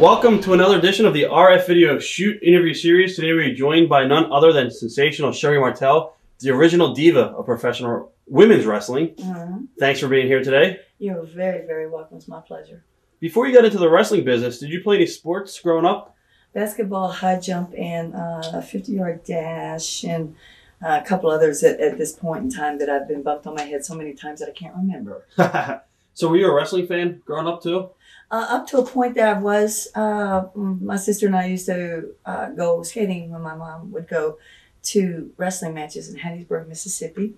Welcome to another edition of the RF Video Shoot interview series. Today we are joined by none other than sensational Sherri Martel, the original diva of professional women's wrestling. Thanks for being here today. You're very, very welcome. It's my pleasure. Before you got into the wrestling business, did you play any sports growing up? Basketball, high jump, and a 50-yard dash, and a couple others at this point in time that I've been bumped on my head so many times that I can't remember. So were you a wrestling fan growing up too? Up to a point that I was. My sister and I used to go skating when my mom would go to wrestling matches in Hattiesburg, Mississippi.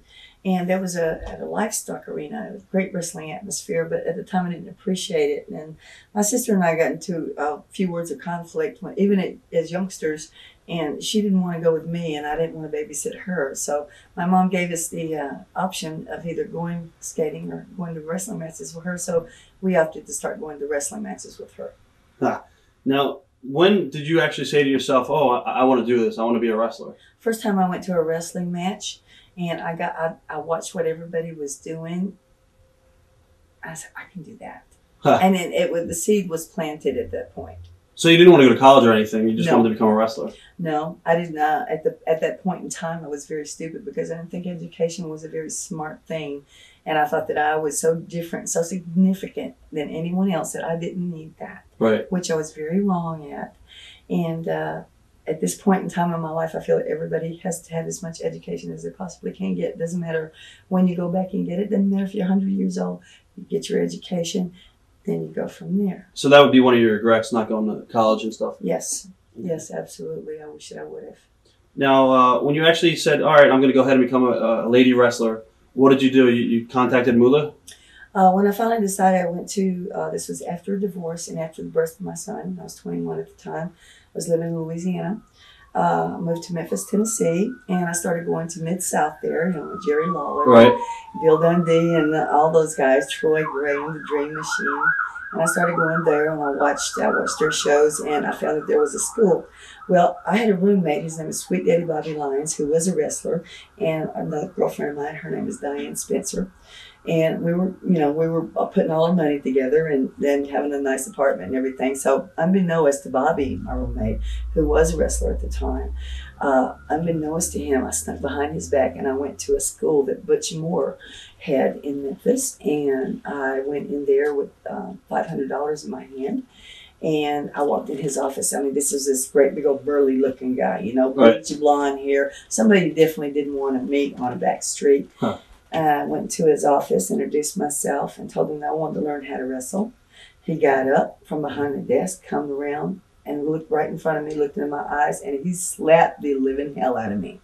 And there was at a livestock arena, a great wrestling atmosphere, but at the time I didn't appreciate it. And my sister and I got into a few words of conflict, even as youngsters, and she didn't want to go with me, and I didn't want to babysit her. So my mom gave us the option of either going skating or going to wrestling matches with her. So we opted to start going to wrestling matches with her. Now, when did you actually say to yourself, oh, I want to do this, I want to be a wrestler? First time I went to a wrestling match, and I watched what everybody was doing. I said, I can do that. And then the seed was planted at that point. So you didn't want to go to college or anything, you just No. wanted to become a wrestler? No, I did not. At that point in time, I was very stupid because I didn't think education was a very smart thing. And I thought that I was so different, so significant than anyone else that I didn't need that. Right. Which I was very wrong at. And at this point in time in my life, I feel that everybody has to have as much education as they possibly can get. It doesn't matter when you go back and get it. It doesn't matter if you're 100 years old. You get your education, then you go from there. So that would be one of your regrets, not going to college and stuff? Yes. Yes, absolutely. I wish that I would have. Now, when you actually said, all right, I'm going to go ahead and become a lady wrestler, what did you do? You contacted Moolah? When I finally decided, I went to, this was after a divorce and after the birth of my son. I was 21 at the time. I was living in Louisiana. I moved to Memphis, Tennessee, and I started going to Mid-South there, with Jerry Lawler, Right. Bill Dundee, and all those guys, Troy Graham, the Dream Machine. And I started going there, and I watched their shows, and I found that there was a school. Well, I had a roommate, his name is Sweet Daddy Bobby Lyons, who was a wrestler, and another girlfriend of mine, her name is Diane Spencer. And we were putting all our money together and then having a nice apartment and everything. So unbeknownst to Bobby, my roommate, who was a wrestler at the time, unbeknownst to him, I snuck behind his back and I went to a school that Butch Moore had in Memphis. And I went in there with $500 in my hand. And I walked in his office. I mean, this was this great big old burly looking guy, bleachy blonde hair. Somebody you definitely didn't want to meet on a back street. Huh. I went to his office, introduced myself, and told him that I wanted to learn how to wrestle. He got up from behind the desk, come around, and looked right in front of me, looked in my eyes, and he slapped the living hell out of me.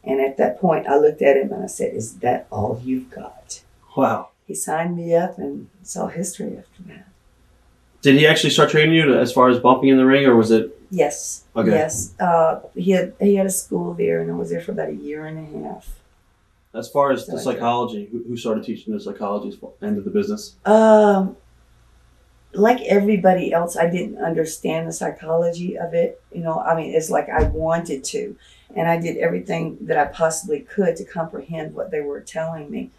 And at that point, I looked at him and I said, "Is that all you've got?" Wow. He signed me up, and it's all history after that. Did he actually start training you as far as bumping in the ring, or was it? Yes. Okay. Yes. He had a school there, and I was there for about a year and a half. As far as the psychology, who started teaching the psychology end of the business? Like everybody else, I didn't understand the psychology of it. It's like I wanted to. And I did everything that I possibly could to comprehend what they were telling me.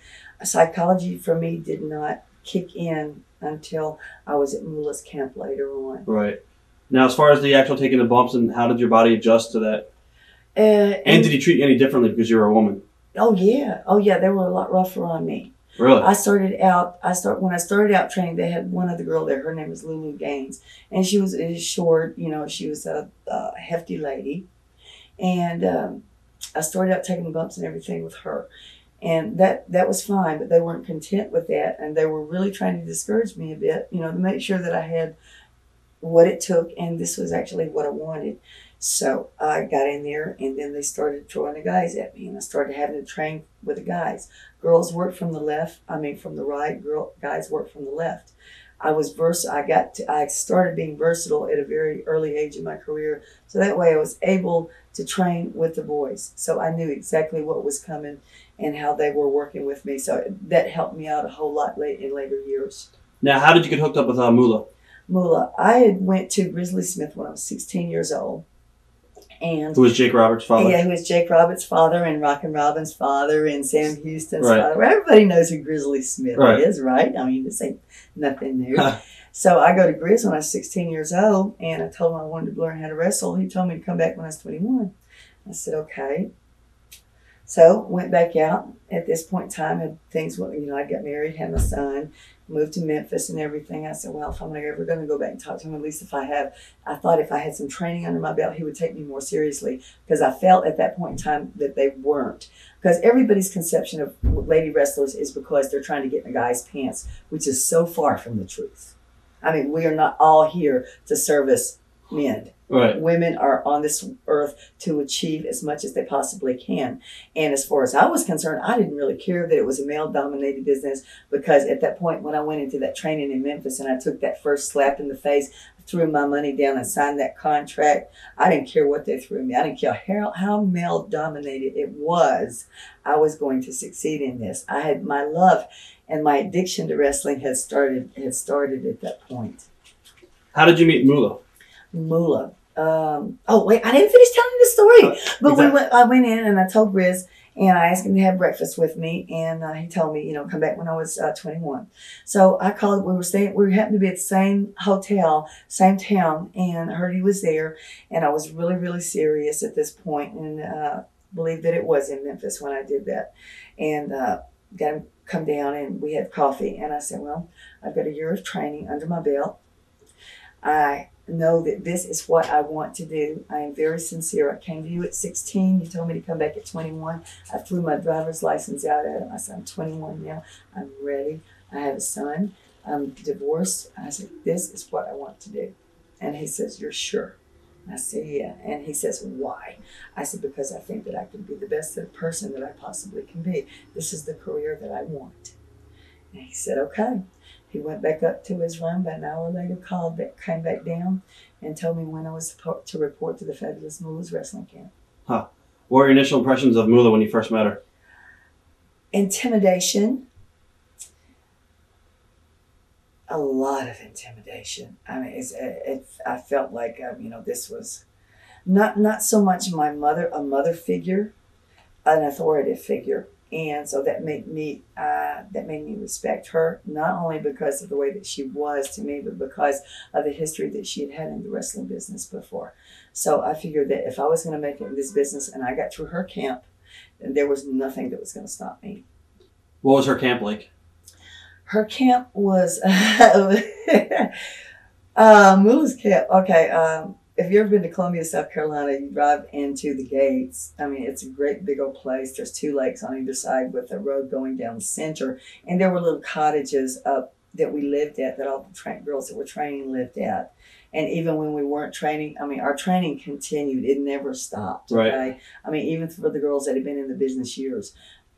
Psychology for me did not kick in until I was at Moolah's camp later on. Right. Now, as far as the actual taking the bumps, and how did your body adjust to that? And did he treat you any differently because you were a woman? Oh yeah, they were a lot rougher on me. Really? When I started out training, they had one other girl there. Her name was Lulu Gaines, and she was short. She was a hefty lady, and I started out taking bumps and everything with her, and that was fine. But they weren't content with that, and they were really trying to discourage me a bit, to make sure that I had what it took, and this was actually what I wanted. So I got in there, and then they started throwing the guys at me, and I started having to train with the guys. Girls work from the right. Guys work from the left. I was I started being versatile at a very early age in my career, so that way I was able to train with the boys. So I knew exactly what was coming and how they were working with me. So that helped me out a whole lot in later years. Now, how did you get hooked up with Moolah? Moolah, I had went to Grizzly Smith when I was 16 years old. And who was Jake Roberts' father? Yeah, who was Jake Roberts' father and Rockin' Robin's father and Sam Houston's Right. father. Everybody knows who Grizzly Smith Right. is, right? I mean, this ain't nothing new. So I go to Grizz when I was 16 years old, and I told him I wanted to learn how to wrestle. He told me to come back when I was 21. I said, okay. So went back out. At this point in time, had things, you know, I got married, had my son, moved to Memphis and everything. I said, well, if I'm ever going to go back and talk to him, at least I thought if I had some training under my belt, he would take me more seriously, because I felt at that point in time that they weren't. Because everybody's conception of lady wrestlers is because they're trying to get in a guy's pants, which is so far from the truth. I mean, we are not all here to service men. Right. Women are on this earth to achieve as much as they possibly can. And as far as I was concerned, I didn't really care that it was a male-dominated business, because at that point when I went into that training in Memphis and I took that first slap in the face, threw my money down and signed that contract, I didn't care what they threw me. I didn't care how male-dominated it was. I was going to succeed in this. I had my love and my addiction to wrestling had started at that point. How did you meet Moolah? Moolah. Oh wait, I didn't finish telling you the story. But exactly. I went in and I told Grizz, and I asked him to have breakfast with me, and he told me, you know, come back when I was 21. So I called. We happened to be at the same hotel, same town, and I heard he was there, and I was really, really serious at this point, and believed that it was in Memphis when I did that, and got him come down, and we had coffee, and I said, well, I've got a year of training under my belt. I know that this is what I want to do. I am very sincere. I came to you at 16. You told me to come back at 21. I threw my driver's license out at him. I said, I'm 21 now. I'm ready. I have a son. I'm divorced. I said, this is what I want to do. And he says, you're sure? I said, yeah. And he says, why? I said, because I think that I can be the best person that I possibly can be. This is the career that I want. And he said, okay. He went back up to his room, but an hour later came back down and told me when I was to report to the Fabulous Moolah's wrestling camp. Huh. What were your initial impressions of Moolah when you first met her? Intimidation. A lot of intimidation. I mean, I felt like, you know, this was not so much a mother figure, an authoritative figure. And so that made me respect her, not only because of the way that she was to me, but because of the history that she had in the wrestling business before. So I figured that if I was going to make it in this business and I got through her camp, then there was nothing that was going to stop me. What was her camp like? Her camp was Moolah's camp. Okay. If you've ever been to Columbia, South Carolina, you drive into the gates. I mean, it's a great big old place. There's 2 lakes on either side with a road going down the center. And there were little cottages up that we lived at, that all the girls that were training lived at. And even when we weren't training, I mean, our training continued. It never stopped. Okay? Right. I mean, even for the girls that had been in the business years,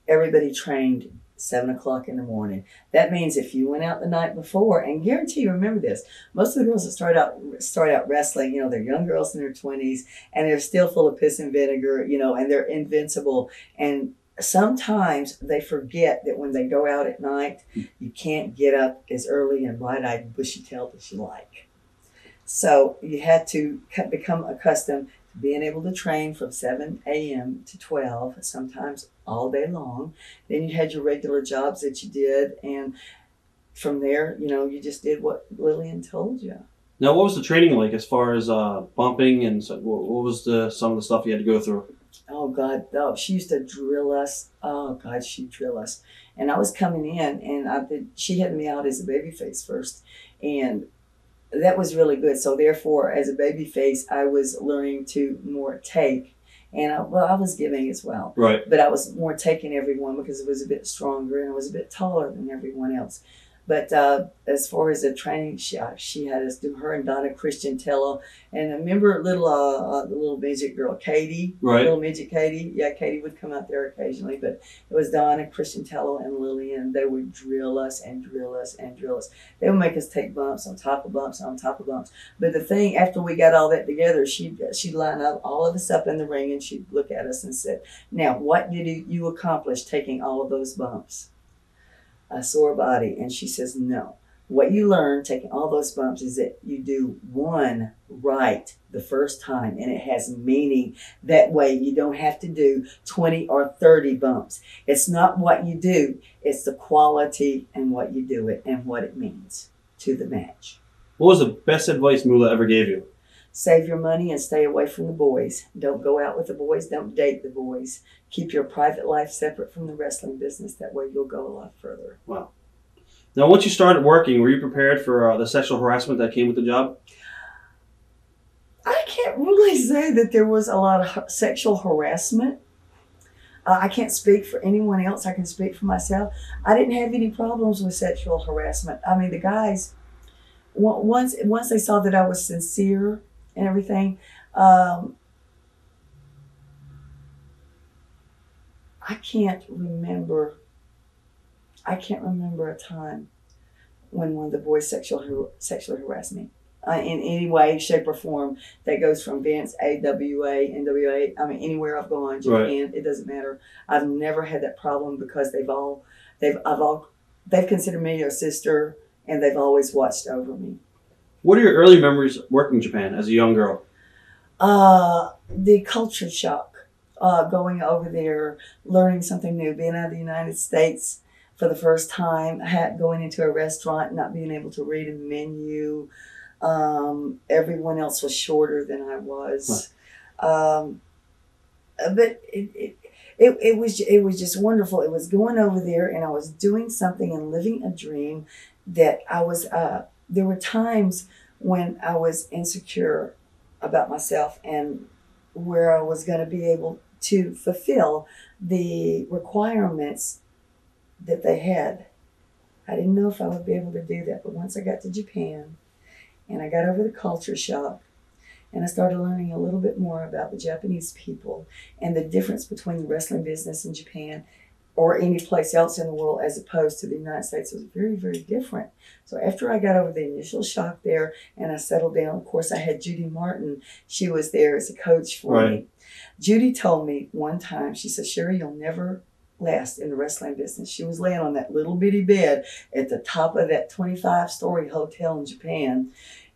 everybody trained 7 o'clock in the morning. That means if you went out the night before, and guarantee you remember this, most of the girls that start out wrestling, you know, they're young girls in their 20s, and they're still full of piss and vinegar, you know, and they're invincible. And sometimes they forget that when they go out at night, you can't get up as early and bright-eyed and bushy-tailed as you like. So you had to become accustomed to being able to train from 7 a.m. to 12, sometimes all day long. Then you had your regular jobs that you did, and from there, you know, you just did what Lillian told you. Now, what was the training like as far as bumping and what was some of the stuff you had to go through? Oh, God. Oh, she used to drill us. Oh, God, she'd drill us. And I was coming in, and she had me out as a baby face first, and that was really good. So therefore, as a baby face, I was learning to more take. And I was giving as well. Right. But I was more taking everyone because it was a bit stronger and I was a bit taller than everyone else. But as far as the training, she had us do her and Donna Christian Tello. And I remember the little midget girl, Katie. Right. Little midget Katie. Yeah, Katie would come out there occasionally. But it was Donna, Christian Tello, and Lillian. They would drill us and drill us and drill us. They would make us take bumps on top of bumps on top of bumps. But the thing, after we got all that together, she'd line up all of us up in the ring and she'd look at us and said, now, what did you accomplish taking all of those bumps? A sore body. And she says, no. What you learn taking all those bumps is that you do one right the first time and it has meaning. That way you don't have to do 20 or 30 bumps. It's not what you do, it's the quality and what you do it and what it means. to the match. What was the best advice Moolah ever gave you? Save your money and stay away from the boys. Don't go out with the boys. Don't date the boys. Keep your private life separate from the wrestling business. That way you'll go a lot further. Wow. Now, once you started working, were you prepared for the sexual harassment that came with the job? I can't really say that there was a lot of sexual harassment. I can't speak for anyone else. I can speak for myself. I didn't have any problems with sexual harassment. I mean, the guys, once they saw that I was sincere and everything, I can't remember a time when one of the boys sexually harassed me in any way, shape, or form. That goes from Vince, AWA, NWA. I mean, anywhere I've gone, Japan, right. It doesn't matter. I've never had that problem because they've considered me their sister, and they've always watched over me. What are your early memories working in Japan as a young girl? The culture shock, going over there, learning something new, being out of the United States for the first time, going into a restaurant, not being able to read a menu. Everyone else was shorter than I was. Huh. But it was just wonderful. It was going over there, and I was doing something and living a dream that I was, there were times when I was insecure about myself and where I was going to be able to fulfill the requirements that they had. I didn't know if I would be able to do that, but once I got to Japan and I got over the culture shock and I started learning a little bit more about the Japanese people and the difference between the wrestling business in Japan or any place else in the world as opposed to the United States, was very, very different. So after I got over the initial shock there and I settled down, of course I had Judy Martin. She was there as a coach for me. Judy told me one time, she said, "Sherri, you'll never last in the wrestling business." She was laying on that little bitty bed at the top of that 25-story hotel in Japan.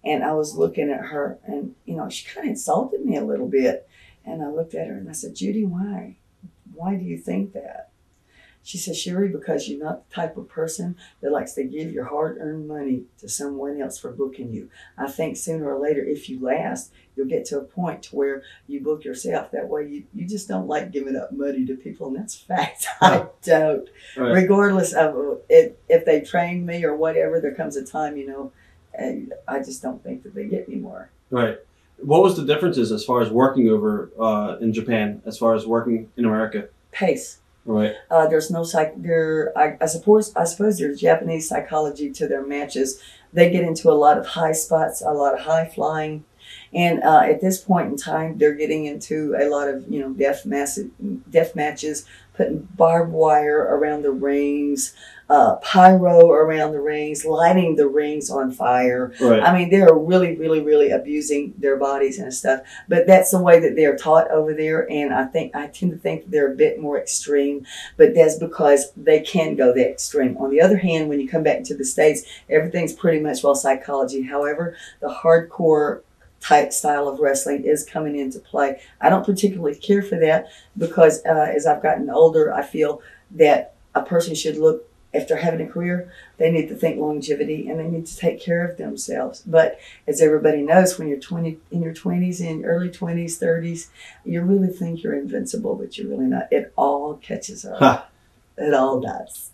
And I was looking at her and, she kind of insulted me a little bit. And I looked at her and I said, "Judy, why? Why do you think that?" She said, "Sherri, because you're not the type of person that likes to give your hard-earned money to someone else for booking you. I think sooner or later, if you last, you'll get to a point to where you book yourself. That way you just don't like giving up money to people." And that's fact. I don't. Right. Regardless of if they train me or whatever, there comes a time, and I just don't think that they get me more. Right. What was the differences as far as working over in Japan, as far as working in America? Pace. Right. There's no I suppose there's Japanese psychology to their matches. They get into a lot of high spots, a lot of high flying, and at this point in time, they're getting into a lot of death matches, putting barbed wire around the rings, pyro around the rings, lighting the rings on fire. Right. I mean, they're really, really, really abusing their bodies and stuff. But that's the way that they're taught over there. And I tend to think that they're a bit more extreme, but that's because they can go that extreme. On the other hand, when you come back to the States, everything's pretty much all psychology. However, the hardcore type style of wrestling is coming into play. I don't particularly care for that because as I've gotten older, I feel that a person should look, after having a career, they need to think longevity and they need to take care of themselves. But as everybody knows, when you're in your 20s, in early 20s, 30s, you really think you're invincible, but you're really not. It all catches up. Huh. It all does.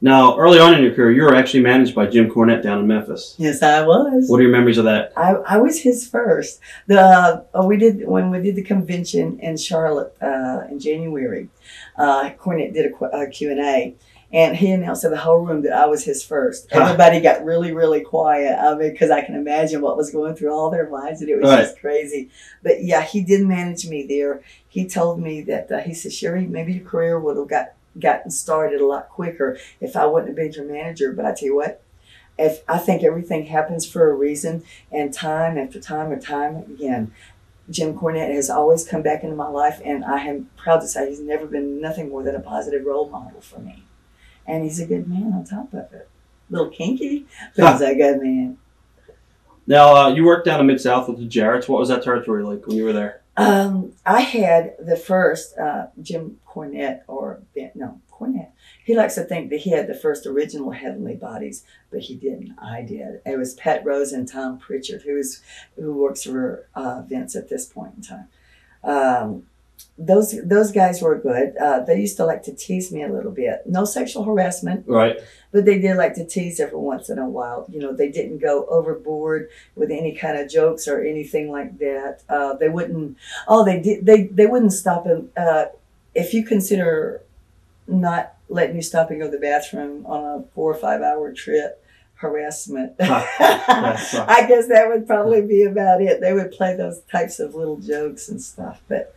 Now, early on in your career, you were actually managed by Jim Cornette down in Memphis. Yes, I was. What are your memories of that? I was his first. When we did the convention in Charlotte in January, Cornette did a Q&A. And he announced to the whole room that I was his first. Everybody got really, really quiet. I mean, because I can imagine what was going through all their minds, and it was just crazy. But yeah, he did manage me there. He told me that, he said, "Sherri, maybe your career would have gotten started a lot quicker if I wouldn't have been your manager. But I tell you what, I think everything happens for a reason, and time after time and time again, Jim Cornette has always come back into my life, and I am proud to say he's never been nothing more than a positive role model for me. And he's a good man on top of it. A little kinky, but he's a good man." Now, you worked down in Mid-South with the Jarretts. What was that territory like when you were there? I had the first Jim Cornette, Cornette. He likes to think that he had the first original Heavenly Bodies, but he didn't. I did. It was Pat Rose and Tom Pritchard, who works for Vince at this point in time. Those guys were good. They used to like to tease me a little bit. No sexual harassment, Right. but they did like to tease every once in a while. You know, they didn't go overboard with any kind of jokes or anything like that. They wouldn't. Oh, they did. They wouldn't stop him. If you consider not letting you stop and go to the bathroom on a 4 or 5 hour trip, harassment. I guess that would probably be about it. They would play those types of little jokes and stuff, but.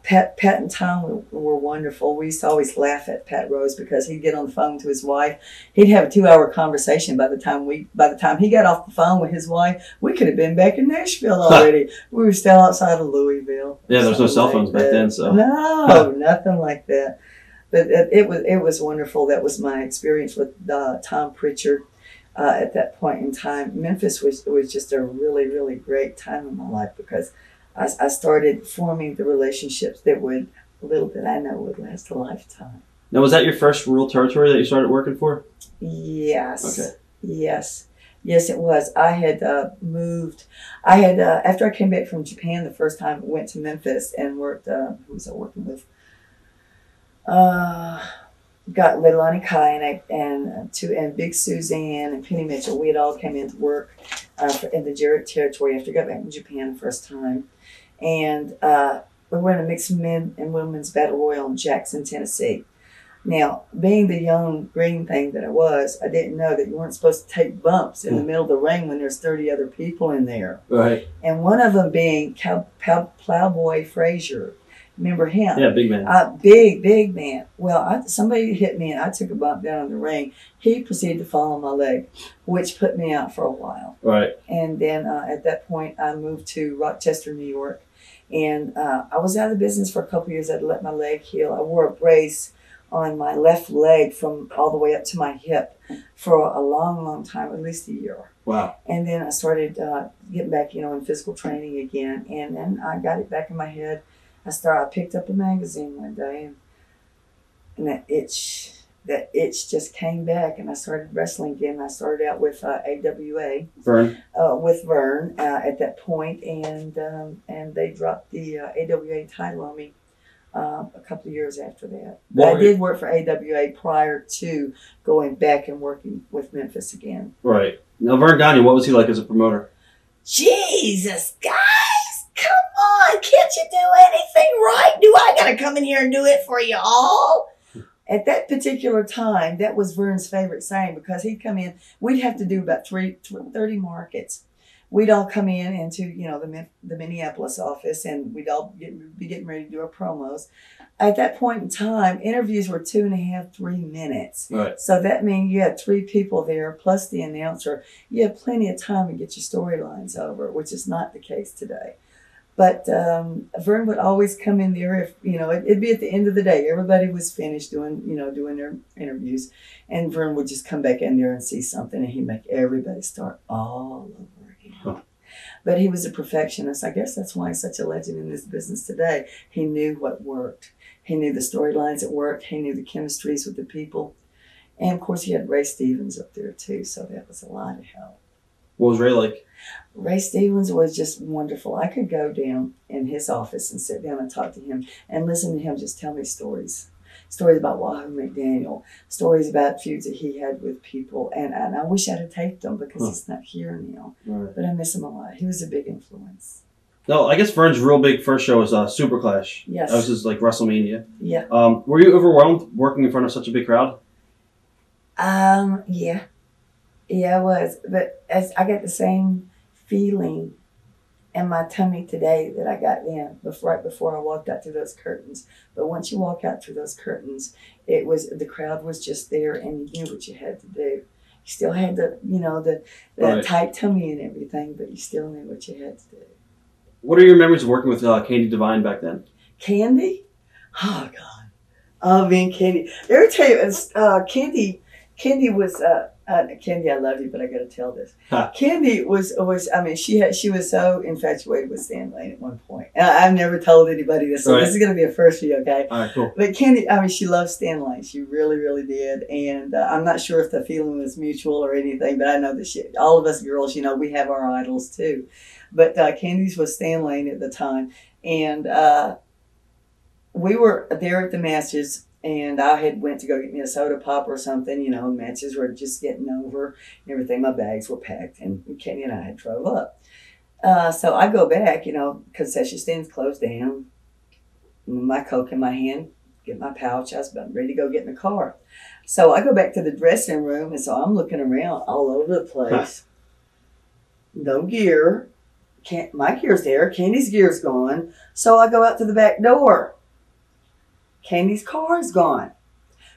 Pat and Tom were wonderful. We used to always laugh at Pat Rose because he'd get on the phone to his wife. He'd have a 2-hour conversation. By the time he got off the phone with his wife, we could have been back in Nashville already. We were still outside of Louisville. Yeah, there was no cell phones back then, so no, nothing like that. But it was wonderful. That was my experience with Tom Pritchard at that point in time. Memphis was just a really, really great time in my life because I started forming the relationships that would, little bit I know, would last a lifetime. Now, was that your first rural territory that you started working for? Yes. Okay. Yes, it was. I had moved. I had after I came back from Japan the first time, I went to Memphis and worked. Who was I working with? Got Leilani Kai and Big Suzanne and Penny Mitchell. We had all came into work in the Jarrett territory after I got back from Japan the first time. And we were in a mixed men and women's battle royal in Jackson, Tennessee. Now, being the young green thing that I was, I didn't know that you weren't supposed to take bumps in the middle of the ring when there's 30 other people in there. Right. And one of them being Plowboy Frazier. Remember him? Yeah, big man. Big man. Well, somebody hit me and I took a bump down in the ring. He proceeded to fall on my leg, which put me out for a while. Right. And then at that point, I moved to Rochester, New York. And I was out of the business for a couple of years. I'd let my leg heal. I wore a brace on my left leg from all the way up to my hip for a long time, at least a year. Wow. And then I started getting back, in physical training again. And then I got it back in my head. I picked up a magazine one day, and that itch just came back, and I started wrestling again. I started out with AWA, Vern, with Vern at that point, and they dropped the AWA title on me a couple of years after that. But I did work for AWA prior to going back and working with Memphis again. Right. Now, Vern Gagne, what was he like as a promoter? Jesus, guys! Come on, can't you do anything right? Do I gotta come in here and do it for you all? At that particular time, that was Vern's favorite saying because he'd come in, we'd have to do about 30 markets. We'd all come into, the Minneapolis office and we'd all be getting ready to do our promos. At that point in time, interviews were 2.5, 3 minutes. Right. So that means you had 3 people there plus the announcer. You had plenty of time to get your storylines over, which is not the case today. But Vern would always come in there if, it'd be at the end of the day. Everybody was finished doing their interviews. And Vern would just come back in there and see something and he'd make everybody start all over again. Huh. But he was a perfectionist. I guess that's why he's such a legend in this business today. He knew what worked. He knew the storylines that worked. He knew the chemistries with the people. And of course he had Ray Stevens up there too. So that was a lot of help. What was Ray like? Ray Stevens was just wonderful. I could go down in his office and sit down and talk to him and listen to him just tell me stories. Stories about Wahoo McDaniel. Stories about feuds that he had with people. And I wish I'd have taped them because he's not here now. Right. But I miss him a lot. He was a big influence. No, I guess Vern's real big first show was Super Clash. Yes. That was just like WrestleMania. Yeah. Were you overwhelmed working in front of such a big crowd? Yeah. Yeah, I was. But as I got the same feeling in my tummy today that I got then, right before I walked out through those curtains. But once you walk out through those curtains, the crowd was just there and you knew what you had to do. You still had the right. Tight tummy and everything, but you still knew what you had to do. What are your memories of working with Candy Devine back then? Candy? Oh, God. Oh, man, Candy. Let me tell you, Candy was Candy, I love you, but I got to tell this. Huh. Candy was. I mean, she was so infatuated with Stan Lane at one point. And I've never told anybody this, so this is going to be a first for you, okay? All right, cool. But Candy, I mean, she loved Stan Lane. She really, really did. And I'm not sure if the feeling was mutual or anything, but I know that all of us girls, you know, we have our idols too. But Candy's was Stan Lane at the time, and we were there at the matches. And I had went to go get me a soda pop or something, you know, matches were just getting over and everything. My bags were packed and Kenny and I had drove up. So I go back, you know, concession stand's closed down, my Coke in my hand, get my pouch. I was about ready to go get in the car. So I go back to the dressing room, and so I'm looking around all over the place. No gear. My gear's there. Candy's gear's gone. So I go out to the back door. Candy's car is gone.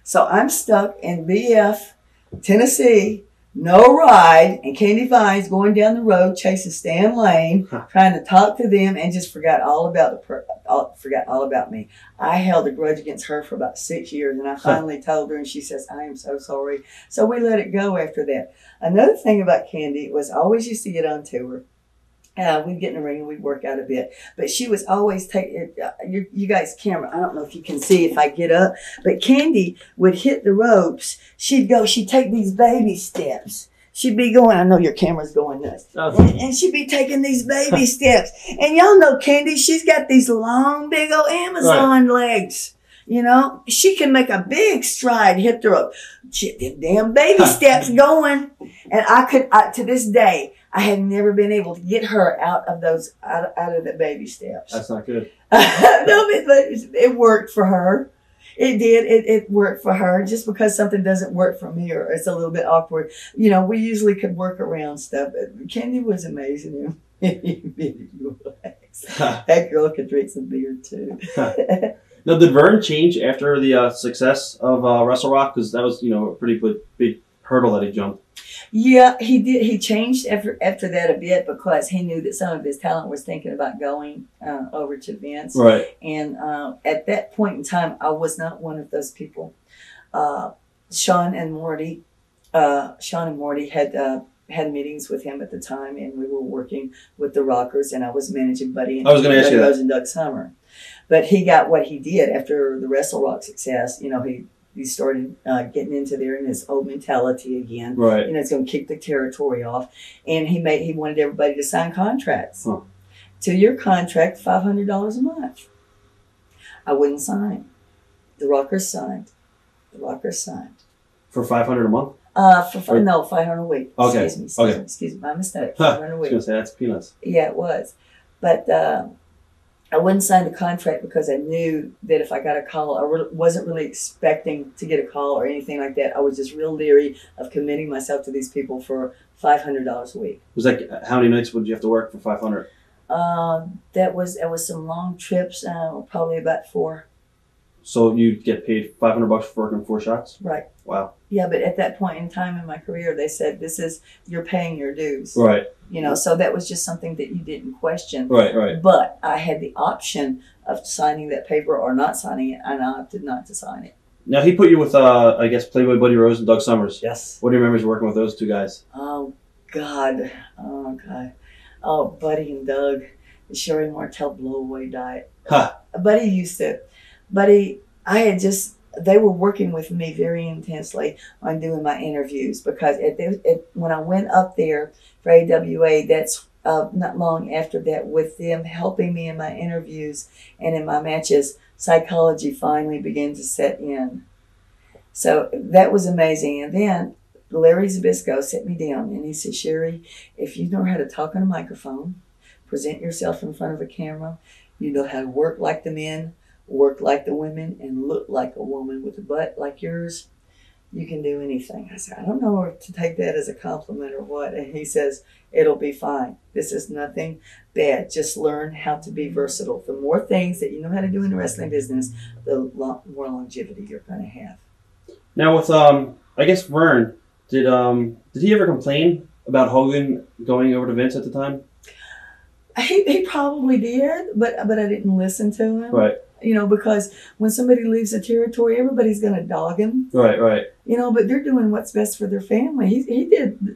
So I'm stuck in BF, Tennessee, no ride, and Candy Vine's going down the road chasing Stan Lane, trying to talk to them, and just forgot all about me. I held a grudge against her for about 6 years, and I finally told her, and she says, I am so sorry. So we let it go after that. Another thing about Candy was I always used to get on tour. We'd get in the ring and we'd work out a bit. But she was always taking, you guys' camera, I don't know if you can see if I get up, but Candy would hit the ropes. She'd take these baby steps. She'd be going, I know your camera's going nuts. And she'd be taking these baby steps. And y'all know Candy, she's got these long, big old Amazon legs. You know, she can make a big stride, hit the rope. Them damn baby steps going. And to this day, I had never been able to get her out of the baby steps. That's not good. No, but it worked for her. It did. It worked for her. Just because something doesn't work for me or it's a little bit awkward, you know, we usually could work around stuff. But Candy was amazing. That girl could drink some beer too. Now, did Vern change after the success of Wrestle Rock? Because that was, you know, a pretty big hurdle that he jumped. Yeah, he did. He changed after that a bit because he knew that some of his talent was thinking about going over to Vince. Right. And at that point in time, I was not one of those people. Shawn and Morty had meetings with him at the time, and we were working with the Rockers, and I was managing Buddy and Rose and Doug Summer. But he got what he did after the Wrestle Rock success. You know, he started getting into there in his old mentality again. Right. You know, it's going to kick the territory off. And he wanted everybody to sign contracts. 2-year contract, $500 a month. I wouldn't sign. The Rockers signed. For $500 a month? No, $500 a week. Okay. Excuse me, my mistake. $500 a week. I was going to say, that's peanuts. Yeah, it was. But I wouldn't sign the contract because I knew that if I got a call, I wasn't really expecting to get a call or anything like that. I was just real leery of committing myself to these people for $500 a week. Was that, how many nights would you have to work for $500? That was some long trips, probably about 4. So you get paid $500 for working 4 shots? Right. Wow. Yeah, but at that point in time in my career, they said, you're paying your dues. Right. You know, so that was just something that you didn't question. Right. But I had the option of signing that paper or not signing it, and I opted not to sign it. Now, he put you with, I guess, Playboy Buddy Rose and Doug Summers. Yes. What do you remember working with those 2 guys? Oh, God. Oh, Buddy and Doug. The Sherri Martel blow-away diet. They were working with me very intensely on doing my interviews because when I went up there for AWA, that's not long after that, with them helping me in my interviews and in my matches, psychology finally began to set in. So that was amazing. And then Larry Zbyszko set me down and he said, Sherri, if you know how to talk on a microphone, present yourself in front of a camera, you know how to work like the men, work like the women, and look like a woman with a butt like yours, you can do anything. I said, I don't know if to take that as a compliment or what. And he says, it'll be fine. This is nothing bad. Just learn how to be versatile. The more things that you know how to do in the wrestling business, the more longevity you're going to have. Now with, I guess Vern, did he ever complain about Hogan going over to Vince at the time? He probably did, but I didn't listen to him. Right. You know, because when somebody leaves a territory, everybody's going to dog him. Right, right. You know, but they're doing what's best for their family.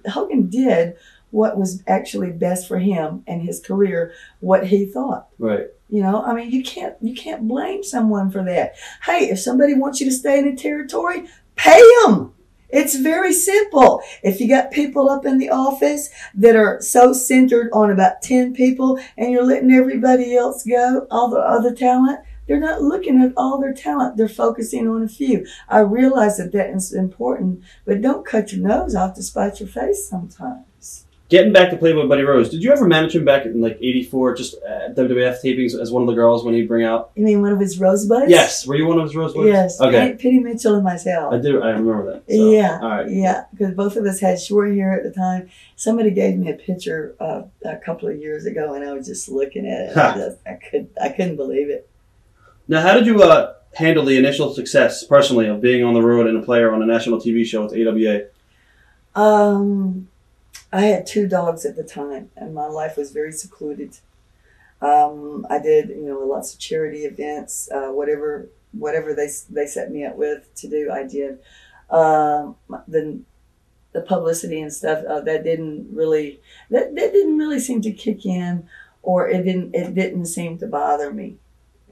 Hogan did what was actually best for him and his career, what he thought. Right. You know, I mean, you can't blame someone for that. Hey, if somebody wants you to stay in a territory, pay them. It's very simple. If you got people up in the office that are so centered on about 10 people and you're letting everybody else go, all the other talent, they're not looking at all their talent. They're focusing on a few. I realize that is important, but don't cut your nose off to spite your face sometimes. Getting back to Playboy Buddy Rose, did you ever manage him back in like '84, just at WWF tapings as one of the girls when he'd bring out? You mean one of his rosebuds? Yes. Were you one of his rosebuds? Yes. Okay. Penny Mitchell and myself. I remember that. So, yeah. All right. Yeah. Because both of us had short hair at the time. Somebody gave me a picture a couple of years ago, and I was just looking at it. I couldn't believe it. Now, how did you handle the initial success personally of being on the road and a player on a national TV show with AWA? I had 2 dogs at the time, and my life was very secluded. I did, lots of charity events, whatever they set me up with to do, I did. The publicity and stuff that didn't really seem to kick in, or it didn't seem to bother me.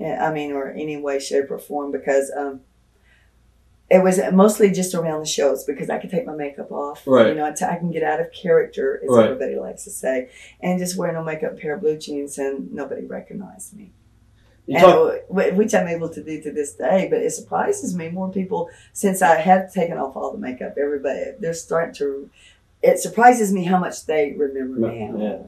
I mean, or any way, shape, or form, because it was mostly just around the shows, because I could take my makeup off. Right. I can get out of character, as everybody likes to say, and just wear no makeup, pair of blue jeans, and nobody recognized me. Which I'm able to do to this day, but it surprises me. More people, since I have taken off all the makeup, it surprises me how much they remember now. Yeah.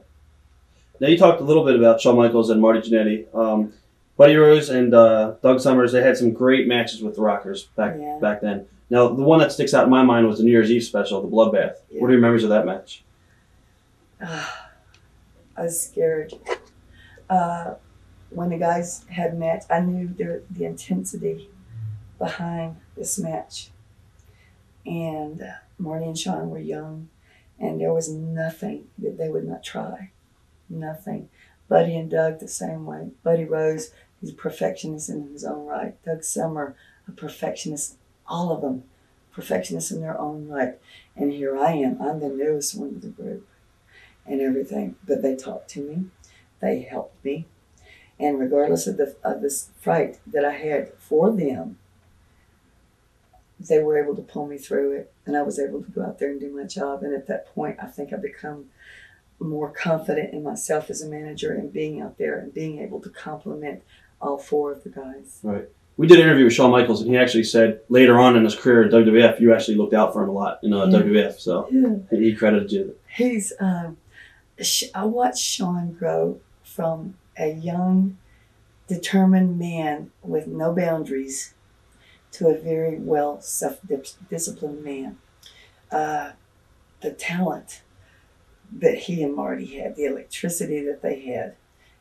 Now, you talked a little bit about Shawn Michaels and Marty Jannetty. Buddy Rose and Doug Summers, they had some great matches with the Rockers back then. Now, the one that sticks out in my mind was the New Year's Eve special, the Bloodbath. Yeah. What are your memories of that match? I was scared. When the guys had a match, I knew the intensity behind this match. And Marty and Shawn were young, and there was nothing that they would not try. Nothing. Buddy and Doug the same way. Buddy Rose, he's a perfectionist in his own right. Doug Summer, a perfectionist. All of them, perfectionists in their own right. And here I am. I'm the newest one of the group and everything. But they talked to me. They helped me. And regardless of this fright that I had for them, they were able to pull me through it. And I was able to go out there and do my job. And at that point, I think I become more confident in myself as a manager, and being out there and being able to compliment all 4 of the guys. Right. We did an interview with Shawn Michaels, and he actually said later on in his career at WWF, you actually looked out for him a lot in WWF. So he credited you. I watched Shawn grow from a young, determined man with no boundaries to a very well self-disciplined man. The talent that he and Marty had, the electricity that they had.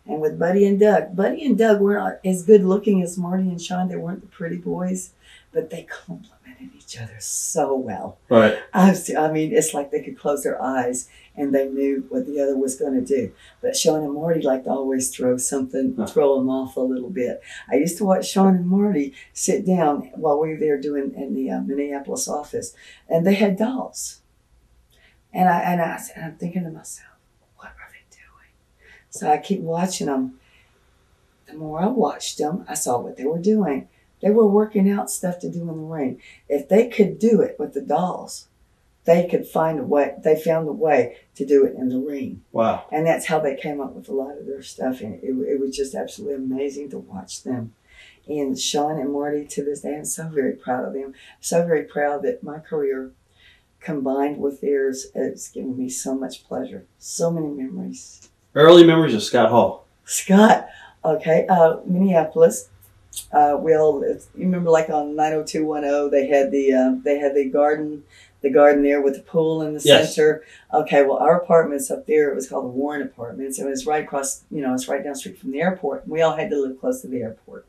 And with Buddy and Doug were not as good looking as Marty and Shawn. They weren't the pretty boys, but they complemented each other so well. Right. I mean, it's like they could close their eyes and they knew what the other was going to do. But Shawn and Marty like to always throw them off a little bit. I used to watch Shawn and Marty sit down while we were there doing in the Minneapolis office, and they had dolls. And I'm thinking to myself, what are they doing? So I keep watching them. The more I watched them, I saw what they were doing. They were working out stuff to do in the ring. If they could do it with the dolls, they could find a way. They found a way to do it in the ring. Wow. And that's how they came up with a lot of their stuff. And it was just absolutely amazing to watch them. And Shawn and Marty, to this day, I'm so very proud of them. So very proud that my career combined with theirs, it's given me so much pleasure. So many memories. Early memories of Scott Hall. Scott, okay, Minneapolis. You remember, like on 90210, they had the garden there with the pool in the center. Okay, well, our apartments up there, it was called the Warren Apartments. It was right across, it's right down the street from the airport. We all had to live close to the airport.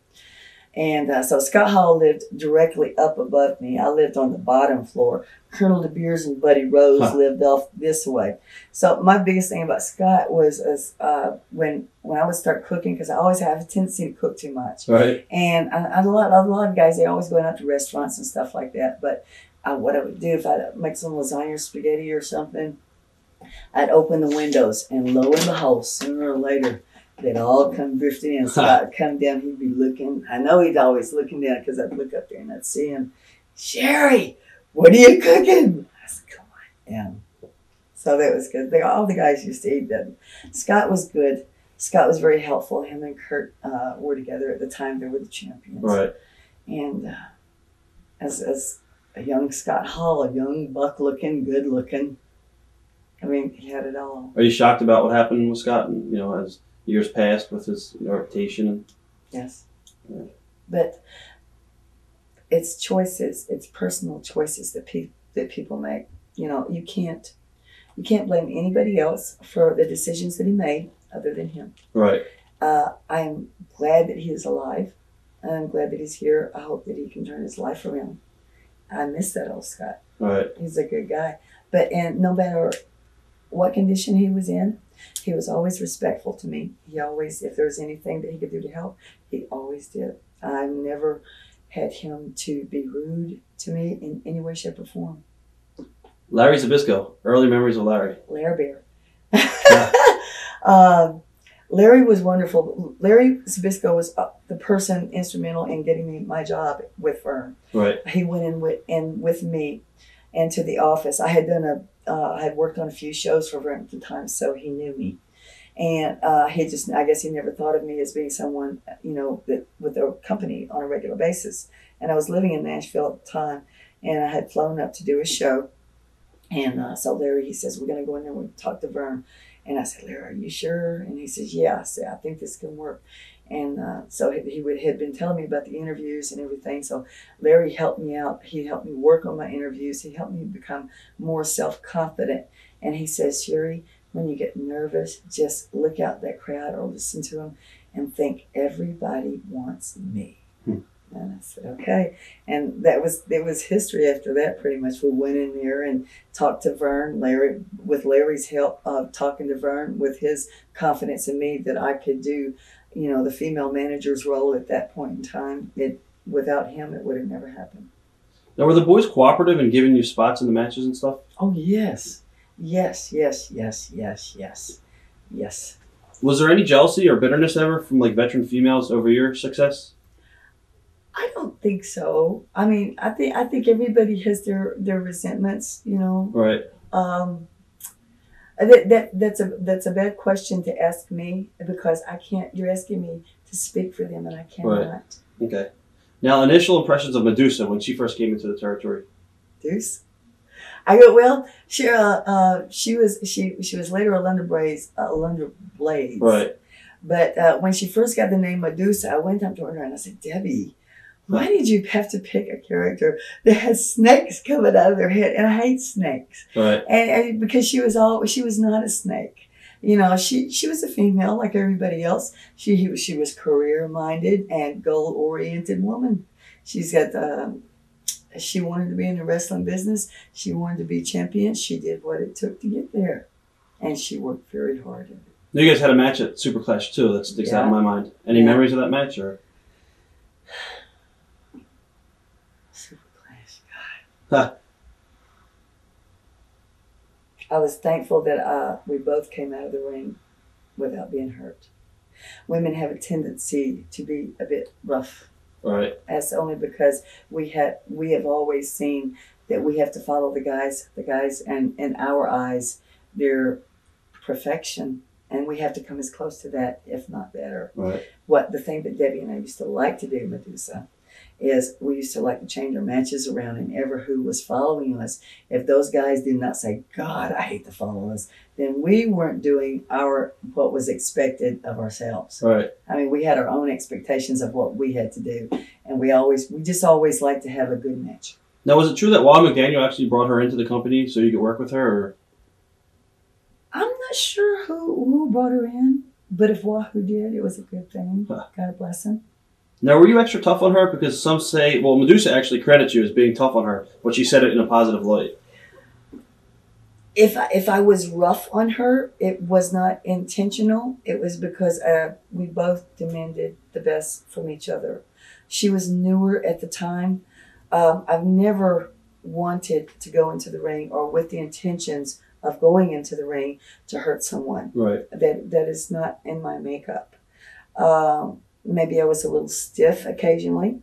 And so Scott Hall lived directly up above me. I lived on the bottom floor. Colonel De Beers and Buddy Rose lived off this way. So my biggest thing about Scott was when I would start cooking, because I always have a tendency to cook too much. Right. And a lot of guys, they always going out to restaurants and stuff like that. But what I would do if I'd make some lasagna or spaghetti or something, I'd open the windows, and lo and behold, sooner or later, they'd all come drifting in. So I'd come down, he'd be looking. I know he'd always looking down, because I'd look up there and I'd see him. Sherri, what are you cooking? I said, come on down. So that was good. All the guys used to eat that. Scott was good. Scott was very helpful. Him and Kurt were together at the time. They were the champions. Right. And as a young Scott Hall, a young buck-looking, good-looking, I mean, he had it all. Are you shocked about what happened with Scott, and, as years passed with his reputation? Yes. Yeah. But it's choices, it's personal choices that people make. You can't blame anybody else for the decisions that he made other than him. Right. I'm glad that he is alive. I'm glad that he's here. I hope that he can turn his life around. I miss that old Scott. Right. He's a good guy. And no matter what condition he was in, he was always respectful to me. He always, if there was anything that he could do to help, he always did. I never had him to be rude to me in any way, shape, or form. Larry Zbyszko. Early memories of Larry. Larry Bear. Larry was wonderful. Larry Zbyszko was the person instrumental in getting me my job with Vern. Right. He went in with me into the office. I had worked on a few shows for Vern at the time, so he knew me. And I guess he never thought of me as being someone, that with a company on a regular basis. And I was living in Nashville at the time, and I had flown up to do a show. And so Larry, he says, we're going to go in there and we'll talk to Vern. And I said, Larry, are you sure? And he says, yeah. I said, I think this can work. And so he had been telling me about the interviews and everything. So Larry helped me out. He helped me work on my interviews. He helped me become more self-confident. And he says, Sherri, when you get nervous, just look out that crowd or listen to them and think, everybody wants me. And I said, okay. And it was history after that, pretty much. We went in there and talked to Vern. With Larry's help, talking to Vern, with his confidence in me that I could do, the female manager's role at that point in time. Without him, it would have never happened. Now, were the boys cooperative in giving you spots in the matches and stuff? Oh, yes. Yes. Was there any jealousy or bitterness ever from veteran females over your success? I don't think so. I mean, I think everybody has their resentments, Right. That's a bad question to ask me, because I can't. You're asking me to speak for them, and I cannot. Right. Okay. Now, initial impressions of Medusa when she first came into the territory. Deuce. I go, well. She was later a London Blaze. Right. But when she first got the name Medusa, I went up to her and I said, Debbie, why did you have to pick a character that has snakes coming out of their head? And I hate snakes. Right. And because she was not a snake. She was a female like everybody else. She was career-minded and goal-oriented woman. She wanted to be in the wrestling business. She wanted to be champion. She did what it took to get there. And she worked very hard at it. You guys had a match at Super Clash too. That sticks out in my mind. Any memories of that match, or? Super Clash, God. I was thankful that we both came out of the ring without being hurt. Women have a tendency to be a bit rough. Right. That's only because we have always seen that we have to follow the guys, and in our eyes, their perfection. And we have to come as close to that, if not better. Right. The thing that Debbie and I used to like to do, Medusa, is we used to like to change our matches around, and who was following us, if those guys did not say, God, I hate to follow us, then we weren't doing what was expected of ourselves. Right. I mean, we had our own expectations of what we had to do, and we just always liked to have a good match. Now, was it true that Wally McDaniel actually brought her into the company so you could work with her, or? I'm not sure who brought her in, but if Wahoo did, it was a good thing. God bless him. Now, were you extra tough on her? Because some say, well, Medusa actually credits you as being tough on her, but she said it in a positive light. If I was rough on her, it was not intentional. It was because we both demanded the best from each other. She was newer at the time. I've never wanted to go into the ring or with the intentions of going into the ring to hurt someone. Right. That is not in my makeup. Maybe I was a little stiff occasionally.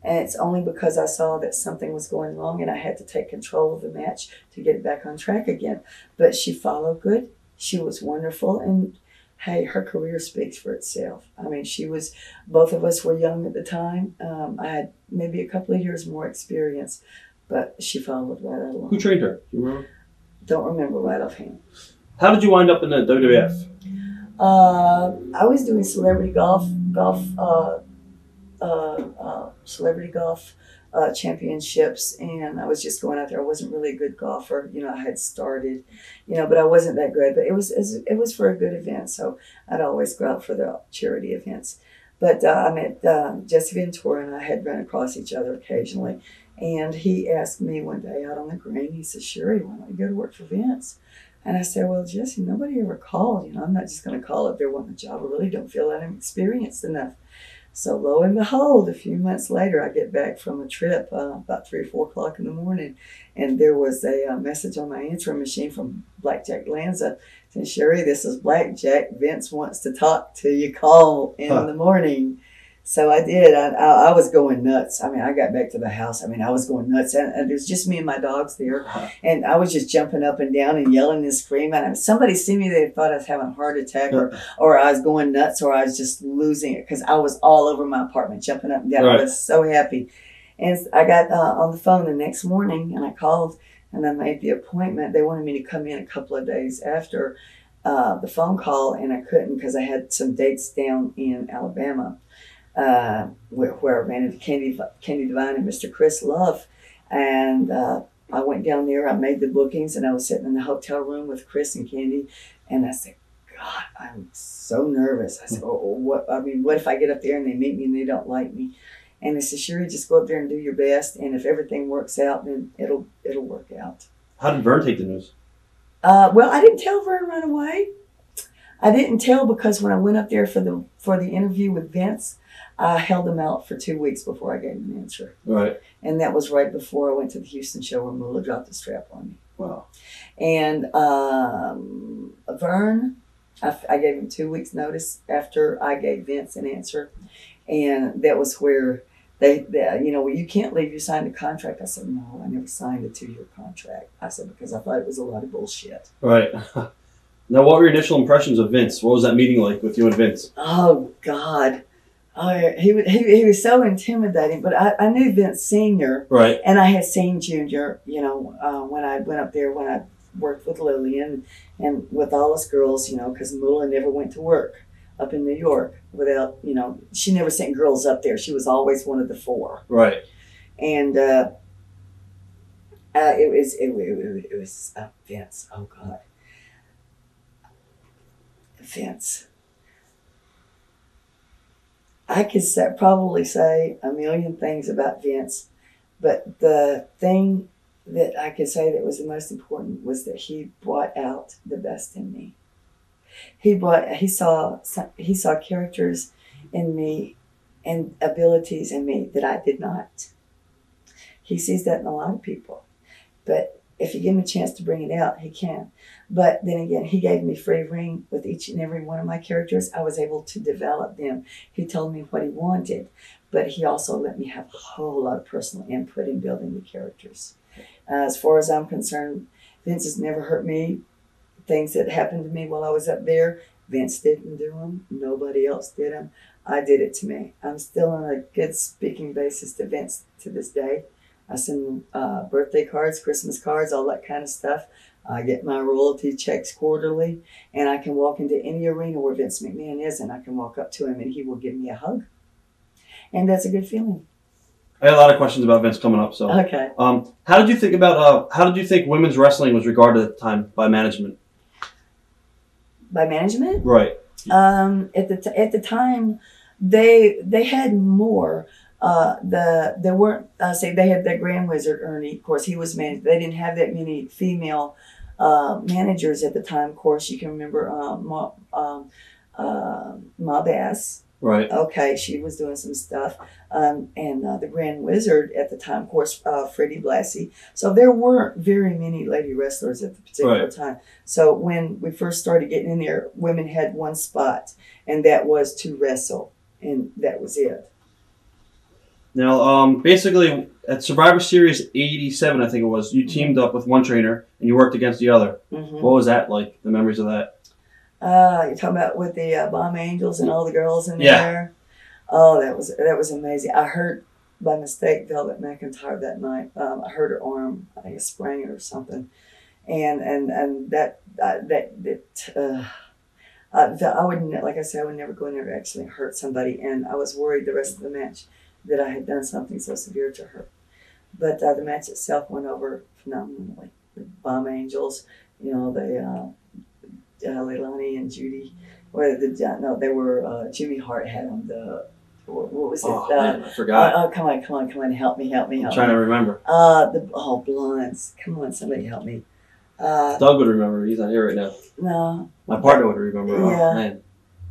And it's only because I saw that something was going wrong and I had to take control of the match to get it back on track again. But she followed good. She was wonderful. And hey, her career speaks for itself. I mean, both of us were young at the time. I had maybe a couple of years more experience, but she followed right along. Who trained her? Do you remember? Don't remember right offhand. How did you wind up in the WWF? I was doing celebrity golf celebrity golf championships, and I was just going out there. I wasn't really a good golfer, I had started, but I wasn't that good. But it was for a good event, so I'd always go out for the charity events. But I met Jesse Ventura, and I had run across each other occasionally. And he asked me one day out on the green. He said, "Sherri, why don't you go to work for Vince?" And I said, "Well, Jesse, nobody ever called. I'm not just going to call if they're wanting a job. I really don't feel that I'm experienced enough." So lo and behold, a few months later, I get back from a trip about 3 or 4 o'clock in the morning, and there was a message on my answering machine from Blackjack Lanza saying, "Sherri, this is Blackjack. Vince wants to talk to you. Call in the morning." So I did. I was going nuts. I mean, I got back to the house. I mean, I was going nuts. And there's just me and my dogs there. And I was just jumping up and down and yelling and screaming. And if somebody see me, they thought I was having a heart attack or I was going nuts or I was just losing it because I was all over my apartment, jumping up and down. Right. I was so happy. And I got on the phone the next morning and I called and I made the appointment. They wanted me to come in a couple of days after the phone call, and I couldn't because I had some dates down in Alabama. Where I ran into Candy Divine and Mr. Chris Love. And I went down there, I made the bookings, and I was sitting in the hotel room with Chris and Candy. And I said, "God, I'm so nervous." I said, what if I get up there and they meet me and they don't like me? And they said, "Sherri, just go up there and do your best. And if everything works out, then it'll work out." How did Vern take the news? Well, I didn't tell Vern right away. I didn't tell because when I went up there for the interview with Vince, I held him out for 2 weeks before I gave him an answer. Right. And that was right before I went to the Houston show where Moolah dropped the strap on me. Wow. And Vern, I gave him 2 weeks notice after I gave Vince an answer. And that was where they well, you can't leave, you signed a contract. I said, "No, I never signed a 2-year contract." I said, because I thought it was a lot of bullshit. Right. Now, what were your initial impressions of Vince? What was that meeting like with you and Vince? Oh, God. He was so intimidating, but I knew Vince Sr. Right. And I had seen Junior, when I went up there, when I worked with Lillian and with all us girls, because Moolah never went to work up in New York without, she never sent girls up there. She was always one of the 4. Right. And it was Vince. Oh, God. Vince. I could probably say a million things about Vince, but the thing that I could say that was the most important was that he brought out the best in me. He saw characters in me and abilities in me that I did not. He sees that in a lot of people, but if you give him a chance to bring it out, he can. But then again, he gave me free rein with each and every one of my characters. I was able to develop them. He told me what he wanted, but he also let me have a whole lot of personal input in building the characters. As far as I'm concerned, Vince has never hurt me. Things that happened to me while I was up there, Vince didn't do them. Nobody else did them. I did it to me. I'm still on a good speaking basis to Vince to this day. I send birthday cards, Christmas cards, all that kind of stuff. I get my royalty checks quarterly, and I can walk into any arena where Vince McMahon is, and I can walk up to him, and he will give me a hug. And that's a good feeling. I had a lot of questions about Vince coming up. So, okay. How did you think women's wrestling was regarded at the time by management? By management? Right. At the time, They had more. There weren't. Say they had that Grand Wizard Ernie. Of course, he was managed. They didn't have that many female managers at the time. Of course, you can remember Ma Bass. Right. Okay, she was doing some stuff. And the Grand Wizard at the time, of course, Freddie Blassie. So there weren't very many lady wrestlers at the particular time. So when we first started getting in there, women had one spot, and that was to wrestle, and that was it. Now, basically, at Survivor Series 87, I think it was, you teamed up with one trainer, and you worked against the other. Mm-hmm. What was that like, the memories of that? You're talking about with the Bomb Angels and all the girls in there? Oh, that was amazing. I hurt, by mistake, Velvet McIntyre that night. I hurt her arm. I think I sprang it or something. And I wouldn't, like I said, I would never go in there to actually hurt somebody. And I was worried the rest of the match that I had done something so severe to her. But the match itself went over phenomenally. The Bomb Angels, you know, Leilani and Judy, they were Jimmy Hart had them. What was it? Man, I forgot. Oh, come on, help me. I'm trying to remember. Blondes. Come on, somebody help me. Doug would remember. He's not here right now. No. My partner would remember. Yeah. Oh, man.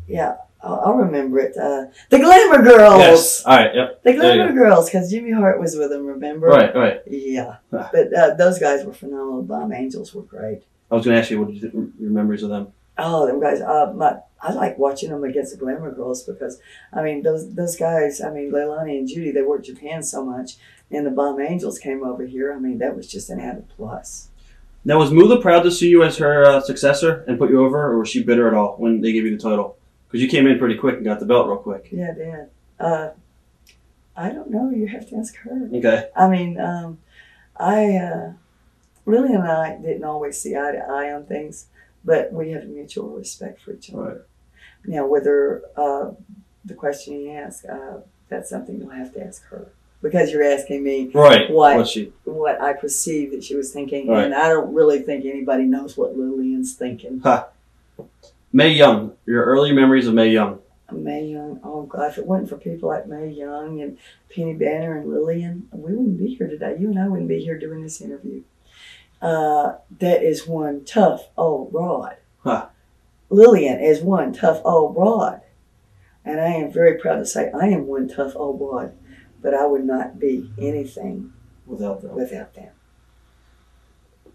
Yeah, I'll remember it. The Glamour Girls. Yes. All right. Yep. The Glamour Girls, because Jimmy Hart was with them. Remember? Right. Yeah. But those guys were phenomenal. Bomb Angels were great. I was going to ask you, what did your memories of them? Oh, them guys! I like watching them against the Glamour Girls because, I mean, those guys. I mean, Leilani and Judy, they worked Japan so much, and the Bomb Angels came over here. I mean, that was just an added plus. Now, was Moolah proud to see you as her successor and put you over, or was she bitter at all when they gave you the title? Because you came in pretty quick and got the belt real quick. Yeah, I did. I don't know. You have to ask her. Okay. I mean, Lily and I didn't always see eye to eye on things, but we have a mutual respect for each other. Right. Now, whether the question you ask, that's something you'll have to ask her. Because you're asking me what I perceive that she was thinking, and I don't really think anybody knows what Lillian's thinking. Ha. Mae Young, your early memories of Mae Young. Mae Young, oh God, if it wasn't for people like Mae Young and Penny Banner and Lillian, we wouldn't be here today. You and I wouldn't be here doing this interview. That is one tough old broad. Huh. Lillian is one tough old broad. And I am very proud to say I am one tough old broad. But I would not be anything without them.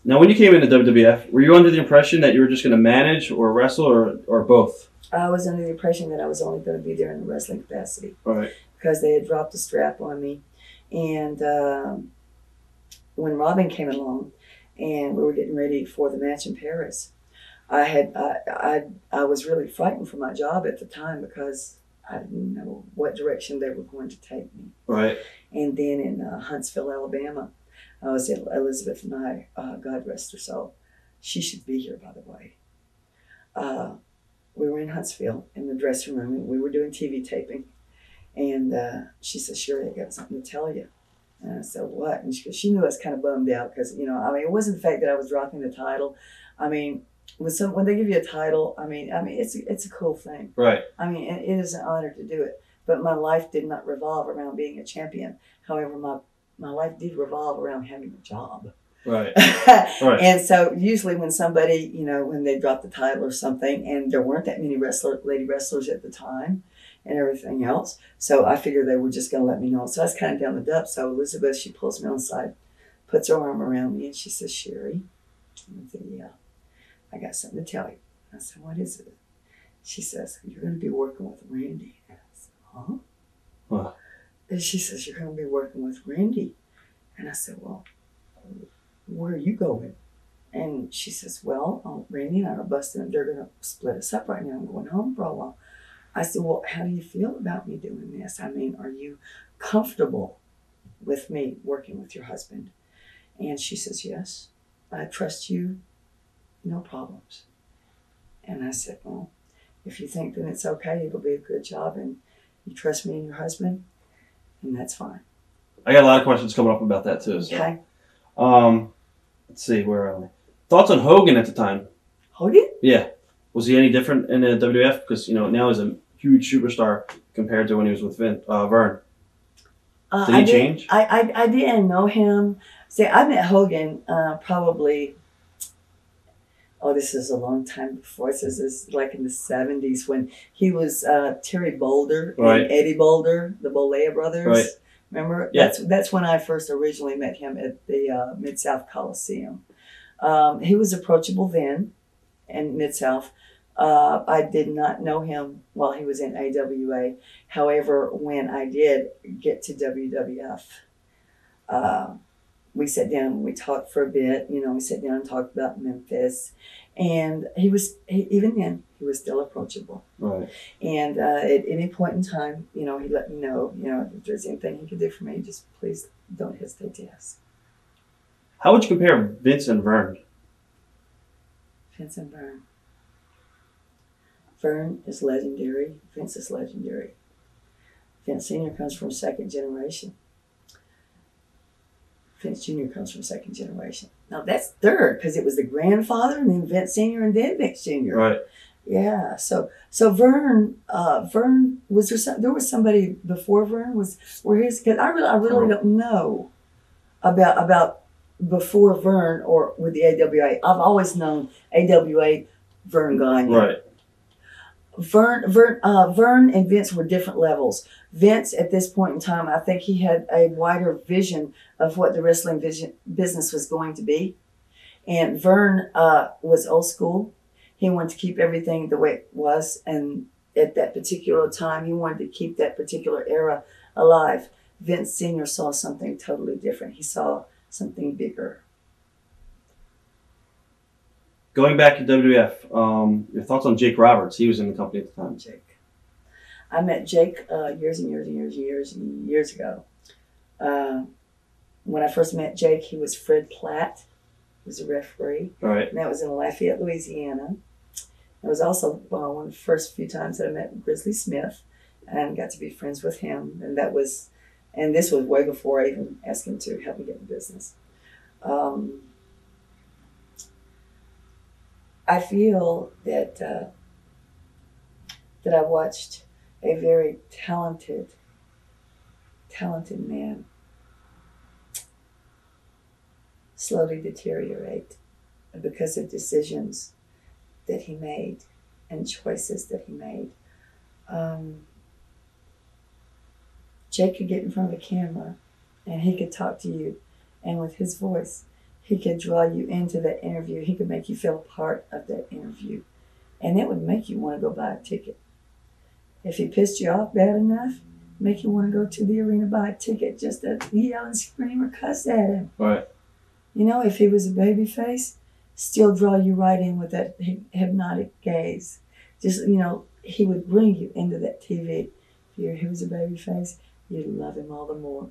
Now, when you came into WWF, were you under the impression that you were just going to manage or wrestle or both? I was under the impression that I was only going to be there in the wrestling capacity. Right. Because they had dropped the strap on me. And when Robin came along and we were getting ready for the match in Paris, I was really frightened for my job at the time because I didn't know what direction they were going to take me. Right. And then in Huntsville, Alabama, I was at Elizabeth and I, God rest her soul. She should be here, by the way. We were in Huntsville in the dressing room and we were doing TV taping. And she said, "Sherri, I got something to tell you." And I said, "What?" And she knew I was kind of bummed out because, you know, I mean, it wasn't the fact that I was dropping the title. I mean, when they give you a title, I mean, it's a cool thing. Right. I mean, it is an honor to do it. But my life did not revolve around being a champion. However, my life did revolve around having a job. Right. Right. And so usually when somebody, you know, when they drop the title or something, and there weren't that many lady wrestlers at the time and everything else, so I figured they were just going to let me know. So I was kind of down the dump. So Elizabeth, she pulls me on the side, puts her arm around me, and she says, "Sherri." I said, "Yeah, I got something to tell you." I said, "What is it?" She says, "You're going to be working with Randy." And I said, "Huh?" Huh. And she says, "You're going to be working with Randy." And I said, "Well, where are you going?" And she says, "Well, Randy and I are busting and they're going to split us up right now. I'm going home for a while." I said, "Well, how do you feel about me doing this? I mean, are you comfortable with me working with your husband?" And she says, "Yes, I trust you, no problems." And I said, "Well, if you think that it's okay, it'll be a good job, and you trust me and your husband, and that's fine." I got a lot of questions coming up about that too. So. Okay. Let's see, where are we? Thoughts on Hogan at the time? Hogan? Yeah. Was he any different in the WWF? Because, you know, now he's a huge superstar compared to when he was with Vern? Did I he change? I didn't know him. See, I met Hogan probably. Oh, this is a long time before. This is like in the 70s when he was Terry Boulder and Eddie Boulder, the Bolea brothers. Right. Remember? Yeah. That's when I first originally met him at the Mid-South Coliseum. He was approachable then in Mid-South. I did not know him while he was in AWA. However, when I did get to WWF, we sat down and we talked for a bit. We sat down and talked about Memphis. And even then, he was still approachable. Right. And at any point in time, he let me know, if there's anything he could do for me, just please don't hesitate to ask. How would you compare Vince and Vern? Vince and Vern. Vern is legendary. Vince is legendary. Vince Sr. comes from second generation. Vince Jr. comes from second generation. Now that's third because it was the grandfather and then Vince Sr. and then Vince Jr. Right. Yeah. So Vern there was somebody before Vern because I really don't know about before Vern or with the AWA. I've always known AWA Vern Gagne. Right. Vern and Vince were different levels. Vince, at this point in time, I think he had a wider vision of what the wrestling business was going to be. And Vern was old school. He wanted to keep everything the way it was. And at that particular time, he wanted to keep that particular era alive. Vince Sr. saw something totally different. He saw something bigger. Going back to WWF, your thoughts on Jake Roberts? He was in the company at the time. Jake. I met Jake years and years ago. When I first met Jake, he was Fred Platt. He was a referee. Right. And that was in Lafayette, Louisiana. It was also one of the first few times that I met Grizzly Smith and got to be friends with him. And this was way before I even asked him to help me get in business. I feel that I watched a very talented man slowly deteriorate because of decisions that he made and choices that he made. Jake could get in front of the camera and he could talk to you, and with his voice, he could draw you into that interview. He could make you feel a part of that interview. And it would make you want to go buy a ticket. If he pissed you off bad enough, make you want to go to the arena, buy a ticket just to yell and scream or cuss at him. Right. If he was a baby face, still draw you right in with that hypnotic gaze. Just, he would bring you into that TV. If he was a baby face, you'd love him all the more.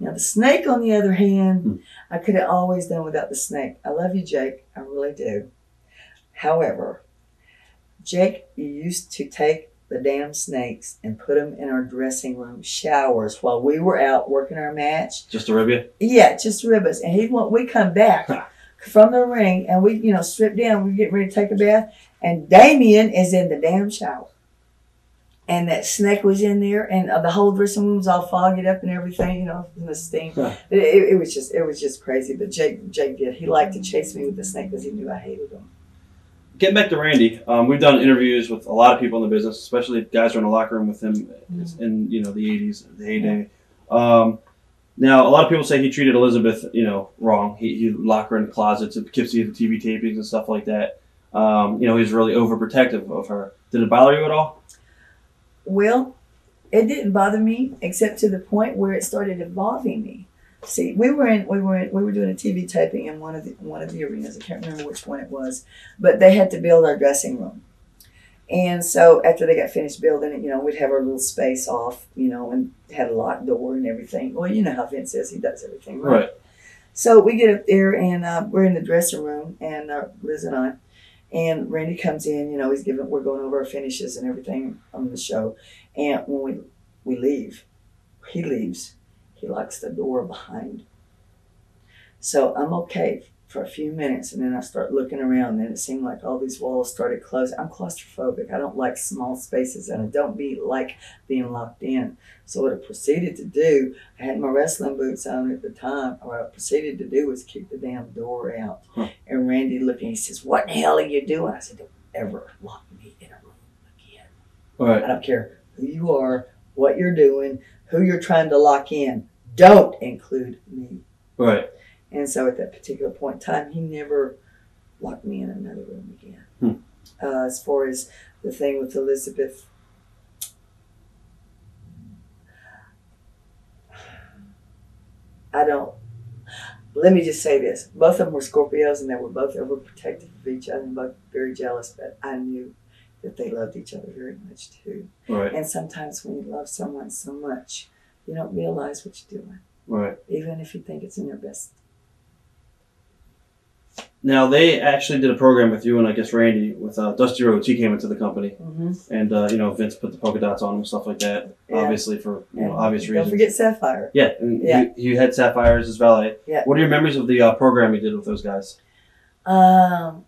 Now, the Snake, on the other hand, I could have always done without the Snake. I love you, Jake. I really do. However, Jake used to take the damn snakes and put them in our dressing room showers while we were out working our match. Just to rib you? Yeah, just to rib us. And we come back from the ring and we, strip down. We get ready to take a bath. And Damien is in the damn shower. And that Snake was in there, and the whole dressing room was all fogged up and everything, from the steam. It was just crazy. But Jake did. He liked to chase me with the Snake because he knew I hated him. Getting back to Randy, we've done interviews with a lot of people in the business, especially guys who are in the locker room with him in the 80s, the heyday. Now, a lot of people say he treated Elizabeth, wrong. He locked her in closets at Poughkeepsie, the TV tapings and stuff like that. He was really overprotective of her. Did it bother you at all? Well, it didn't bother me except to the point where it started involving me. See, we were doing a TV taping in one of the arenas. I can't remember which one it was, but they had to build our dressing room. And so after they got finished building it, we'd have our little space off, and had a locked door and everything. Well, you know how Vince is; he does everything right. So we get up there and we're in the dressing room, and Liz and I. And Randy comes in, we're going over our finishes and everything on the show. And when we leave, he leaves. He locks the door behind. So I'm okay for a few minutes, and then I start looking around, and it seemed like all these walls started closing. I'm claustrophobic. I don't like small spaces, and I don't like being locked in. So what I proceeded to do, I had my wrestling boots on at the time. What I proceeded to do was kick the damn door out. And Randy looked at me, he says, "What the hell are you doing?" I said, "Don't ever lock me in a room again. Right. I don't care who you are, what you're doing, who you're trying to lock in. Don't include me." Right. And so at that particular point in time, he never locked me in another room again. As far as the thing with Elizabeth, let me just say this. Both of them were Scorpios, and they were both overprotective of each other and both very jealous, but I knew that they loved each other very much too. Right. And sometimes when you love someone so much, you don't realize what you're doing. Right. Even if you think it's in their best. Now, they actually did a program with you and I guess Randy with Dusty Rhodes. He came into the company. And, Vince put the polka dots on him and stuff like that, obviously for obvious reasons. Don't forget Sapphire. Yeah, and you had Sapphire as his valet. Yeah. What are your memories of the program you did with those guys? It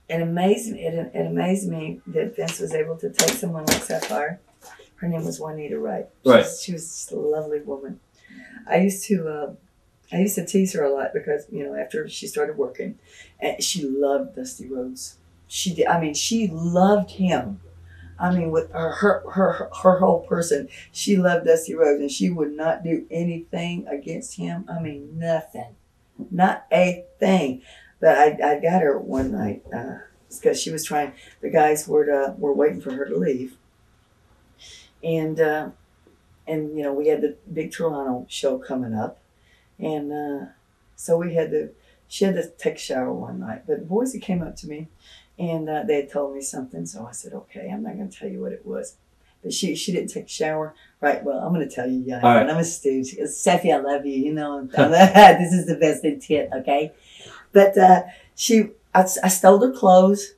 amazed me that Vince was able to take someone like Sapphire. Her name was Juanita Wright. She was just a lovely woman. I used to tease her a lot because, after she started working, and she loved Dusty Rhodes. She did. I mean, she loved him. I mean, with her whole person, she loved Dusty Rhodes, and she would not do anything against him. I mean, nothing, not a thing. But I got her one night because she was trying. The guys were waiting for her to leave, and we had the big Toronto show coming up. And so she had to take a shower one night. But Boise came up to me and they had told me something. So I said, okay, I'm not going to tell you what it was. But she didn't take a shower. Right, well, I'm going to tell you, yeah. Right. And I'm a stooge. She goes, "Seffi, I love you. This is the best intent, okay?" But I stole her clothes.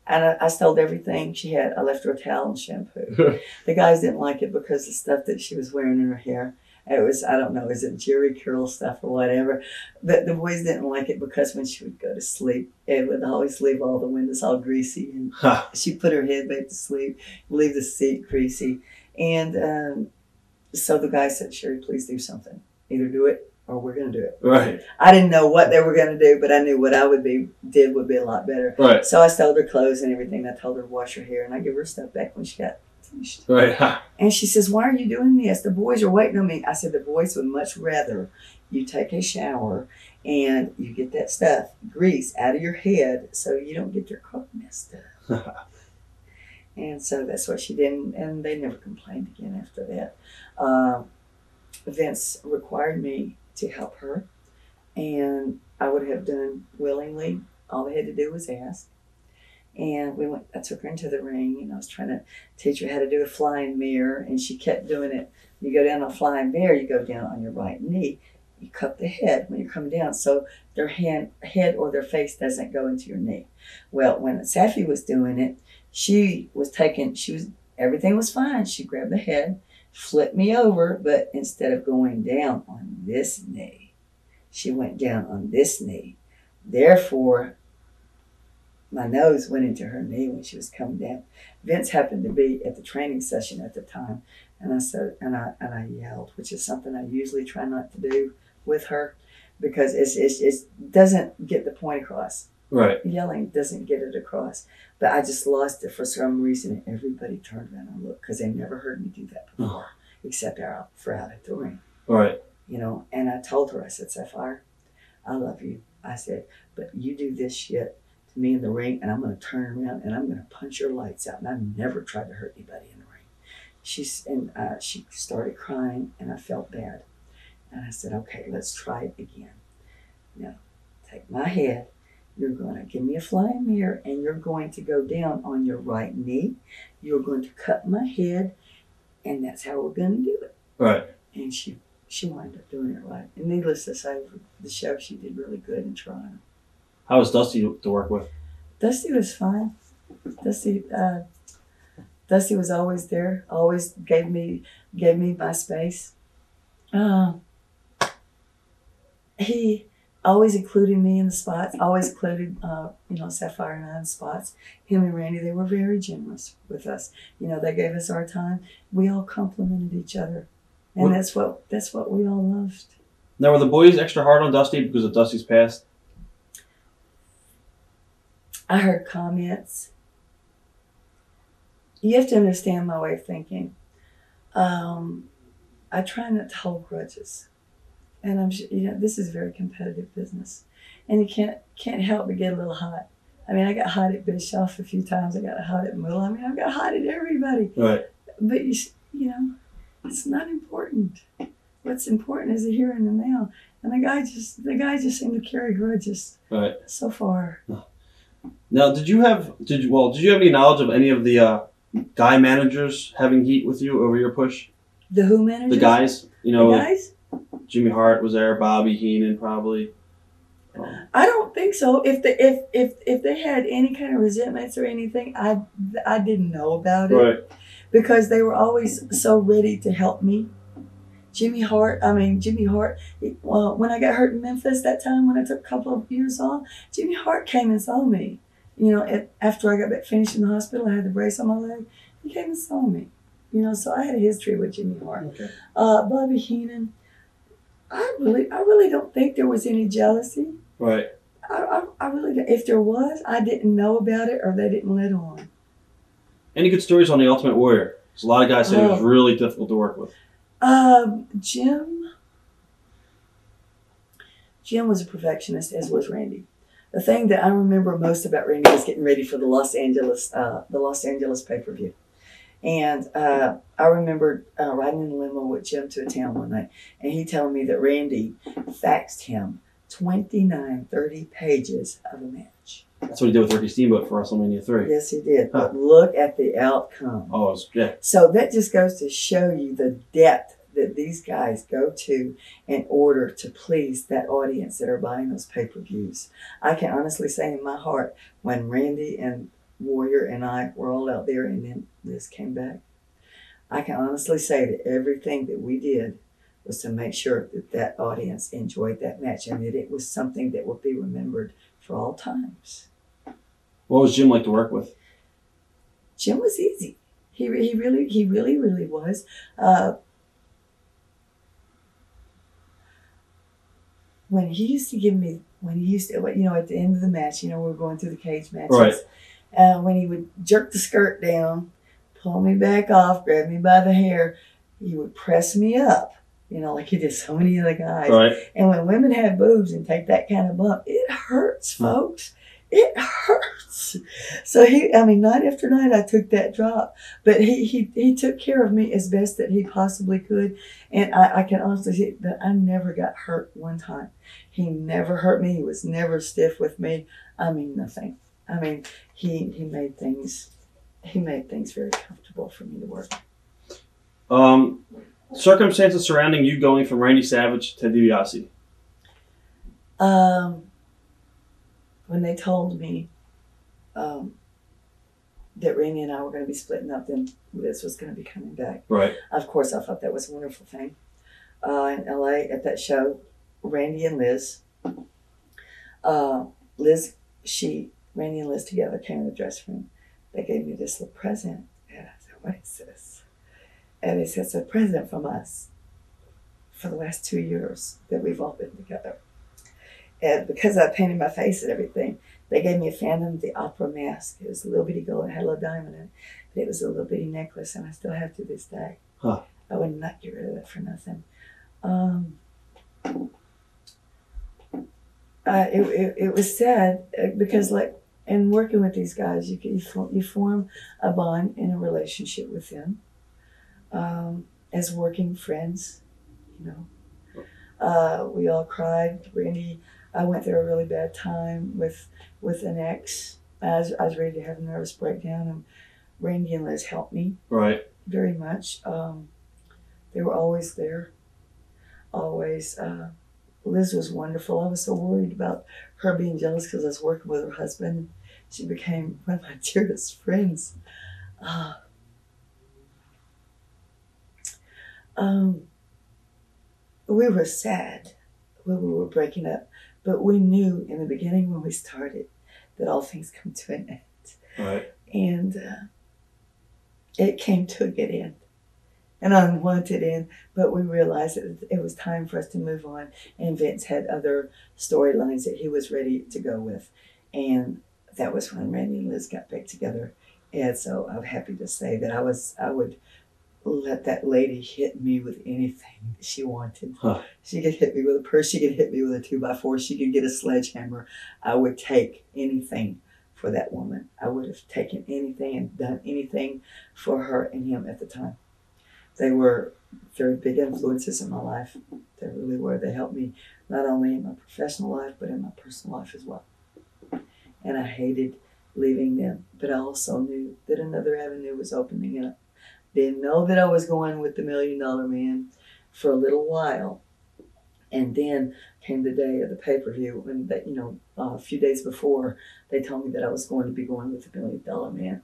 And I stole everything she had. I left her a towel and shampoo. The guys didn't like it because the stuff that she was wearing in her hair. It was, I don't know, is it Jerry curl stuff or whatever? But the boys didn't like it because when she would go to sleep, it would always leave all the windows all greasy. And she put her head back to sleep, leave the seat greasy. And so the guy said, "Sherri, please do something. Either do it or we're going to do it." Right. I didn't know what they were going to do, but I knew what I would be a lot better. Right. So I stole her clothes and everything. I told her to wash her hair, and I give her stuff back when she got finished. Right. And she says, "Why are you doing this? The boys are waiting on me." I said, "The boys would much rather you take a shower and you get that stuff, grease, out of your head so you don't get your car messed up." And so that's what she did, and they never complained again after that. Vince required me to help her, and I would have done willingly. All they had to do was ask. And I took her into the ring, and I was trying to teach her how to do a flying mirror, and she kept doing it. You go down on a flying mirror, you go down on your right knee. You cup the head when you're coming down, so their head or their face doesn't go into your knee. Well, when Safi was doing it, everything was fine. She grabbed the head, flipped me over, but instead of going down on this knee, she went down on this knee. Therefore, my nose went into her knee when she was coming down. Vince happened to be at the training session at the time, and I said, and I yelled, which is something I usually try not to do with her, because it doesn't get the point across. Right. Yelling doesn't get it across. But I just lost it for some reason, and everybody turned around and looked because they never heard me do that before, except for out at the ring. Right. And I told her, I said, "Sapphire, I love you." I said, "But you do this shit to me in the ring, and I'm going to turn around and I'm going to punch your lights out." And I've never tried to hurt anybody in the ring. She started crying, and I felt bad. And I said, "Okay, let's try it again. Now, take my head. You're going to give me a flying mirror, and you're going to go down on your right knee. You're going to cut my head, and that's how we're going to do it." Right. And she wound up doing it right. And needless to say, for the show, she did really good in trying. How was Dusty to work with? Dusty was fine. Dusty was always there. Always gave me my space. always included me in the spots, always included, Sapphire and I in spots. Him and Randy, they were very generous with us. They gave us our time. We all complimented each other. And that's what we all loved. Now, were the boys extra hard on Dusty because of Dusty's past? I heard comments. You have to understand my way of thinking. I try not to hold grudges. And I'm sure, this is very competitive business. And you can't help but get a little hot. I mean, I got hot at Bischoff a few times. I got hot at Muller. I mean, I got hot at everybody. Right. But, it's not important. What's important is the here and the now. And the guy just seemed to carry grudges. Right. So far. Now, did you have any knowledge of any of the guy managers having heat with you over your push? The who managers? The guys. The guys? Jimmy Hart was there. Bobby Heenan probably. I don't think so. If they had any kind of resentments or anything, I didn't know about it. Right. Because they were always so ready to help me. Jimmy Hart, when I got hurt in Memphis that time, when I took a couple of years off, Jimmy Hart came and saw me. After I got back finished in the hospital, I had the brace on my leg. He came and saw me. So I had a history with Jimmy Hart. Okay. Bobby Heenan, I really don't think there was any jealousy. Right. I really don't. If there was, I didn't know about it or they didn't let on. Any good stories on The Ultimate Warrior? Because a lot of guys say it was really difficult to work with. Jim was a perfectionist, as was Randy. The thing that I remember most about Randy was getting ready for the Los Angeles pay-per-view. And I remember riding in the limo with Jim to a town one night, and he told me that Randy faxed him 30 pages of a match. That's what he did with Ricky Steamboat for WrestleMania 3. Yes, he did. Huh. But look at the outcome. Oh, yeah. So that just goes to show you the depth that these guys go to in order to please that audience that are buying those pay-per-views. I can honestly say in my heart, when Randy and Warrior and I were all out there and then Liz came back, I can honestly say that everything that we did was to make sure that audience enjoyed that match and that it was something that would be remembered for all times. What was Jim like to work with? Jim was easy. He really was. When he used to, at the end of the match, we were going through the cage matches. Right. When he would jerk the skirt down, pull me back off, grab me by the hair, he would press me up, like he did so many other guys. Right. And when women have boobs and take that kind of bump, it hurts, folks. It hurts. So night after night I took that drop. But he took care of me as best that he possibly could. And I can honestly say that I never got hurt one time. He never hurt me. He was never stiff with me. Nothing. He made things very comfortable for me to work. Circumstances surrounding you going from Randy Savage to DiBiase. When they told me that Randy and I were going to be splitting up, then Liz was going to be coming back. Right. Of course, I thought that was a wonderful thing. In LA at that show, Randy and Liz, Randy and Liz together came in the dressing room. They gave me this little present. And I said, what is this? And it said, it's a present from us for the last 2 years that we've all been together. And because I painted my face and everything, they gave me a Phantom of the Opera mask. It was a little bitty gold. It had a little diamond in it. But it was a little bitty necklace, and I still have to this day. Huh. I would not get rid of it for nothing. It was sad because, in working with these guys, you form a bond in a relationship with them as working friends. We all cried. Randy, I went through a really bad time with an ex. I was ready to have a nervous breakdown, and Randy and Liz helped me. Right. Very much. They were always there. Always. Liz was wonderful. I was so worried about her being jealous because I was working with her husband. She became one of my dearest friends. We were sad when we were breaking up, But we knew in the beginning when we started that all things come to an end. Right. And it came to a good end, an unwanted end, but we realized that it was time for us to move on. And Vince had other storylines that he was ready to go with. And that was when Randy and Liz got back together. And so I'm happy to say that I would let that lady hit me with anything that she wanted. Huh. She could hit me with a purse. She could hit me with a 2x4. She could get a sledgehammer. I would take anything for that woman. I would have taken anything and done anything for her and him at the time. They were very big influences in my life. They really were. They helped me not only in my professional life, but in my personal life as well. And I hated leaving them, but I also knew that another avenue was opening up. Didn't know that I was going with the $1 Million Man for a little while. And then came the day of the pay-per-view, and that, a few days before, they told me that I was going to be going with the $1 Million Man.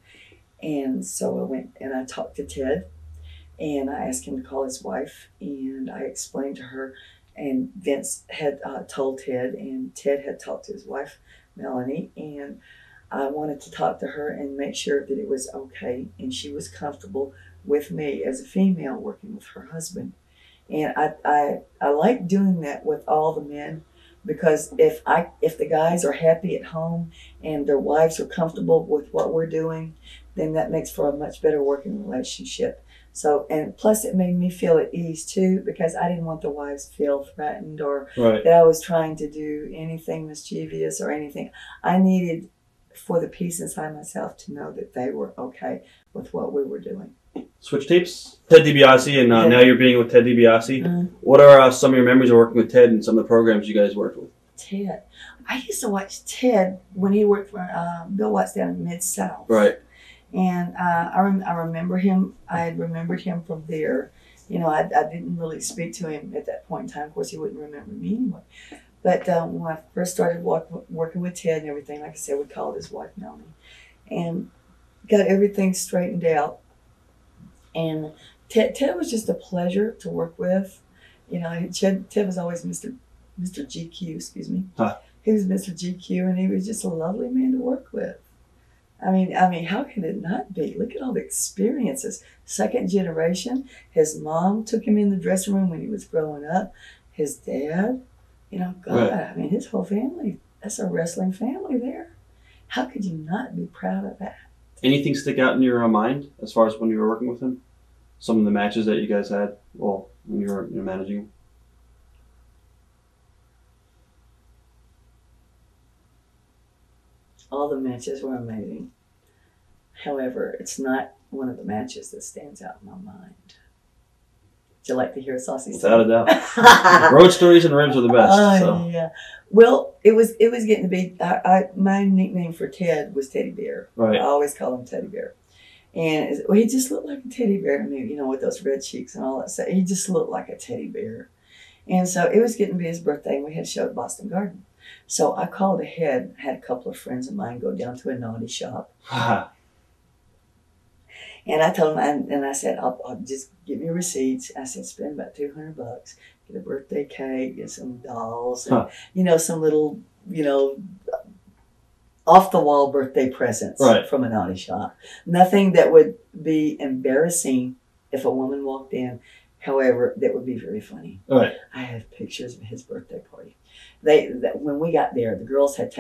And so I went and I talked to Ted, and I asked him to call his wife, and I explained to her, and Vince had told Ted, and Ted had talked to his wife, Melanie, and I wanted to talk to her and make sure that it was okay and she was comfortable with me as a female working with her husband. And I like doing that with all the men, because if the guys are happy at home and their wives are comfortable with what we're doing, then that makes for a much better working relationship. So, and plus it made me feel at ease too, because I didn't want the wives to feel threatened or Right. that I was trying to do anything mischievous or anything. I needed for the peace inside myself to know that they were okay with what we were doing. Switch tapes. Ted DiBiase, and now you're being with Ted DiBiase. Mm-hmm. What are some of your memories of working with Ted and some of the programs you guys worked with? Ted. I used to watch Ted when he worked for Bill Watts down in Mid-South. Right. And I remember him. I remembered him from there. I didn't really speak to him at that point in time. Of course, he wouldn't remember me anyway. But when I first started working with Ted and everything, like I said, we called his wife Melanie, and got everything straightened out. And Ted was just a pleasure to work with. Ted was always Mr. GQ, excuse me. Huh. He was Mr. GQ, and he was just a lovely man to work with. I mean, how can it not be? Look at all the experiences. Second generation. His mom took him in the dressing room when he was growing up. His dad, God, right. I mean, his whole family. That's a wrestling family there. How could you not be proud of that? Anything stick out in your mind as far as when you were working with him? Some of the matches that you guys had, when you were managing him? All the matches were amazing. However, it's not one of the matches that stands out in my mind. Would you like to hear a saucy story? Without a doubt. Road stories and ribs are the best. So. Yeah. Well, it was getting to be. My nickname for Ted was Teddy Bear. Right. I always call him Teddy Bear, and he just looked like a teddy bear to me. With those red cheeks and all that stuff. He just looked like a teddy bear, and so it was getting to be his birthday, and we had a show at Boston Garden. So I called ahead, had a couple of friends of mine go down to a naughty shop. And I told him, and I said, I'll just give me receipts. I said, spend about $200, get a birthday cake, get some dolls, and, some little, off the wall birthday presents from a naughty shop. Nothing that would be embarrassing if a woman walked in. However, that would be very funny. Right. I have pictures of his birthday party. When we got there, the girls had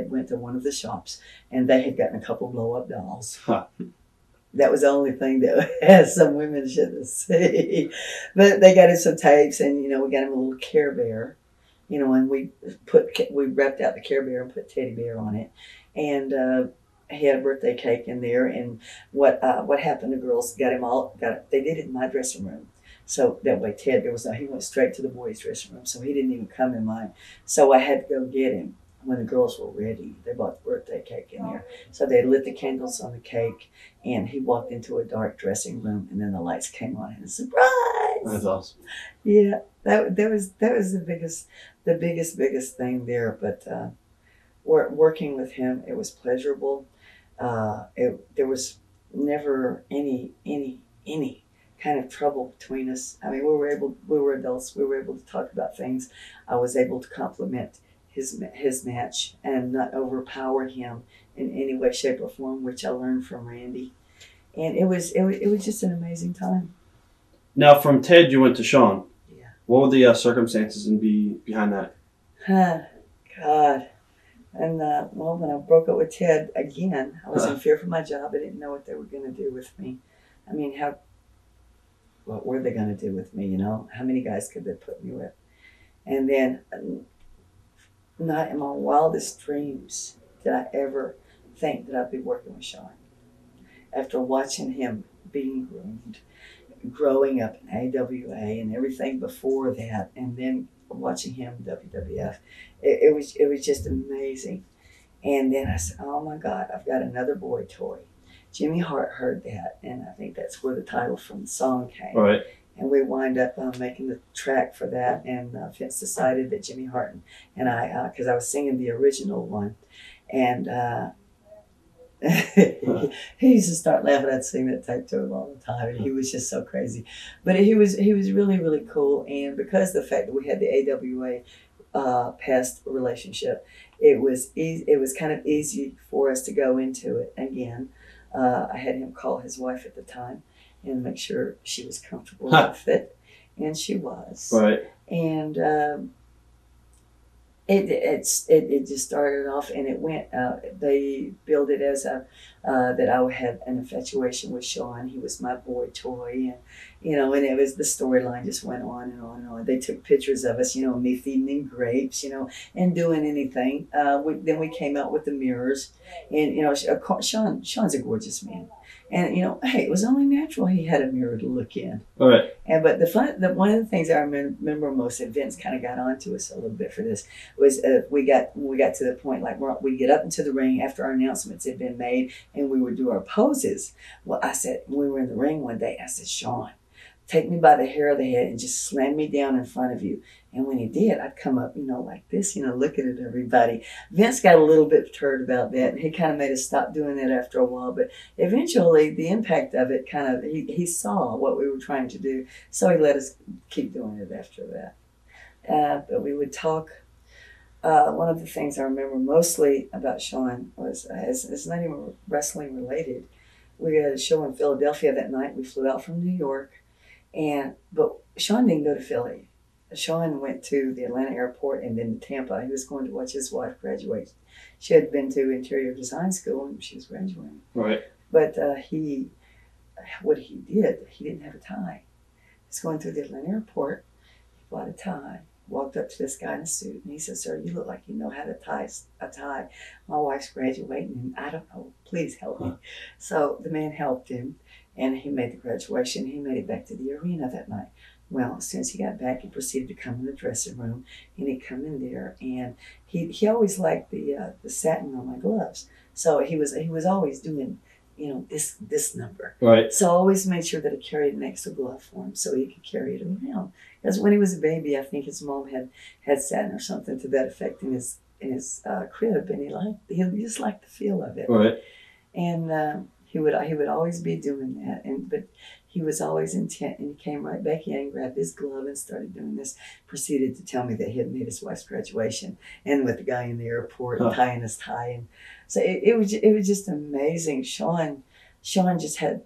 went to one of the shops, and they had gotten a couple blow-up dolls. That was the only thing that some women shouldn't see. But they got him some tapes, and we got him a little Care Bear, and we wrapped out the Care Bear and put Teddy Bear on it, and he had a birthday cake in there. And what happened? The girls they did it in my dressing room. So that way Ted, he went straight to the boys' dressing room, so he didn't even come in mine. So I had to go get him when the girls were ready. They bought the birthday cake in there. So they lit the candles on the cake, and he walked into a dark dressing room, and then the lights came on, and surprise! That's awesome. Yeah, that was the biggest thing there. But working with him, it was pleasurable. There was never any kind of trouble between us. I mean, we were adults. We were able to talk about things. I was able to compliment his match and not overpower him in any way, shape, or form, which I learned from Randy. And it was just an amazing time. Now, from Ted, you went to Shawn. Yeah. What were the circumstances behind that? God. And well, when I broke up with Ted again, I was in fear for my job. I didn't know what they were going to do with me. I mean, what were they going to do with me? You know, how many guys could they put me with? And then, not in my wildest dreams did I ever think that I'd be working with Shawn. After watching him being groomed, growing up in AWA and everything before that, and then watching him WWF, it was just amazing. And then I said, oh my God, I've got another boy toy. Jimmy Hart heard that, and I think that's where the title from the song came. Right. And we wind up making the track for that, and Vince decided that Jimmy Hart and I, because I was singing the original one, and he used to start laughing. I'd sing that tape to him all the time, and he was just so crazy. But he was really, really cool, and because of the fact that we had the AWA past relationship, it was kind of easy for us to go into it again. I had him call his wife at the time and make sure she was comfortable with it, and she was. Right. And it just started off, and it went. They billed it as that I had an infatuation with Shawn. He was my boy toy, and and it was the storyline just went on and on and on. They took pictures of us, me feeding him grapes, and doing anything. Then we came out with the mirrors, and Shawn's a gorgeous man. And hey, it was only natural he had a mirror to look in. All right. But one of the things I remember most, and Vince kind of got onto us a little bit for this, was when we got to the point like we get up into the ring after our announcements had been made, and we would do our poses. Well, I said, when we were in the ring one day, I said, Shawn, take me by the hair of the head and just slam me down in front of you. And when he did, I'd come up, like this, looking at everybody. Vince got a little bit perturbed about that, and he kind of made us stop doing that after a while. But eventually, the impact of it he saw what we were trying to do, so he let us keep doing it after that. But we would talk. One of the things I remember mostly about Shawn was, it's not even wrestling related. We had a show in Philadelphia that night. We flew out from New York, but Shawn didn't go to Philly. Shawn went to the Atlanta airport and then to Tampa. He was going to watch his wife graduate. She had been to interior design school and she was graduating. Right. But what he did, he didn't have a tie. He was going through the Atlanta airport. He bought a tie, walked up to this guy in a suit, and he said, sir, you look like you know how to tie a tie. My wife's graduating and I don't know. Please help me. So the man helped him, and he made the graduation. He made it back to the arena that night. Well, as soon as he got back, he proceeded to come in the dressing room, and he'd come in there, and he always liked the satin on my gloves. So he was always doing, this number. Right. So I always made sure that I carried an extra glove for him so he could carry it around. Because when he was a baby, I think his mom had satin or something to that effect in his crib, and he just liked the feel of it. Right. And he would always be doing that, but he was always intent, and he came right back in and grabbed his glove and started doing this. Proceeded to tell me that he had made his wife's graduation, and with the guy in the airport tying his tie, and so it was just amazing. Shawn just had